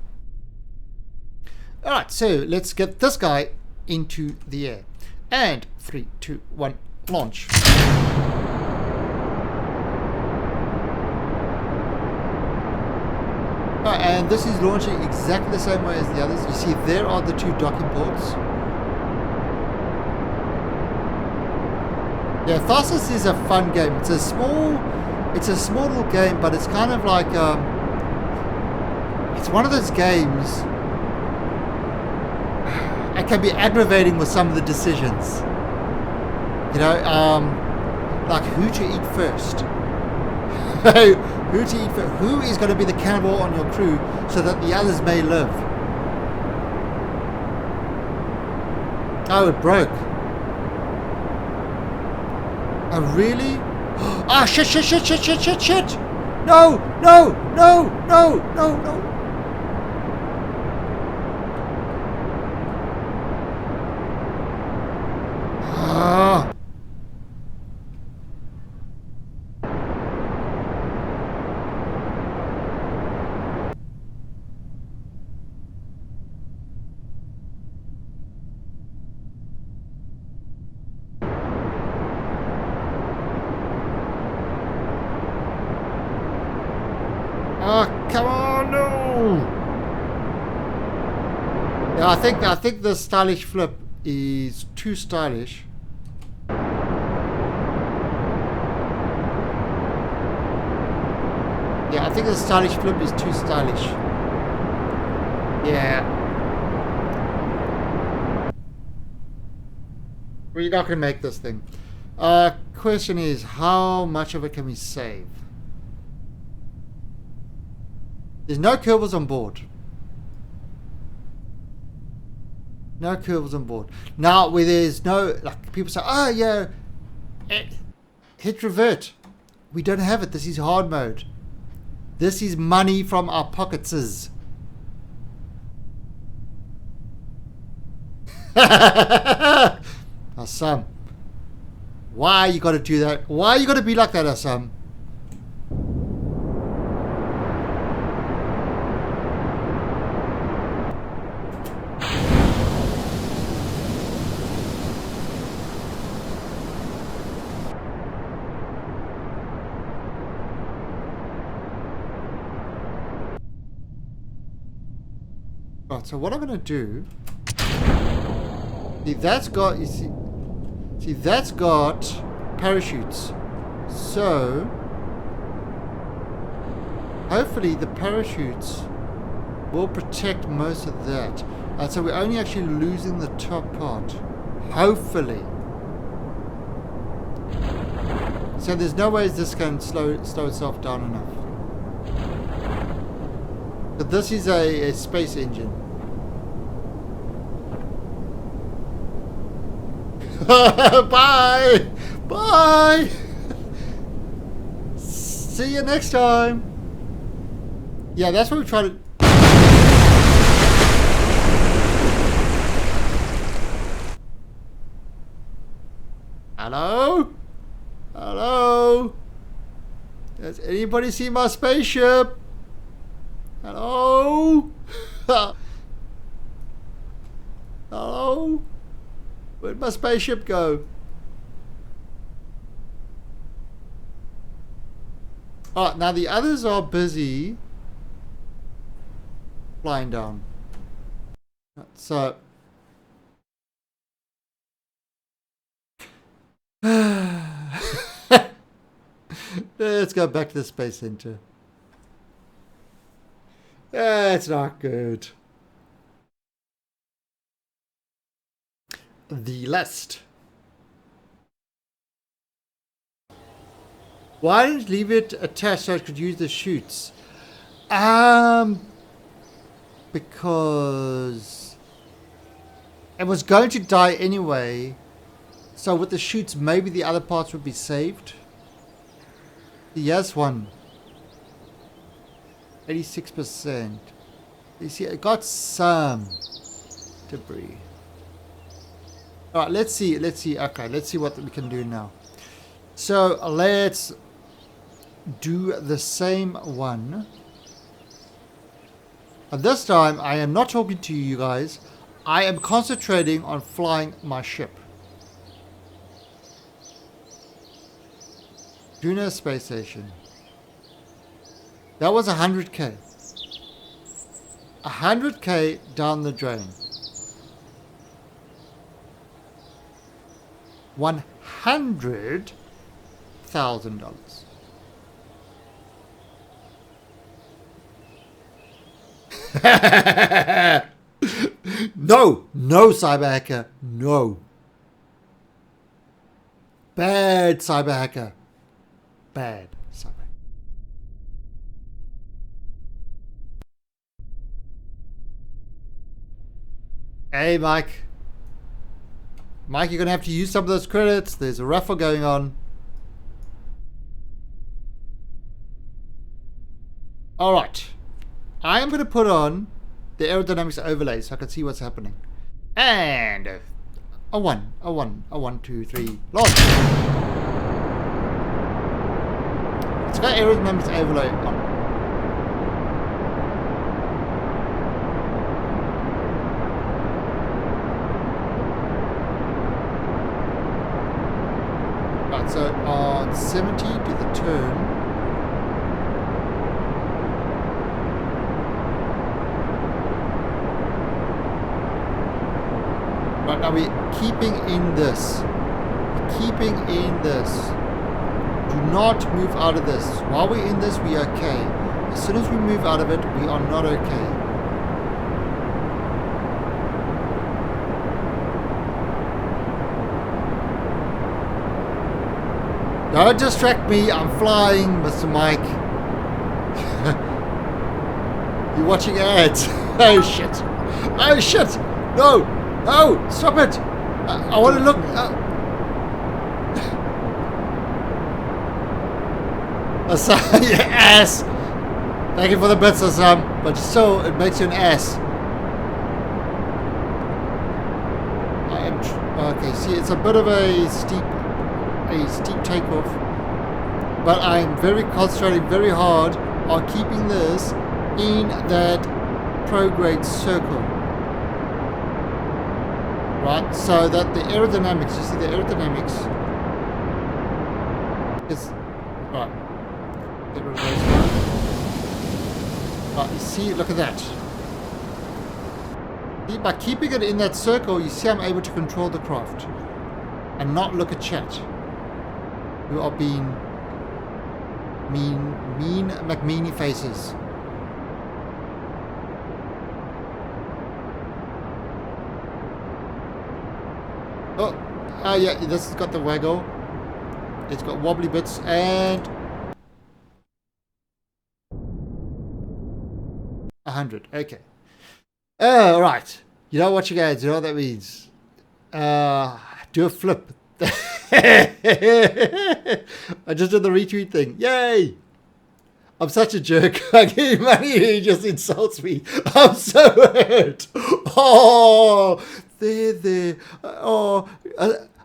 Alright, so let's get this guy into the air. And 3, 2, 1, launch. Alright, and this is launching exactly the same way as the others. You see there are the 2 docking ports. Yeah, Tharsis is a fun game. It's a small little game, but it's kind of like it's one of those games. It can be aggravating with some of the decisions. You know, like who to eat first. Who to eat first? Who is going to be the cannibal on your crew so that the others may live? Oh, it broke. Oh, really? Ah, shit! No! Ah. Oh, come on, no! Yeah, I think the stylish flip is too stylish. Yeah, I think the stylish flip is too stylish. Yeah. We're not gonna make this thing. Question is, how much of it can we save? There's no Kerbals on board. No Kerbals on board. Now, where there's no, like, people say, oh, yeah, hit revert. We don't have it. This is hard mode. This is money from our pockets. Assam. Why you gotta do that? Why you gotta be like that, Assam? Right, so what I'm gonna do, see that's got, you see that's got parachutes. So hopefully the parachutes will protect most of that. And so we're only actually losing the top part. Hopefully. So there's no ways this can slow itself down enough. But this is a space engine. Bye! Bye! See you next time! Yeah, that's what we try to... Hello? Hello? Does anybody see my spaceship? Hello? Hello? Where'd my spaceship go? Oh, now the others are busy flying down. So... let's go back to the Space Center. It's not good. The list. Why didn't you leave it attached so I could use the chutes? Because it was going to die anyway. So with the chutes, maybe the other parts would be saved. Yes, one. 86%. You see, it got some debris. Alright, let's see. Okay, let's see what we can do now. So, let's do the same one. And this time, I am not talking to you guys. I am concentrating on flying my ship. Duna Space Station. That was 100k. 100k down the drain. $100,000. No, cyber hacker, no. Bad cyber hacker. Bad cyber. Hey, Mike. Mike, you're going to have to use some of those credits. There's a raffle going on. Alright. I am going to put on the aerodynamics overlay so I can see what's happening. And a 1, 2, 3, launch. It's got aerodynamics overlay on. So on 70 to the turn. Right now we're keeping in this. Do not move out of this. While we're in this, we are okay. As soon as we move out of it, we are not okay. Don't distract me. I'm flying, Mr. Mike. You're watching ads. Oh shit. Oh shit. No. No. Stop it. I want to look. Assam, you ass. Thank you for the bits, Assam. But still, it makes you an ass. Okay, see, it's a bit of a steep takeoff, but I'm very concentrating very hard on keeping this in that prograde circle, right? So that the aerodynamics, you see the aerodynamics is right. Get rid of those. Right, you see, look at that. By keeping it in that circle, you see I'm able to control the craft and not look at chat, who are being mean McMeany faces. Oh, yeah, this has got the waggle. It's got wobbly bits and 100. Okay. Oh, right. You know what, you guys? You know what that means? Do a flip. I just did the retweet thing. Yay! I'm such a jerk. I give him money and he just insults me. I'm so hurt. Oh, there. Oh,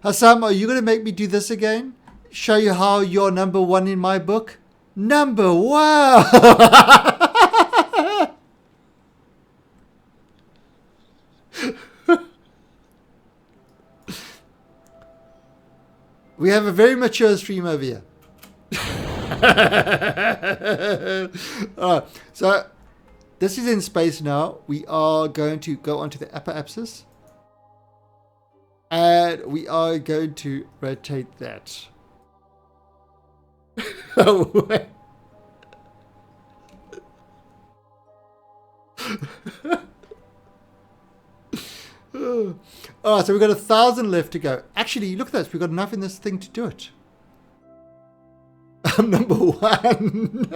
Assam, are you going to make me do this again? Show you how you're number one in my book? Number one! We have a very mature stream over here. So this is in space now. We are going to go onto the upper axis. And we are going to rotate that. Alright, so we've got 1,000 left to go. Actually, look at this. We've got enough in this thing to do it. I'm number one.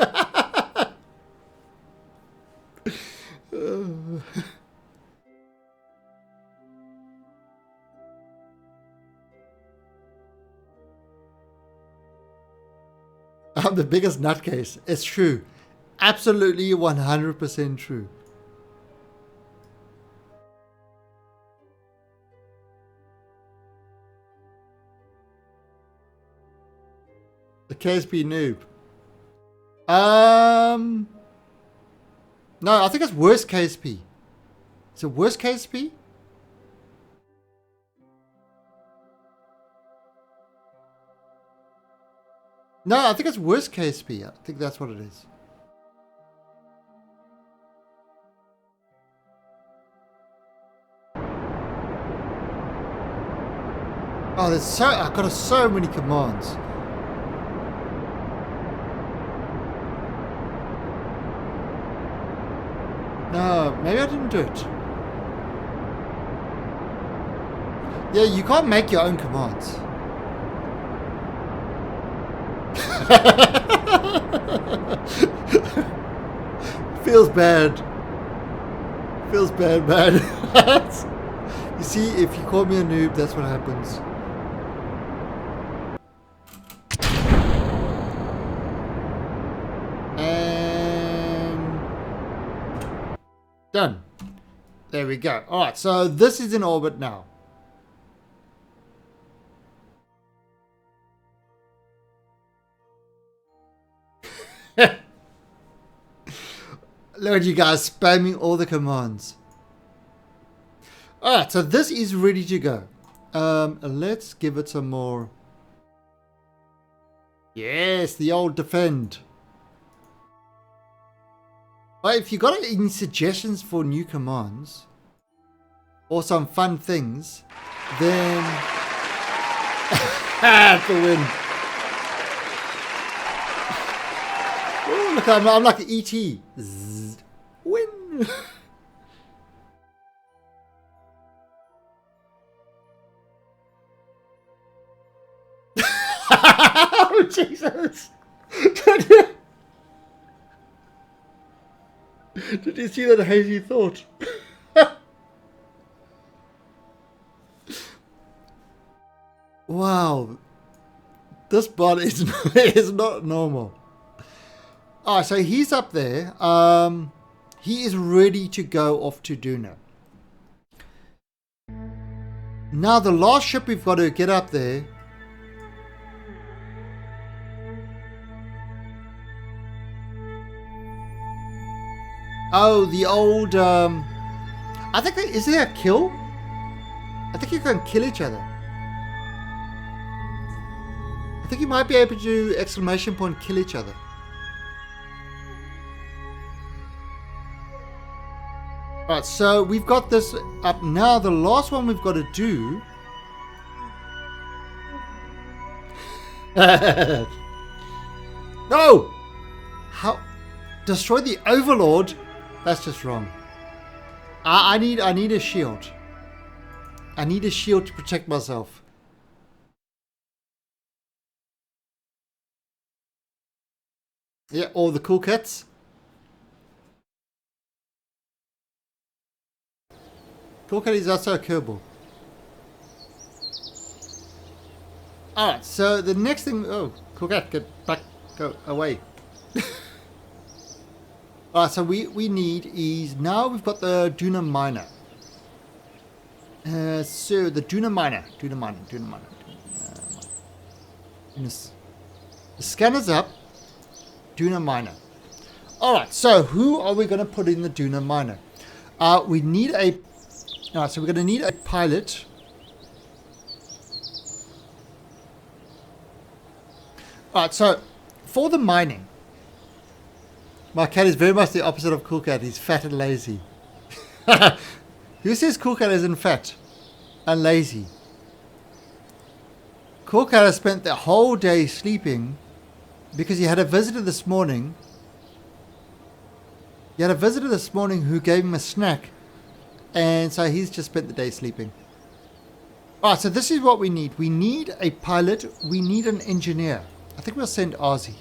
I'm the biggest nutcase. It's true. Absolutely 100% true. The KSP noob. No, I think it's worst KSP. Is it worst KSP? No, I think it's worst KSP. I think that's what it is. Oh, I've got so many commands. No, maybe I didn't do it. Yeah, you can't make your own commands. Feels bad. Feels bad, man. You see, if you call me a noob, that's what happens. Done. There we go. All right, so this is in orbit now. Look at you guys spamming all the commands. All right, so this is ready to go. Let's give it some more. Yes, the old defend. But if you got any suggestions for new commands or some fun things, then the win. Oh, look, I'm like an ET. Zzz. Win. Oh, Jesus. Did you see that hazy thought? Wow. This bot is, is not normal. Oh, so he's up there. He is ready to go off to Duna. Now the last ship we've got to get up there. Oh, the old. I think is there a kill? I think you can kill each other. I think you might be able to exclamation point kill each other. Right, so we've got this up now. The last one we've got to do. No! How? Destroy the Overlord? That's just wrong. I need a shield. I need a shield to protect myself. Yeah, all the cool kits. Cool cat is also a Kerbal. Alright, so the next thing... Oh, cool cat, get back, go away. Alright, so we need is... Now we've got the Duna Miner. So the Duna Miner. The scanner's up. Duna Miner. Alright, so who are we going to put in the Duna Miner? We need a... Alright, so we're going to need a pilot. Alright, so for the mining, my cat is very much the opposite of Cool Cat. He's fat and lazy. Who says Cool Cat isn't fat and lazy? Cool Cat has spent the whole day sleeping because he had a visitor this morning. He had a visitor this morning who gave him a snack. And so he's just spent the day sleeping. Alright, so this is what we need. We need a pilot. We need an engineer. I think we'll send Ozzy.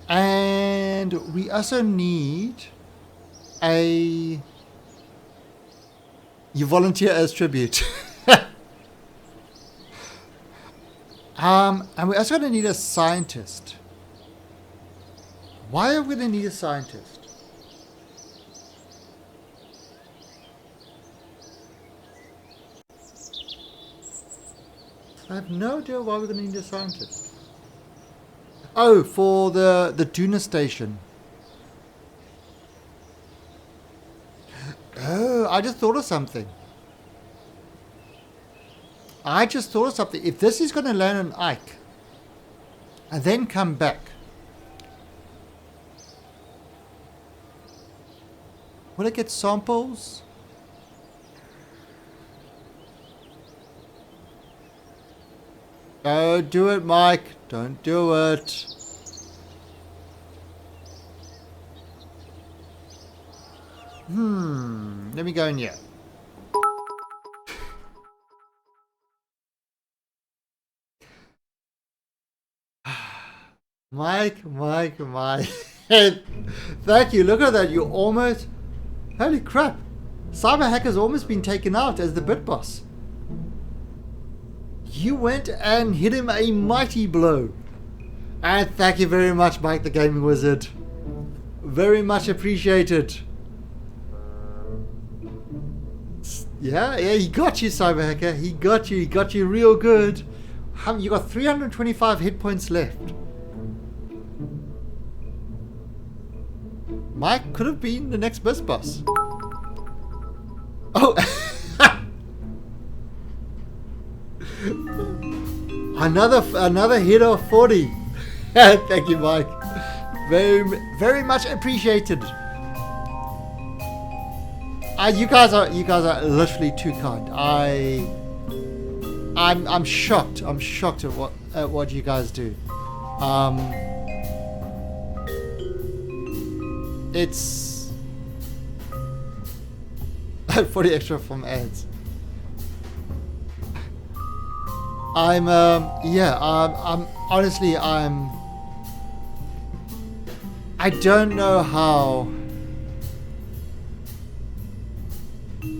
And we also need a... You volunteer as tribute. And we're also going to need a scientist. Why are we going to need a scientist? I have no idea why we're going to need a scientist. Oh, for the Duna station. Oh, I just thought of something. If this is going to land on Ike and then come back, will it get samples? Don't do it, Mike. Don't do it. Let me go in here. Mike. Thank you. Look at that. You almost... Holy crap. Cyber Hacker's almost been taken out as the bit boss. You went and hit him a mighty blow. And thank you very much, Mike the Gaming Wizard. Very much appreciated. Yeah, he got you, Cyber Hacker. He got you real good. You got 325 hit points left. Mike could have been the next bus boss. Oh! Another hit of 40. Thank you, Mike. Very much appreciated. You guys are literally too kind. I'm shocked. I'm shocked at what you guys do. It's 40 extra from ads. I'm honestly, I don't know how.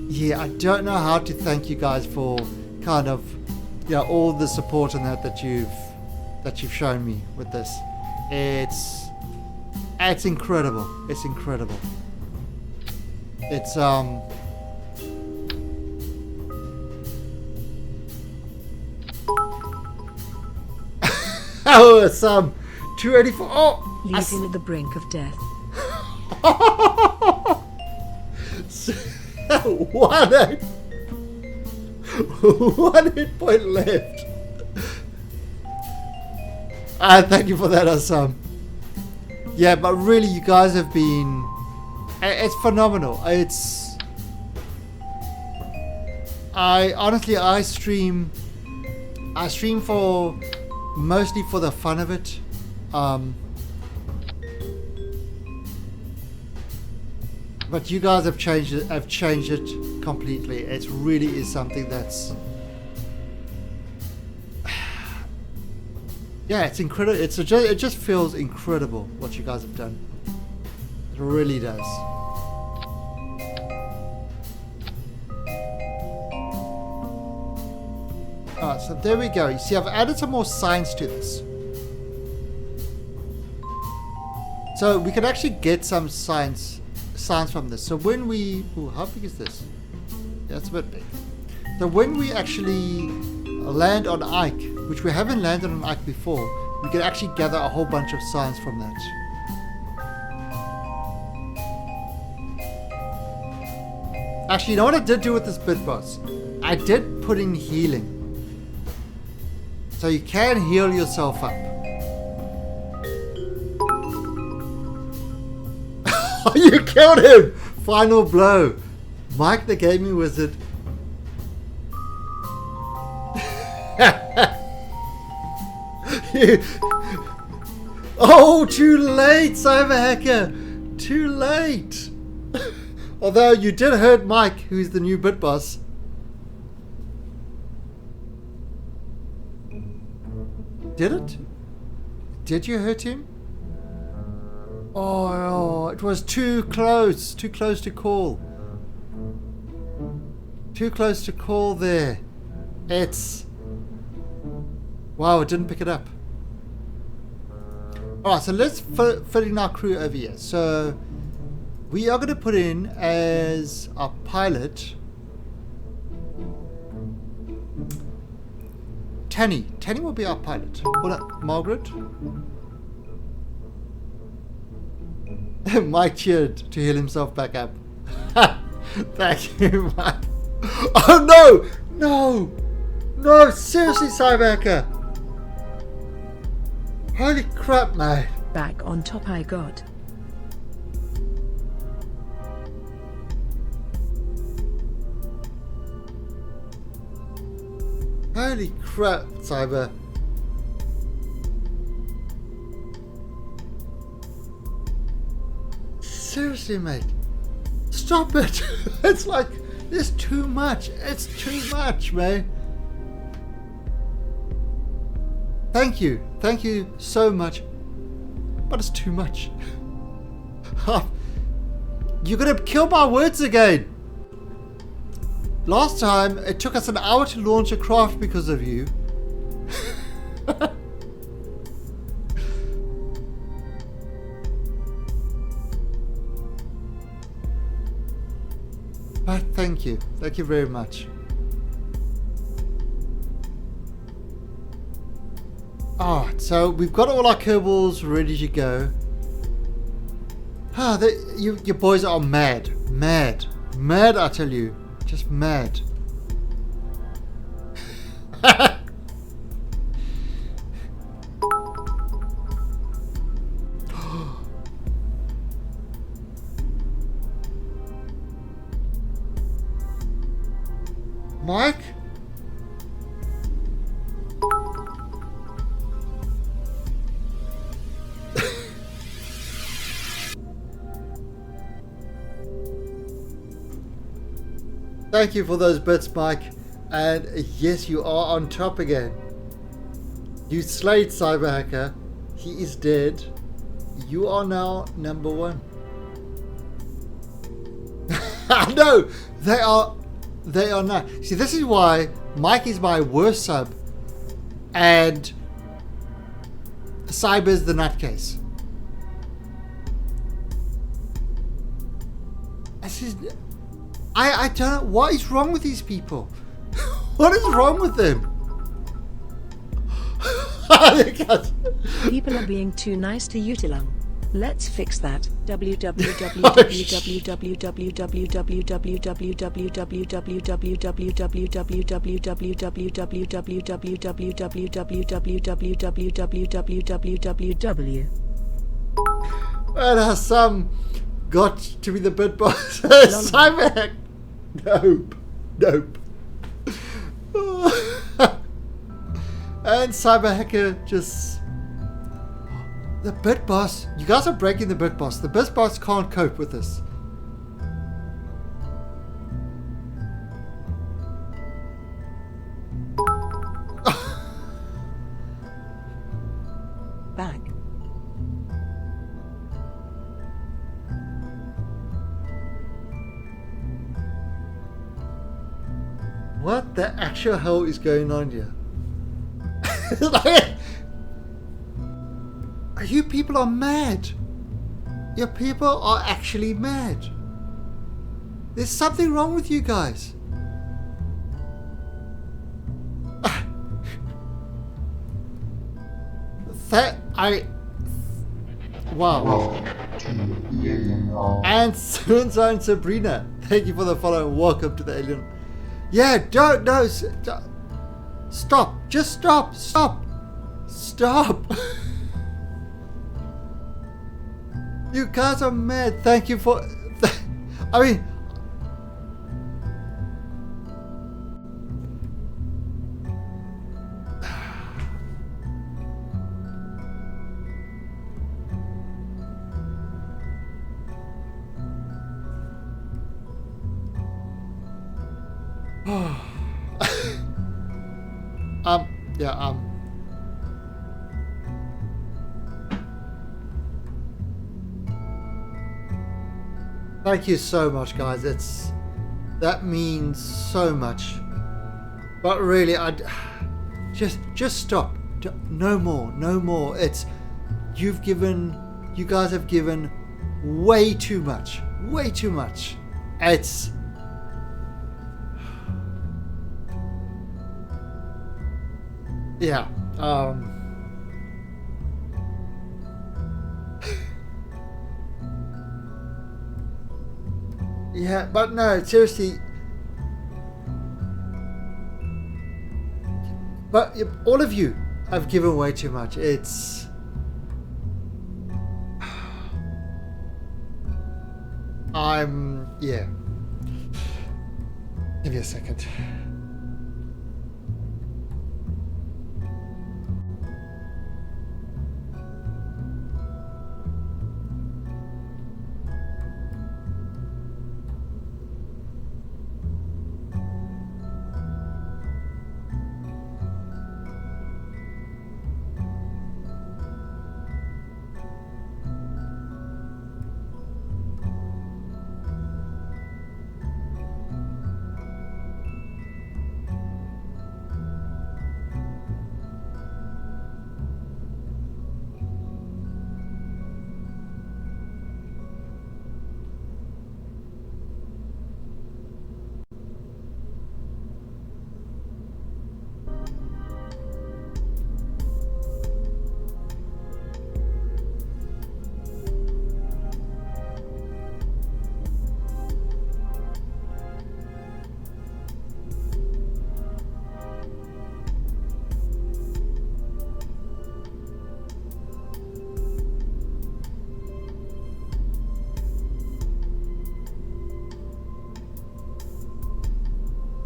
Yeah, I don't know how to thank you guys for kind of, all the support and that you've shown me with this. It's incredible. It's incredible. It's oh, it's 284. Oh, Leave him at the brink of death. One hit point left. Thank you for that, Assam. Yeah, but really, you guys have been. It's phenomenal. I stream for mostly for the fun of it. But you guys have changed it completely. It really is something that's yeah, it's incredible. It just feels incredible what you guys have done. It really does. Alright, so there we go. You see, I've added some more science to this. So we can actually get some science from this. So when we... Ooh, how big is this? Yeah, it's a bit big. So when we actually land on Ike, which we haven't landed on Ike before, we can actually gather a whole bunch of science from that. Actually, you know what I did do with this bit, boss? I did put in healing. So you can heal yourself up. You killed him! Final blow. Mike the Gaming Wizard. Oh, too late, Cyber Hacker. Too late. Although you did hurt Mike, who's the new bit boss. Did it? Did you hurt him? Oh, it was too close. Too close to call. Too close to call there. It's... Wow, it didn't pick it up. Alright, so let's fit in our crew over here. So, we are going to put in as our pilot... Tanny. Tanny will be our pilot. Hold up, Margaret. Mike cheered to heal himself back up. Thank you, Mike. Oh no! No! No, seriously, Cyberhacker! Holy crap, mate. Back on top I got. Holy crap, Cyber. Seriously, mate. Stop it. It's like, it's too much. It's too much, man. Thank you. Thank you so much. But it's too much. You're going to kill my words again. Last time, it took us an hour to launch a craft because of you. But thank you. Thank you very much. Alright, so we've got all our Kerbals ready to go. Your boys are mad. Mad. Mad, I tell you. Just mad. Mike? Thank you for those bits, Mike. And yes, you are on top again. You slayed Cyber Hacker. He is dead. You are now number 1. No, they are not. See, this is why Mike is my worst sub, and Cyber's the nutcase. This is, I don't know what is wrong with these people. What is wrong with them? People are being too nice to Utilang. Let's fix that. www. And some got to be the bit boss. Cyber. Nope. And Cyber Hacker just... The bit boss. You guys are breaking the bit boss. The bit boss can't cope with this. Back. What the actual hell is going on here? You people are mad. Your people are actually mad. There's something wrong with you guys. Wow. And Sunza and Sabrina, thank you for the follow and welcome to the alien. Yeah, don't. Stop. Just stop. You guys are mad. Thank you for... I mean... Thank you so much, guys. That means so much. But really, just stop. No more. You guys have given way too much. It's... Yeah. Yeah, but no, seriously. But all of you have given way too much. It's... Yeah. Give me a second.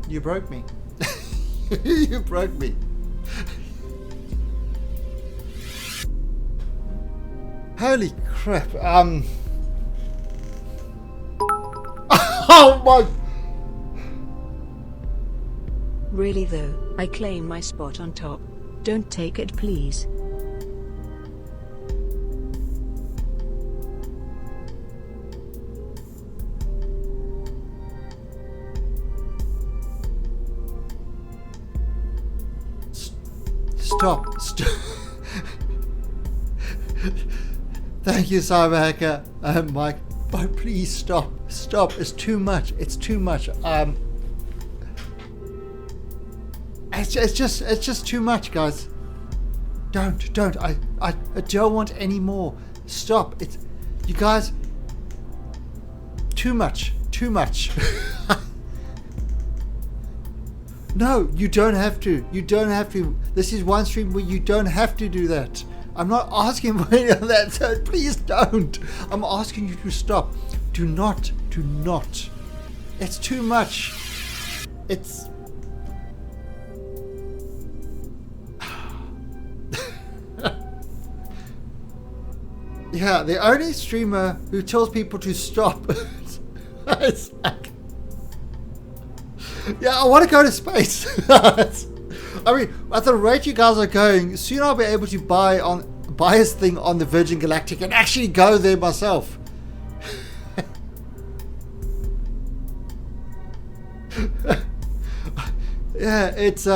You broke me. You broke me. Holy crap. Oh my... Really though, I claim my spot on top. Don't take it, please. Stop. Thank you, Cyber Hacker. Mike, but please stop. Stop. It's too much. It's too much. It's just too much, guys. Don't. I don't want any more. Stop. It's, you guys. Too much. No, you don't have to. You don't have to. This is one stream where you don't have to do that. I'm not asking for any of that, so please don't. I'm asking you to stop. Do not. It's too much. It's... Yeah, the only streamer who tells people to stop is like... Yeah, I want to go to space. I mean, at the rate you guys are going, soon I'll be able to buy this thing on the Virgin Galactic and actually go there myself. Yeah, it's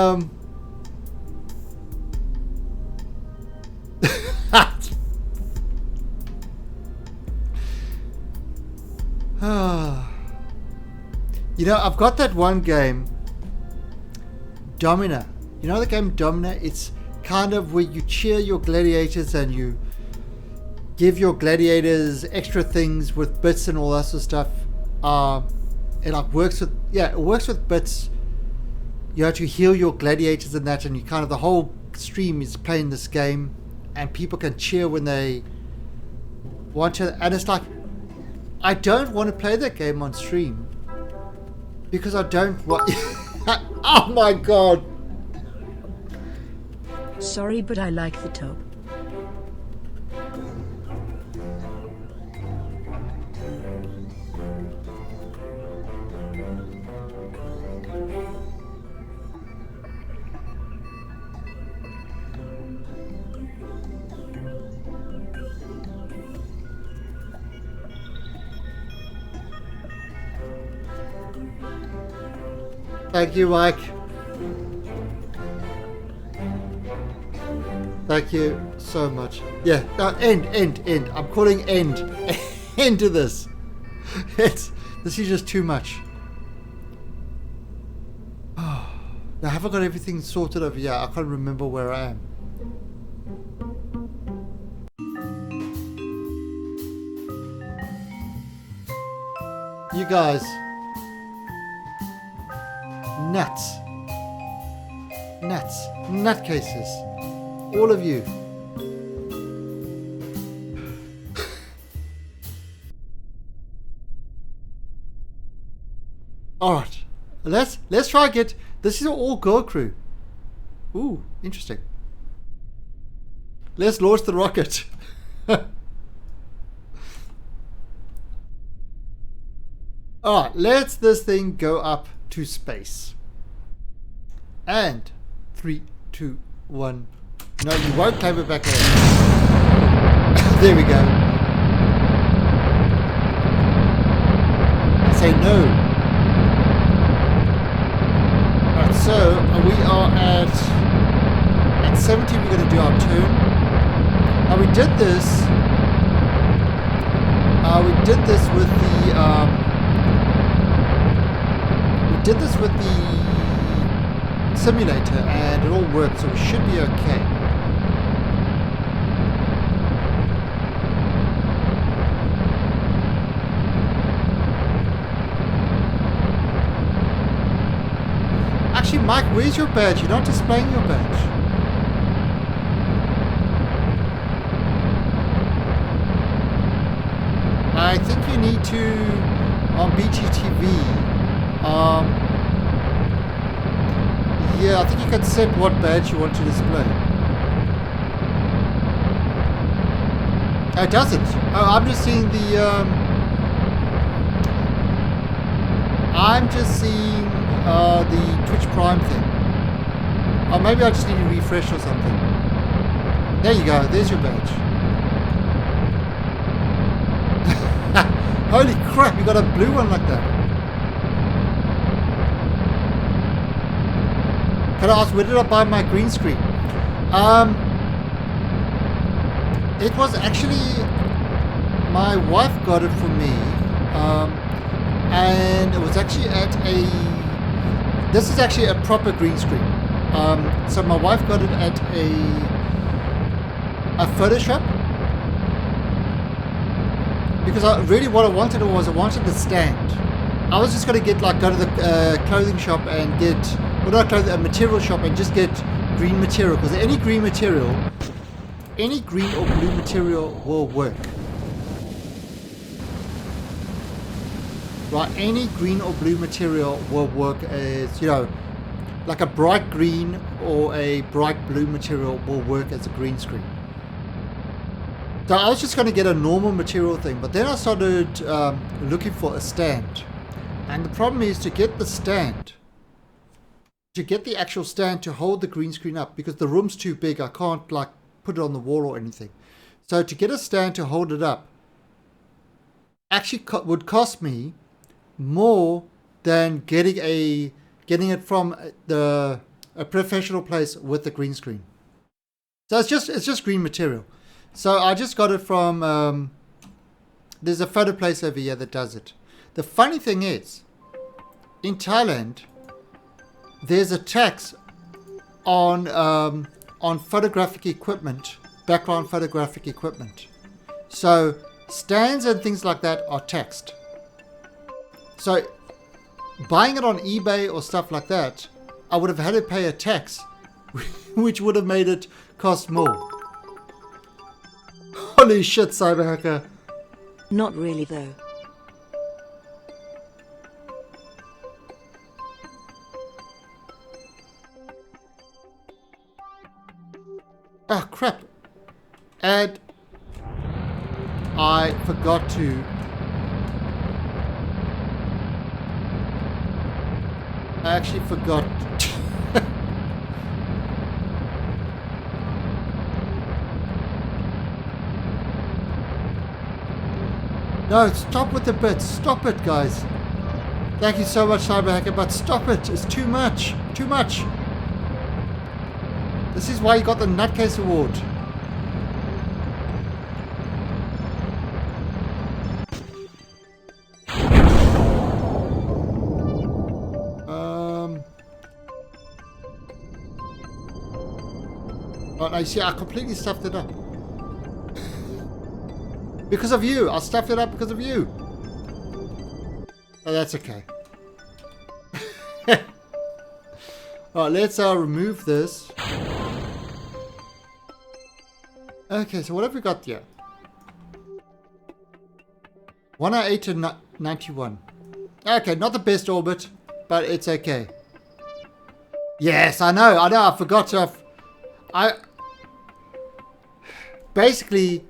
You know, I've got that one game, Domina. You know the game Domina? It's kind of where you cheer your gladiators and you give your gladiators extra things with bits and all that sort of stuff. It like works with, yeah, it works with bits. You have to heal your gladiators and that, and you kind of, the whole stream is playing this game, and people can cheer when they want to. And it's like, I don't want to play that game on stream. Because I don't want... Oh my god! Sorry, but I like the top. Thank you, Mike. Thank you so much. Yeah, no, end. I'm calling end. End to this. This is just too much. Oh, now, have I got everything sorted over here? I can't remember where I am. You guys. Nuts. Nutcases. All of you. Alright. Let's try and get... This is an all-girl crew. Ooh, interesting. Let's launch the rocket. Alright, let's this thing go up to space. And 3, 2, 1. No, you won't climb it back there. There we go. I say no. Alright, so we are at 70. We're going to do our turn. Now we did this. With the simulator, and it all worked, so we should be okay. Actually, Mike, where's your badge? You're not displaying your badge. I think you need to, on BGTV, yeah, I think you can set what badge you want to display. It doesn't. Oh, I'm just seeing the, I'm just seeing the Twitch Prime thing. Oh, maybe I just need to refresh or something. There you go. There's your badge. Holy crap, you got a blue one like that. Can I ask, where did I buy my green screen? It was actually, my wife got it for me. And it was actually at this is actually a proper green screen. So my wife got it at a photo shop. Because what I wanted was I wanted the stand. I was just going to go to the clothing shop and get, well, not clothing, a material shop and just get green material. Because any green or blue material will work. Right, any green or blue material will work as, like a bright green or a bright blue material will work as a green screen. So I was just going to get a normal material thing, but then I started looking for a stand. And the problem is to get the actual stand to hold the green screen up, because the room's too big. I can't put it on the wall or anything. So to get a stand to hold it up actually would cost me more than getting it from a professional place with the green screen. So it's just green material. So I just got it from there's a photo place over here that does it. The funny thing is, in Thailand, there's a tax on photographic equipment, background photographic equipment. So stands and things like that are taxed. So buying it on eBay or stuff like that, I would have had to pay a tax, which would have made it cost more. Holy shit, Cyberhacker. Not really though. Oh crap. And I forgot to I actually forgot. No, stop with the bits. Stop it, guys. Thank you so much, Cyberhacker, but stop it. It's too much. Too much. This is why you got the Nutcase Award. Oh, no, you see, I completely stuffed it up. Because of you. I stuffed it up because of you. Oh, that's okay. Alright, let's remove this. Okay, so what have we got here? 108 to 91. Okay, not the best orbit, but it's okay. Yes, I know, I forgot to... Basically,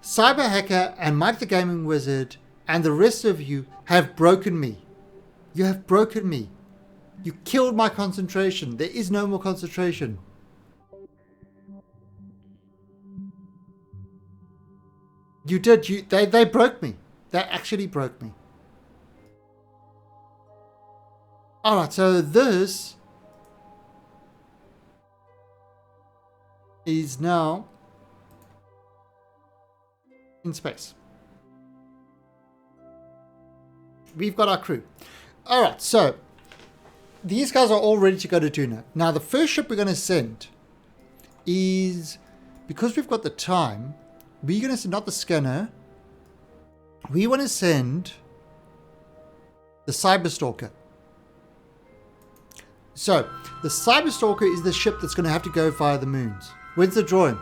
Cyberhacker and Mike the Gaming Wizard and the rest of you have broken me. You have broken me. You killed my concentration. There is no more concentration. You did. They broke me. They actually broke me. Alright, so this is now in space. We've got our crew. Alright, so these guys are all ready to go to Duna. Now the first ship we're going to send is, because we've got the time, we're going to send not the scanner. We want to send the Cyberstalker. So the Cyberstalker is the ship that's going to have to go via the moons. When's the drawing?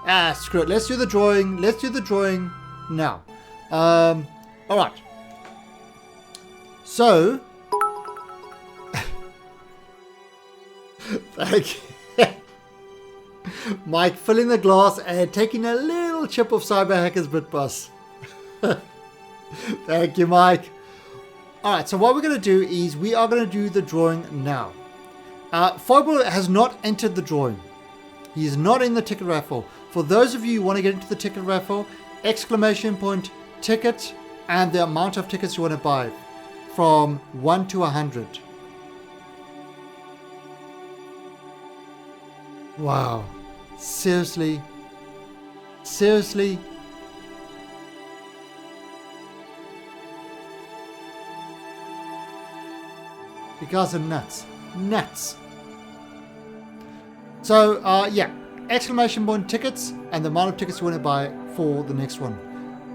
Ah, screw it. Let's do the drawing. Let's do the drawing now. Alright. So, thank you. Mike filling the glass and taking a little chip of Cyberhacker's bit boss. Thank you, Mike. Alright, so what we're going to do is we are going to do the drawing now. Foible has not entered the drawing. He is not in the ticket raffle. For those of you who want to get into the ticket raffle, exclamation point ticket and the amount of tickets you want to buy from 1 to 100. Wow. Seriously? Seriously? You guys are nuts. Nuts. So, yeah. Exclamation point tickets and the amount of tickets you want to buy for the next one.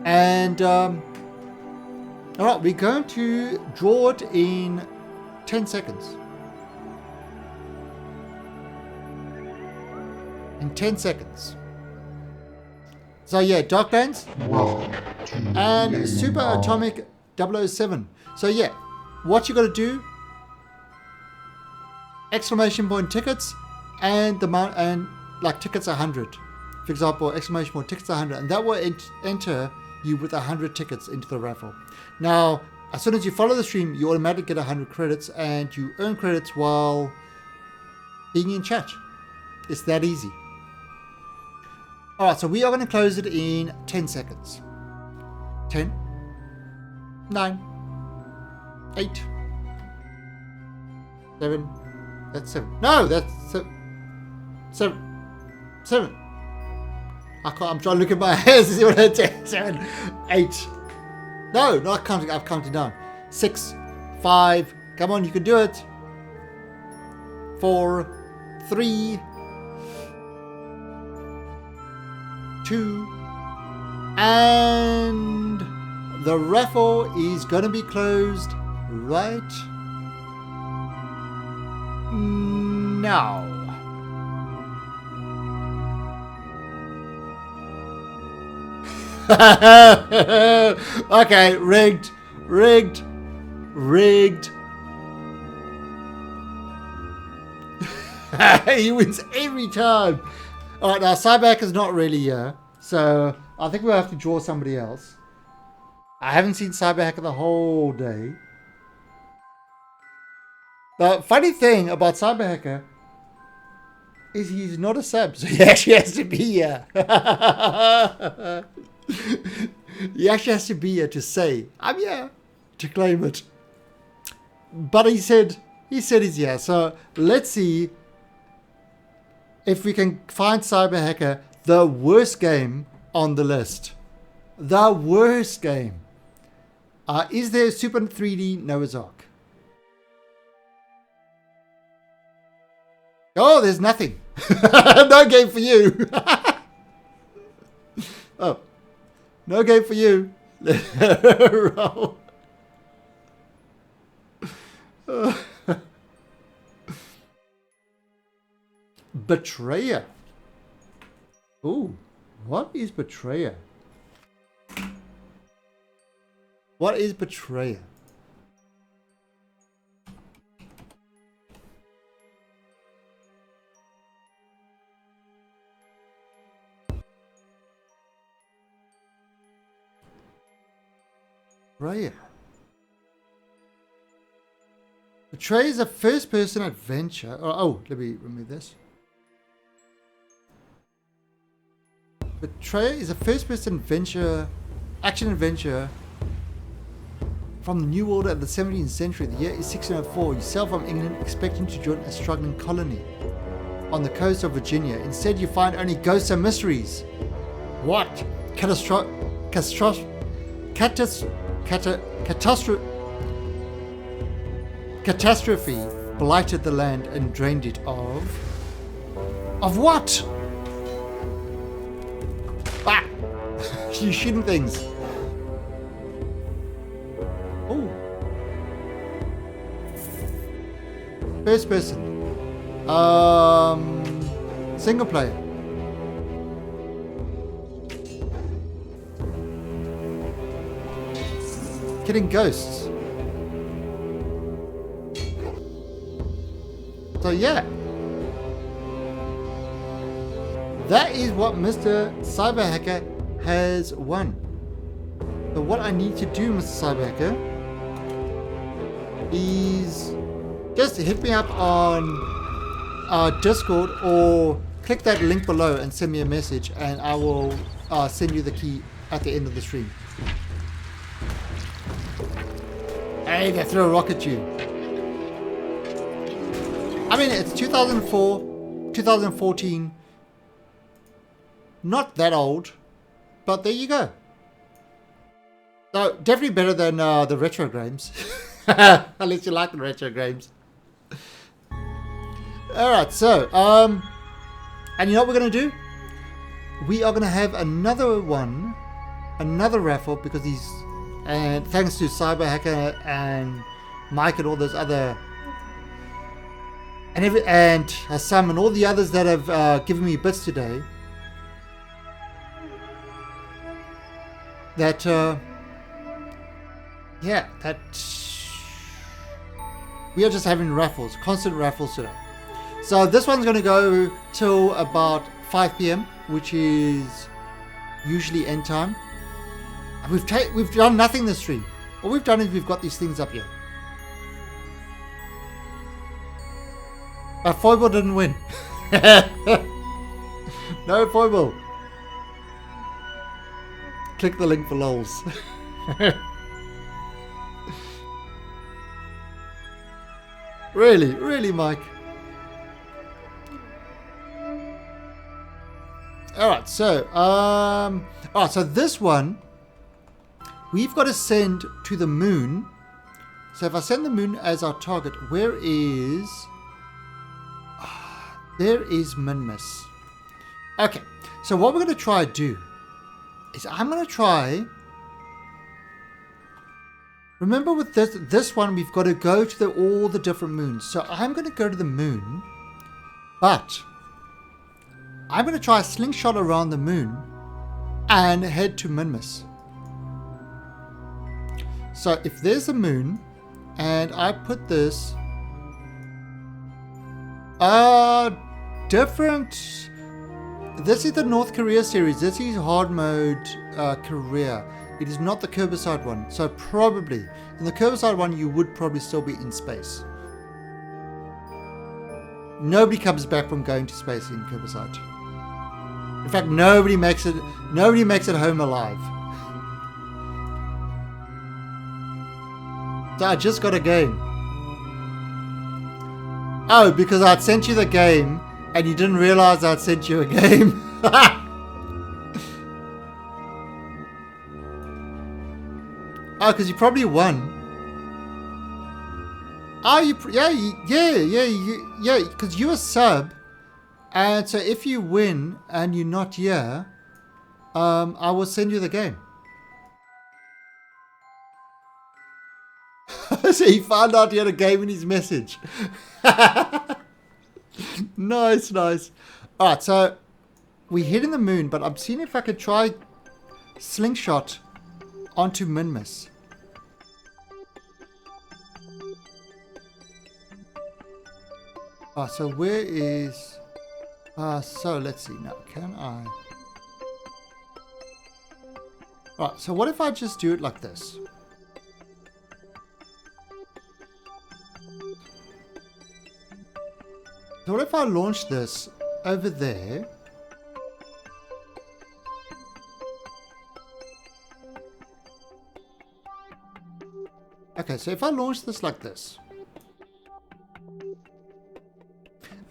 And, alright, we're going to draw it in 10 seconds. In 10 seconds. So, yeah, Darklands and Super Atomic 007. So, yeah, what you got to do, exclamation point tickets and the amount, and like tickets 100. For example, exclamation point tickets 100, and that will enter you with 100 tickets into the raffle. Now, as soon as you follow the stream, you automatically get 100 credits, and you earn credits while being in chat. It's that easy. Alright, so we are going to close it in 10 seconds. 10, 9, 8, 7, that's 7. No, that's 7. 7. I can't, I'm trying to look at my hands to see what I did. 7, 8. No, not counting. I've counted down. 6, 5. Come on, you can do it. 4, 3, 2, and the raffle is going to be closed right now. Okay, rigged. He wins every time. Alright, now Cyberhack is not really here, so I think we'll have to draw somebody else. I haven't seen Cyberhacker the whole day. The funny thing about Cyberhacker is he's not a sub, so he actually has to be here. He actually has to be here to say, I'm here, to claim it. But he said he's here, so let's see if we can find Cyberhacker, the worst game on the list. The worst game. Is there Super 3D Noah's Ark? Oh, there's nothing. No game for you. Oh, no game for you. Roll. Betrayer. Ooh, what is Betrayer? What is Betrayer? Betrayer. Betrayer is a first-person adventure. Oh, let me remove this. Betrayer is a first-person adventure, action-adventure from the New World of the 17th century. The year is 1604. You sail from England expecting to join a struggling colony on the coast of Virginia. Instead, you find only ghosts and mysteries. What? Catastrophe blighted the land and drained it of what? Ah! You shooting things. Oh. First person. Single player. Killing ghosts. So yeah. That is what Mr. Cyberhacker has won. So what I need to do, Mr. Cyberhacker, is just hit me up on Discord or click that link below and send me a message, and I will send you the key at the end of the stream. Hey, they throw a rock at you. I mean, it's 2004, 2014. Not that old, but there you go. So definitely better than the retro games. Unless you like the retro games. Alright, so, and you know what we're going to do? We are going to have another one, another raffle, because these, and thanks to Cyber Hacker and Mike and all those other, and Sam and all the others that have given me bits today, that, yeah, that we are just having raffles, constant raffles today. So this one's going to go till about 5 p.m, which is usually end time. We've done nothing this stream. All we've done is we've got these things up here. But Foible didn't win. No Foible. Click the link for lols. Really, Mike. Alright, so, alright, so this one, we've got to send to the moon. So if I send the moon as our target, where is, there is Minmus. Okay, so what we're going to try to do is I'm going to try, remember with this one, we've got to go to all the different moons. So I'm going to go to the moon, but I'm going to try a slingshot around the moon and head to Minmus. So if there's a moon and I put this different, this is the North Korea series. This is hard mode Kareer. It is not the Curbicide one. So probably in the Curbicide one you would probably still be in space. Nobody comes back from going to space in Curbicide. In fact, nobody makes it home alive. So I just got a game. Oh, because I'd sent you the game and you didn't realize I'd sent you a game. Oh, because you probably won. Oh, yeah, because you're a sub. And so if you win and you're not here, I will send you the game. So he found out he had a game in his message. Nice. Alright, so we're hitting the moon, but I'm seeing if I could try slingshot onto Minmus. So where is... so let's see now, can I... Right, so what if I just do it like this? So what if I launch this over there? Okay, so if I launch this like this.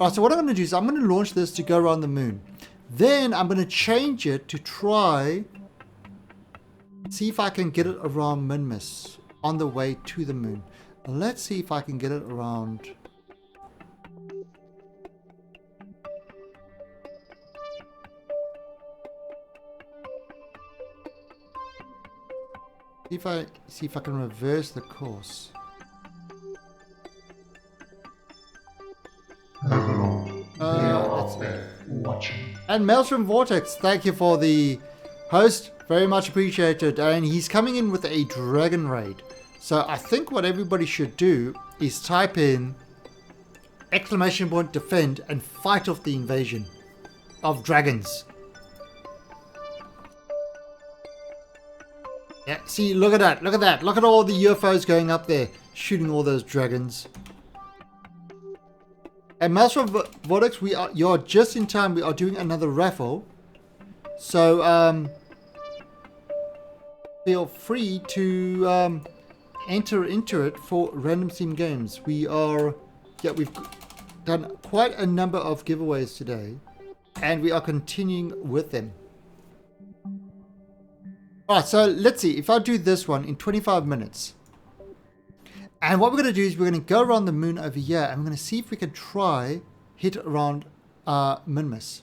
Alright, so what I'm going to do is I'm going to launch this to go around the moon. Then I'm going to change it to try see if I can get it around Minmus on the way to the moon. Let's see if I can get it around. See if I can reverse the course. Let's see. Watching. And Maelstrom Vortex, thank you for the host. Very much appreciated. And he's coming in with a dragon raid. So I think what everybody should do is type in !defend and fight off the invasion of dragons. Yeah, see, look at that. Look at that. Look at all the UFOs going up there, shooting all those dragons. And Master of Vortex, you're just in time. We are doing another raffle. So, feel free to enter into it for Random Steam Games. We've done quite a number of giveaways today, and we are continuing with them. Alright, so let's see. If I do this one in 25 minutes, and what we're going to do is we're going to go around the moon over here, and we're going to see if we can try hit around Minmus.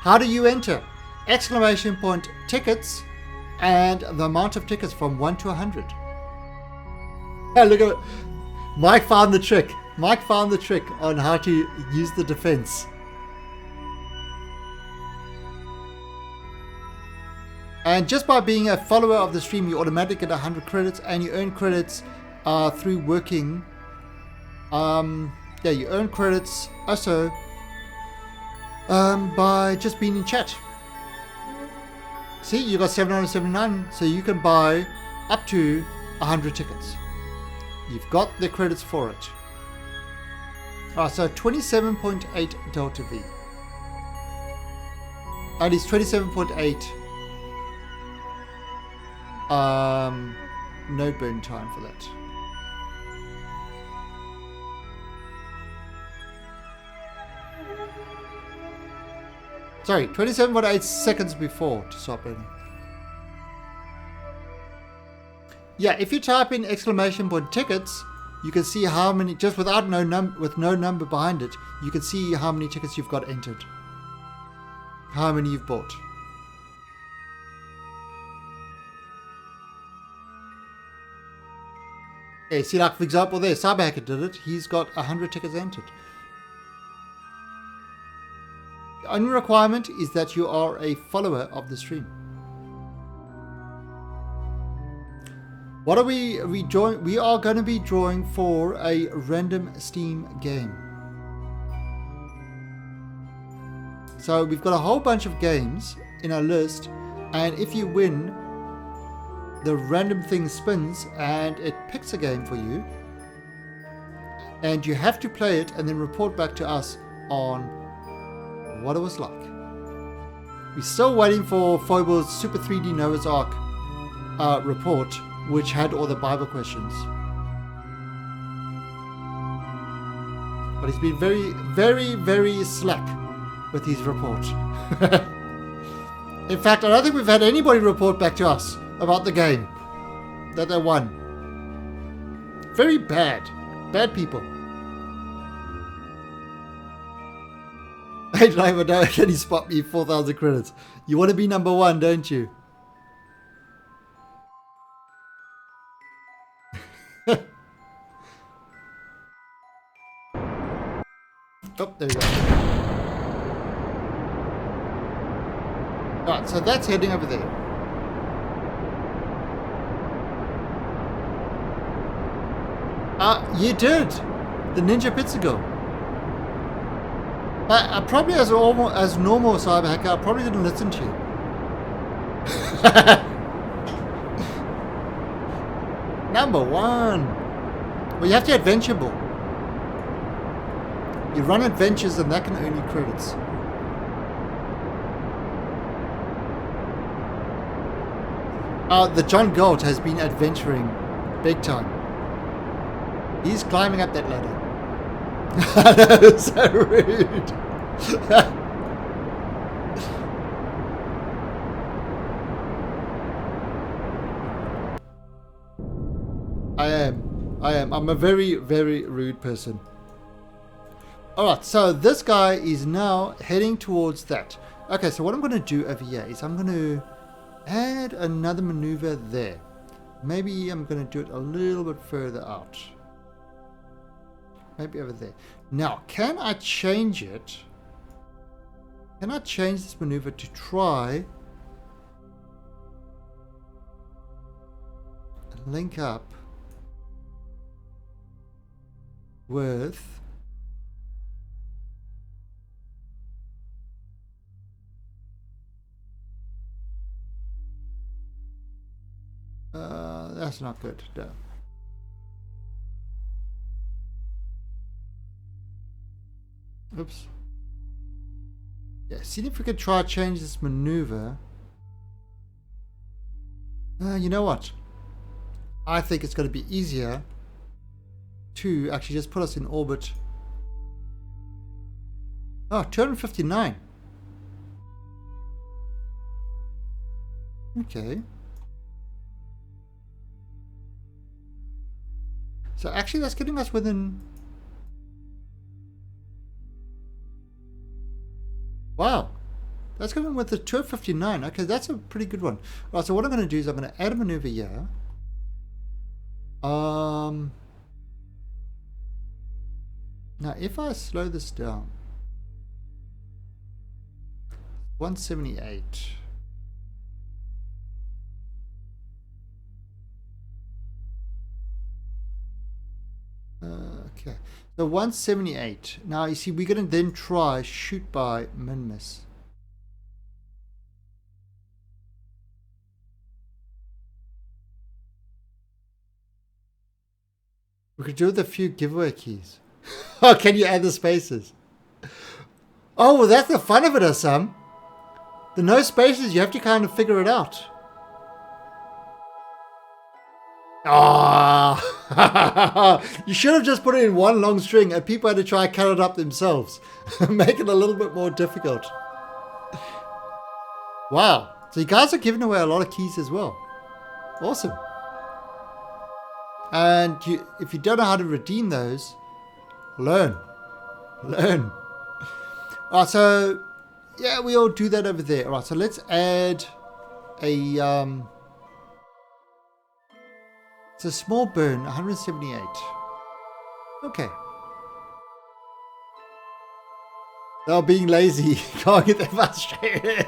How do you enter? Exclamation point tickets and the amount of tickets from 1 to 100. Oh, look at it. Mike found the trick. Mike found the trick on how to use the defense. And just by being a follower of the stream, you automatically get 100 credits, and you earn credits through working. You earn credits also by just being in chat. See, you got 779, so you can buy up to 100 tickets. You've got the credits for it. Alright, so 27.8 Delta V. And it's 27.8 no burn time for that. Sorry, 27.8 seconds before to stop burning. Yeah, if you type in exclamation point tickets, you can see how many, just without with no number behind it, you can see how many tickets you've got entered. How many you've bought. Okay, see, like for example there, Cyberhacker did it. He's got 100 tickets entered. The only requirement is that you are a follower of the stream. What are we drawing? We are going to be drawing for a random Steam game. So we've got a whole bunch of games in our list, and if you win, the random thing spins and it picks a game for you, and you have to play it and then report back to us on what it was like. We're still waiting for Phobos Super 3D Noah's Ark report, which had all the Bible questions. But he's been very, very, very slack with his report. In fact, I don't think we've had anybody report back to us about the game that they won. Very bad. Bad people. Hey driver, can you spot me 4,000 credits? You want to be number one, don't you? Oh, there we go. Alright, so that's heading over there. You did! The Ninja Pizza Girl. But probably as normal Cyberhacker, I probably didn't listen to you. Number one! Well, you have to adventure ball. You run adventures and that can earn you credits. The John Galt has been adventuring big time. He's climbing up that ladder. I know, so rude. I am. I'm a very, very rude person. Alright, so this guy is now heading towards that. Okay, so what I'm going to do over here is I'm going to add another maneuver there. Maybe I'm going to do it a little bit further out. Maybe over there. Now, can I change it? Can I change this maneuver to try and link up with that's not good. No. Oops. Yeah, see if we could try change this maneuver. You know what? I think it's going to be easier to actually just put us in orbit. Oh, 259. Okay. So actually that's getting us within... Wow. That's going with the 259. Okay, that's a pretty good one. Right, so what I'm going to do is I'm going to add a maneuver here. Now if I slow this down, 178. Okay, so 178. Now you see we're going to then try shoot by min miss. We could do with a few giveaway keys. Oh, can you add the spaces? Oh, well, that's the fun of it, or some. The no spaces, you have to kind of figure it out. Ah, you should have just put it in one long string and people had to try and cut it up themselves. Make it a little bit more difficult. Wow. So you guys are giving away a lot of keys as well. Awesome. And if you don't know how to redeem those, learn. Learn. Alright, so yeah, we all do that over there. Alright, so let's add a it's a small burn, 178. Okay. They're being lazy. Can't get that frustrated.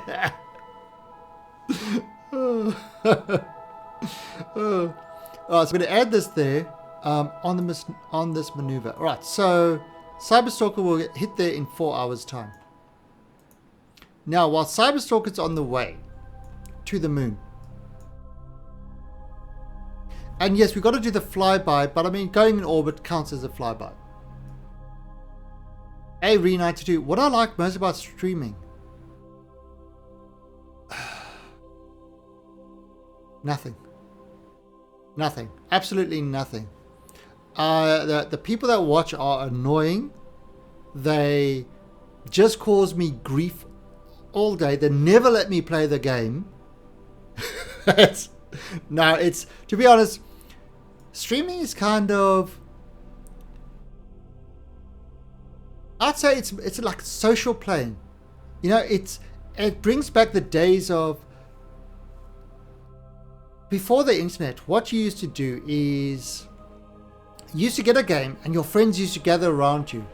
Alright, so I'm going to add this there on this maneuver. Alright, so Cyberstalker will hit there in 4 hours time. Now, while Cyberstalker's on the way to the moon, and yes, we've got to do the flyby, but I mean, going in orbit counts as a flyby. Re92, what I like most about streaming, nothing. Nothing. Absolutely nothing. The people that watch are annoying. They just cause me grief all day. They never let me play the game. It's to be honest, streaming is kind of, I'd say it's like social playing. You know, it brings back the days of before the internet. What you used to do is you used to get a game and your friends used to gather around you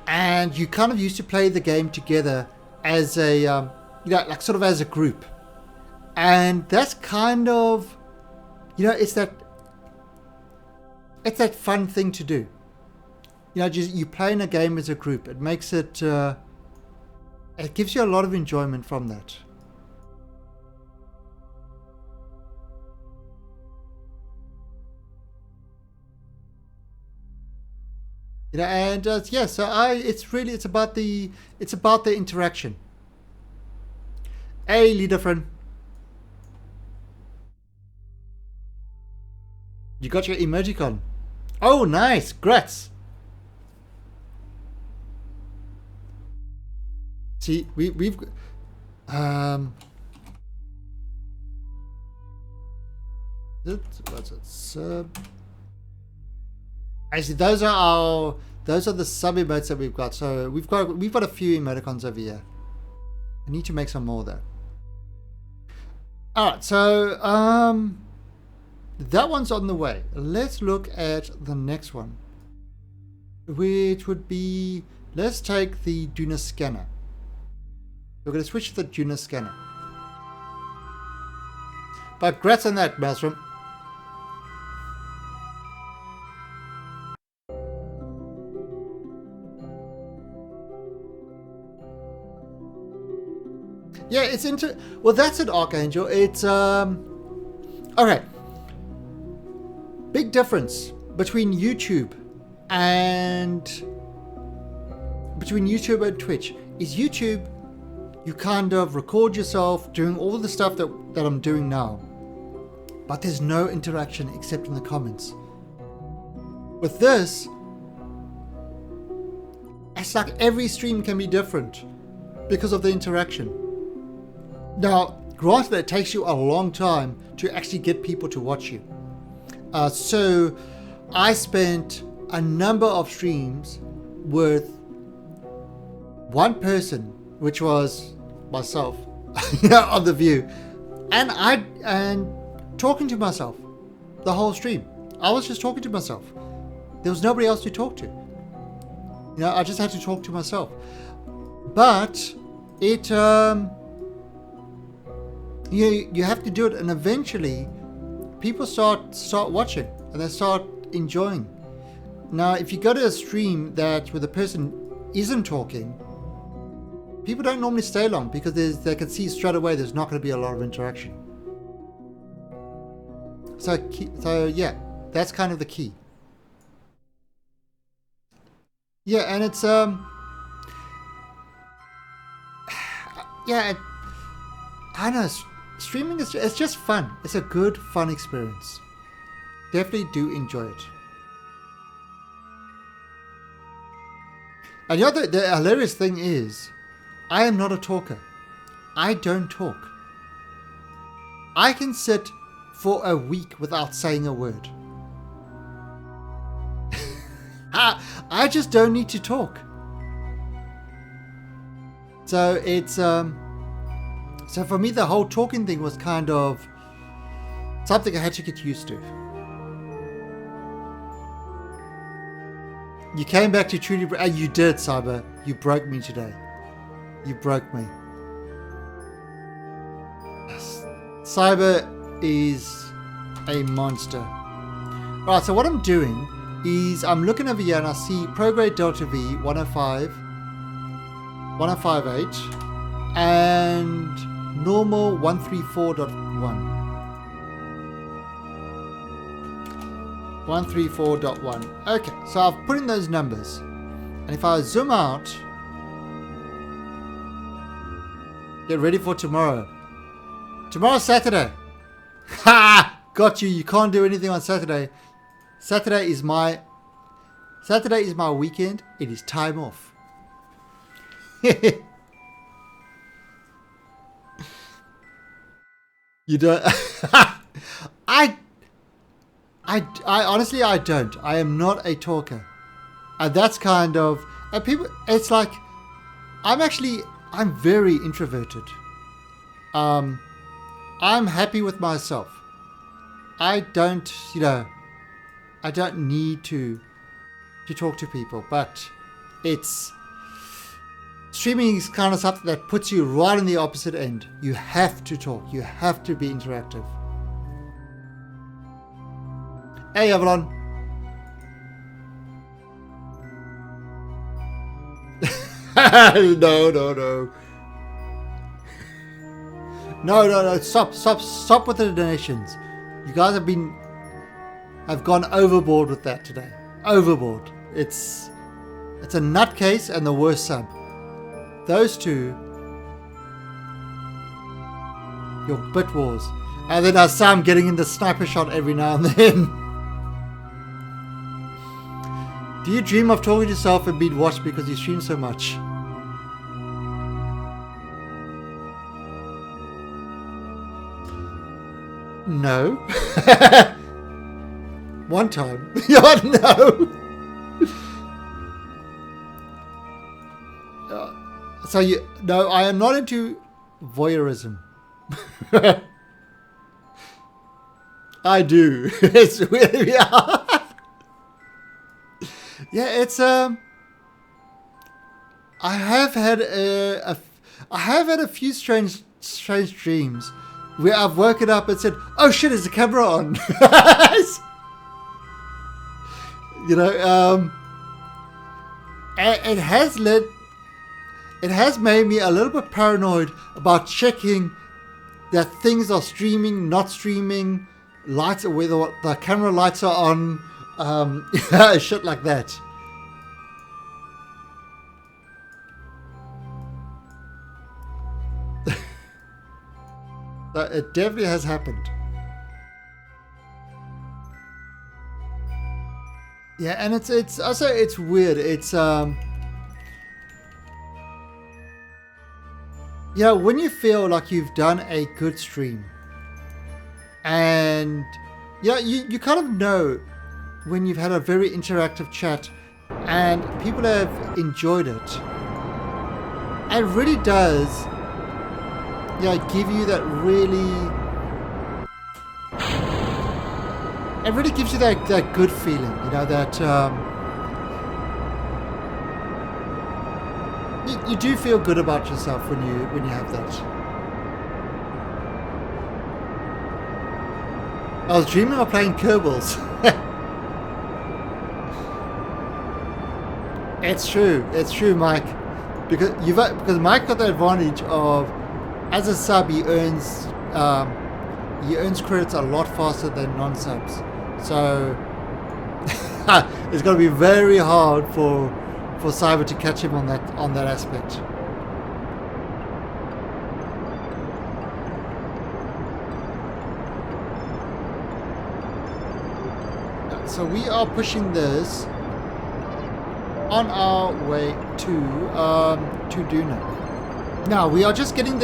and you kind of used to play the game together as a like sort of as a group. And that's kind of, it's that fun thing to do. Just you playing a game as a group. It makes it gives you a lot of enjoyment from that. And yeah, so it's about the interaction. Hey, leader friend, you got your emoticon. Oh, nice, grats. See, we've what's it? Sub. Actually, those are the sub emotes that we've got. So we've got a few emoticons over here. I need to make some more though. Alright, so that one's on the way. Let's look at the next one, which would be, let's take the Duna scanner. We're going to switch to the Duna scanner. But grats on that, Maelstrom. Yeah, it's well, that's an Archangel. It's okay. Big difference between YouTube and between YouTube and Twitch is YouTube, you kind of record yourself doing all the stuff that I'm doing now, but there's no interaction except in the comments. With this, it's like every stream can be different because of the interaction. Now, granted, it takes you a long time to actually get people to watch you. So I spent a number of streams with one person, which was myself, on The View, and talking to myself the whole stream. I was just talking to myself. There was nobody else to talk to. I just had to talk to myself. But it, you have to do it, and eventually people start watching and they start enjoying. Now, if you go to a stream where the person isn't talking, people don't normally stay long because they can see straight away there's not going to be a lot of interaction. So yeah, that's kind of the key. Yeah, and it's yeah, I know streaming it's just fun. It's a good fun experience. Definitely do enjoy it. And the hilarious thing is, I am not a talker. I don't talk. I can sit for a week without saying a word. I just don't need to talk. So it's so for me the whole talking thing was kind of something I had to get used to. You came back to truly. You did, Cyber. You broke me today. You broke me. Cyber is a monster. Right, so what I'm doing is I'm looking over here and I see Prograde Delta V 105, 1058, and normal 134.1. 134.1. Okay, so I've put in those numbers, and if I zoom out, get ready for tomorrow. Tomorrow's Saturday. Ha! Got you. You can't do anything on Saturday. Saturday is my weekend. It is time off. You don't. I honestly, I don't. I am not a talker. And that's kind of, and people, it's like, I'm very introverted. I'm happy with myself. I don't need to talk to people, but streaming is kind of something that puts you right on the opposite end. You have to talk. You have to be interactive. Hey, Avalon. No. Stop with the donations. You guys have gone overboard with that today. Overboard. It's a nutcase and the worst sub. Those two. Your bit wars. And then Sam getting in the sniper shot every now and then. Do you dream of talking to yourself and being watched because you stream so much? No. One time. No. No, I am not into voyeurism. I do. It's really yeah, it's I have had a few strange dreams where I've woken up and said, "Oh shit, is the camera on?" It has made me a little bit paranoid about checking that things are streaming, not streaming, lights, whether the camera lights are on. Shit like that. So it definitely has happened. Yeah, and it's also it's weird. It's when you feel like you've done a good stream, and you kind of know when you've had a very interactive chat and people have enjoyed it. It really does give you that it really gives you that good feeling, that you do feel good about yourself when you have that. I was dreaming of playing Kerbals. It's true, Mike. Because Mike got the advantage of, as a sub, he earns credits a lot faster than non-subs. So it's going to be very hard for Cyber to catch him on that aspect. So we are pushing this on our way to Duna. Now we are just getting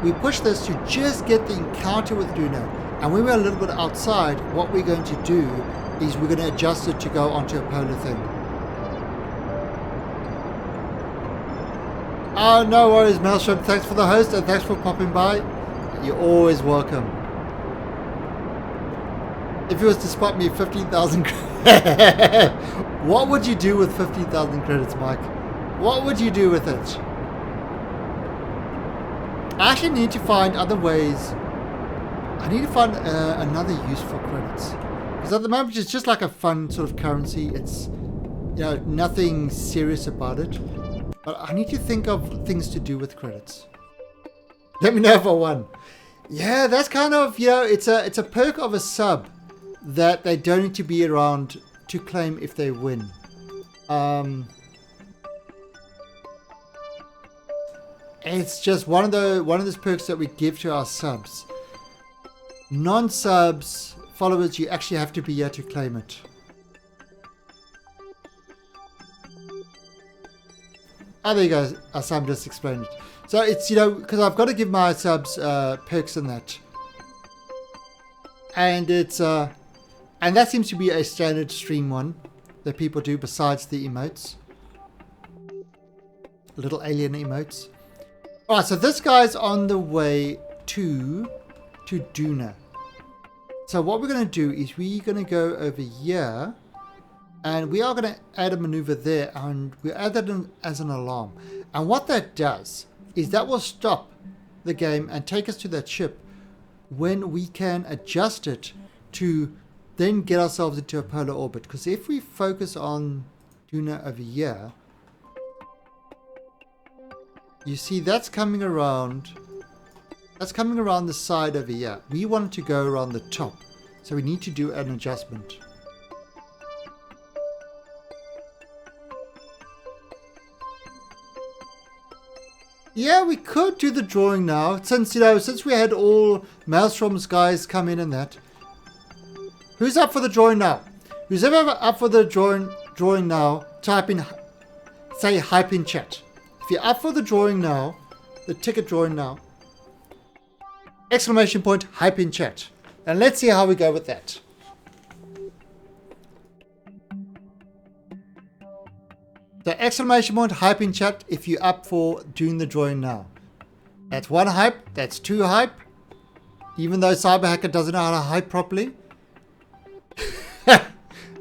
we push this to just get the encounter with Duna, and when we're a little bit outside, what we're going to do is we're going to adjust it to go onto a polar thing. Oh, no worries, Maelstrom. Thanks for the host and thanks for popping by. You're always welcome. If you was to spot me 15,000 what would you do with 15,000 credits, Mike? What would you do with it? I actually need to find other ways. I need to find another use for credits. Because at the moment it's just like a fun sort of currency. It's nothing serious about it. But I need to think of things to do with credits. Let me know if I won. Yeah, that's kind of it's a perk of a sub that they don't need to be around to claim if they win. It's just one of those perks that we give to our subs. Non-subs followers, you actually have to be here to claim it. Oh, there you go. Sam just explained it. So it's because I've got to give my subs perks and that, and it's and that seems to be a standard stream one that people do besides the emotes. Little alien emotes. Alright, so this guy's on the way to Duna. So what we're going to do is we're going to go over here, and we are going to add a maneuver there, and we add that in as an alarm. And what that does is that will stop the game and take us to that ship when we can adjust it to then get ourselves into a polar orbit. Because if we focus on Duna over here, you see that's coming around. That's coming around the side over here. We want it to go around the top, so we need to do an adjustment. Yeah, we could do the drawing now, since we had all Maelstrom's guys come in and that. Who's up for the drawing now? Who's ever up for the drawing now, type in, say hype in chat. If you're up for the drawing now, the ticket drawing now, exclamation point, hype in chat. And let's see how we go with that. So exclamation point, hype in chat if you're up for doing the drawing now. That's one hype, that's two hype. Even though Cyberhacker doesn't know how to hype properly.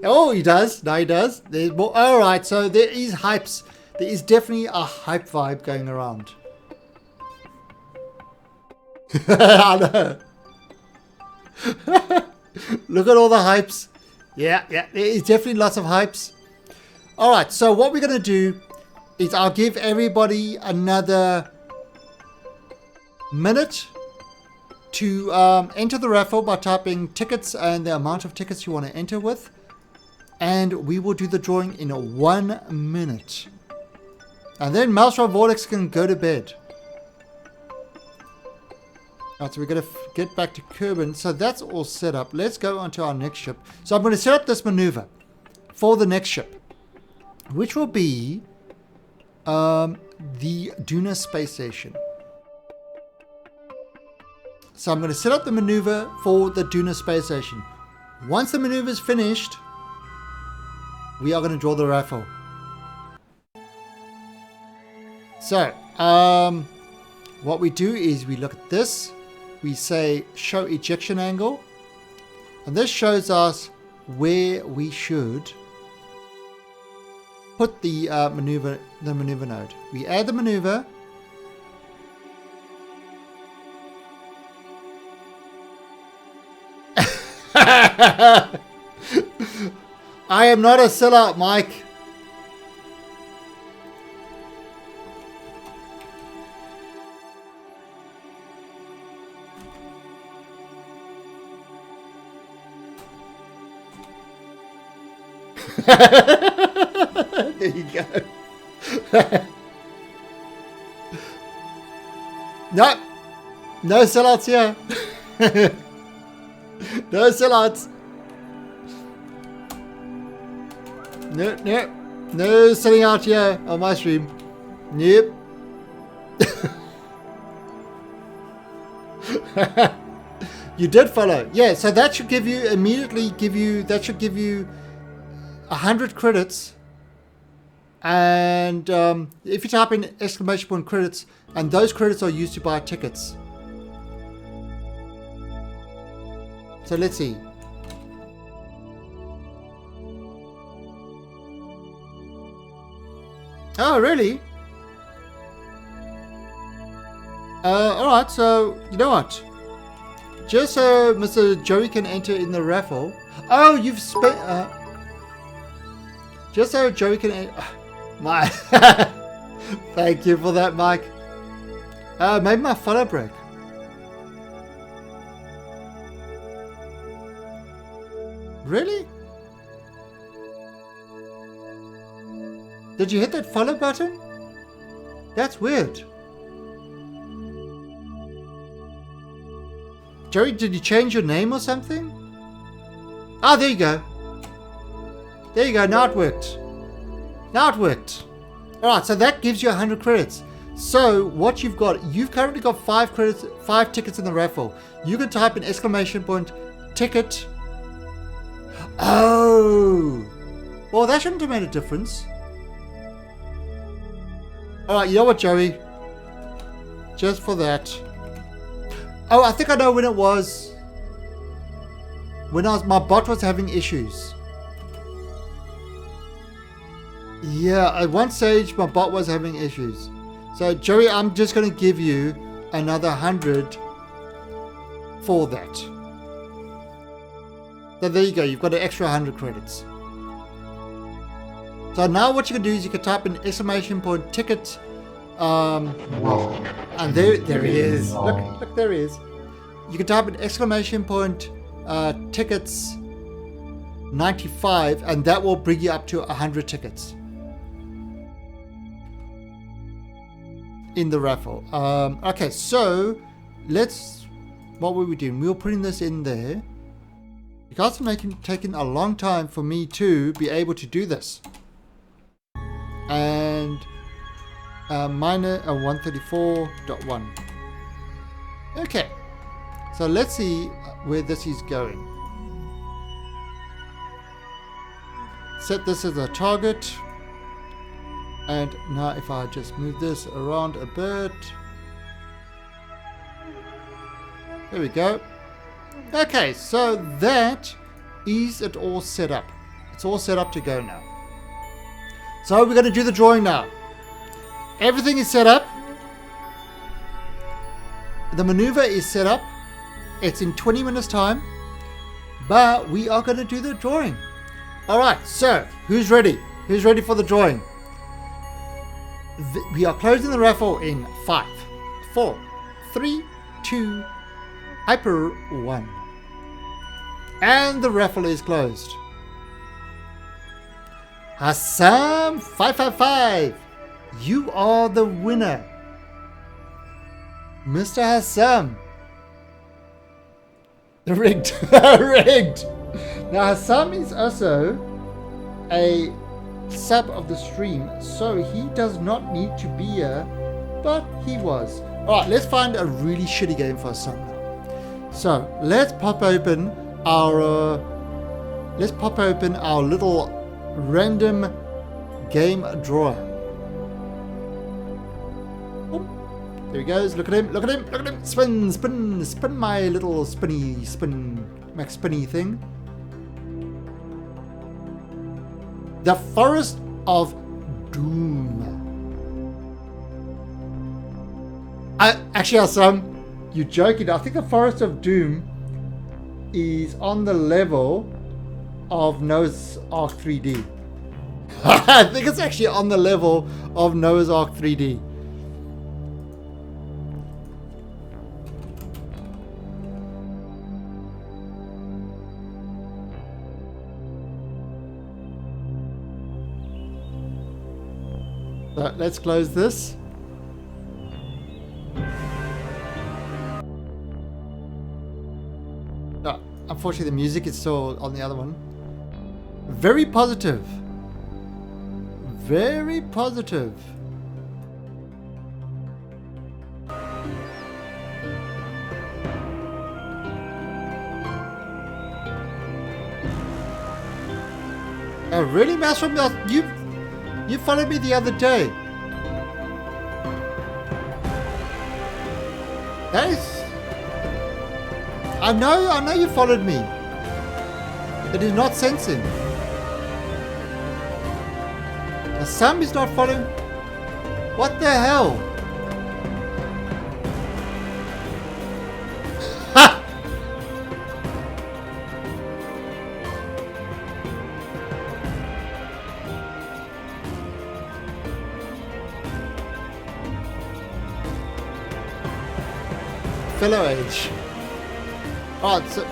Oh, he does. No, he does. There's more. All right, so there is hypes. There is definitely a hype vibe going around. I know. Look at all the hypes. Yeah, there is definitely lots of hypes. All right, so what we're going to do is I'll give everybody another minute to enter the raffle by typing tickets and the amount of tickets you want to enter with. And we will do the drawing in 1 minute. And then Maelstrom Vortex can go to bed. Alright, so we're going to get back to Kerbin. So that's all set up. Let's go on to our next ship. So I'm going to set up this maneuver for the next ship, which will be the Duna space station. So I'm going to set up the maneuver for the Duna space station. Once the maneuver is finished, we are going to draw the raffle. So, what we do is we look at this. We say show ejection angle. And this shows us where we should put the maneuver node. We add the maneuver. I am not a sellout, Mike. There you go. No sellouts here. No sellouts. No selling out here on my stream. Nope. You did follow. Yeah, so that should give you, that should give you 100 credits. And if you type in exclamation point credits, and those credits are used to buy tickets. So let's see. Oh, really? Alright, so, you know what? Just so Mr. Joey can enter in the raffle. Oh, you've spent... just so Joey can... my... Thank you for that, Mike. Maybe my follow break. Really? Did you hit that follow button? That's weird. Joey, did you change your name or something? Ah, there you go. There you go. Now it worked. Now it worked. Alright, so that gives you 100 credits. So what you've currently got 5 credits, 5 tickets in the raffle. You can type in exclamation point ticket. Oh, well, that shouldn't have made a difference. Alright, you know what, Joey? Just for that. Oh, I think I know when it was. When my bot was having issues. Yeah, at one stage my bot was having issues. So, Joey, I'm just going to give you another 100 for that. So there you go, you've got an extra 100 credits. So now what you can do is you can type in exclamation point ticket, and there he is. Look, there he is. You can type in exclamation point tickets 95, and that will bring you up to 100 tickets in the raffle. Okay, so what were we doing? We were putting this in there. Because it's taken a long time for me to be able to do this. And minor 134.1. Okay, so let's see where this is going. Set this as a target. And now if I just move this around a bit. There we go. Okay, so that is it all set up. It's all set up to go now. So we're going to do the drawing now. Everything is set up. The maneuver is set up. It's in 20 minutes time. But we are going to do the drawing. Alright, so who's ready? Who's ready for the drawing? We are closing the raffle in 5, 4, 3, 2, Hyper 1. And the raffle is closed. Hassan 555, you are the winner. Mr. Hassan, Rigged. Rigged. Now Hassam is also a sub of the stream, so he does not need to be here, but he was. Alright, let's find a really shitty game for Hassam now. So let's pop open our little random game drawer. Oh, there he goes. Look at him. Look at him. Look at him. Spin, spin, spin my little max spinny thing. The Forest of Doom. Actually, Hassam, you're joking. I think the Forest of Doom is on the level of Noah's Ark 3D. I think it's actually on the level of Noah's Ark 3D. So let's close this. Oh, unfortunately, the music is still on the other one. Very positive. Very positive. Oh, really, Master? You followed me the other day. That is... I know you followed me. It is not sensing. Sam is not following. What the hell? Ha! Fellow age. Oh, it's a...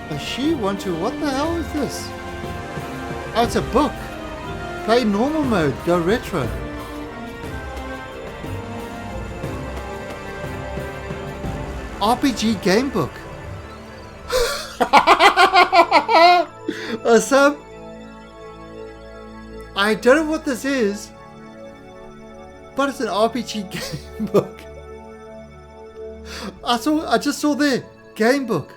Does she want to... What the hell is this? Oh, it's a book. Play normal mode. Go retro. RPG game book. Sam, I don't know what this is, but it's an RPG game book. I just saw there, game book.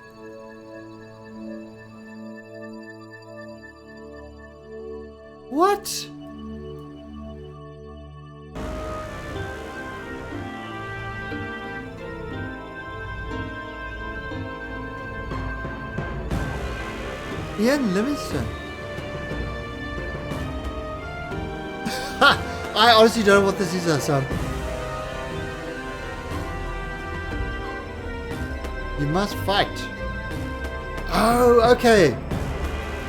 What? Ian Livingston. I honestly don't know what this is, son. You must fight. Oh, okay.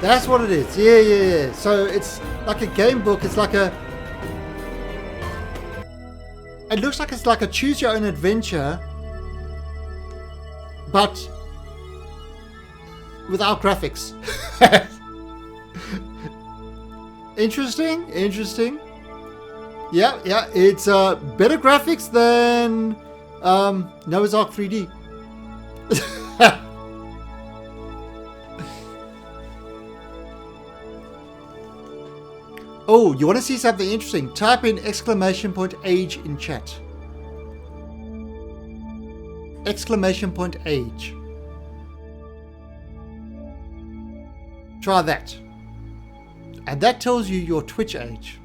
That's what it is. Yeah. So it's like a game book. It's like a... It looks like it's like a choose your own adventure, but without graphics. Interesting. Yeah. It's better graphics than Noah's Ark 3D. Oh, you want to see something interesting? Type in !age in chat. !age. Try that. And that tells you your Twitch age.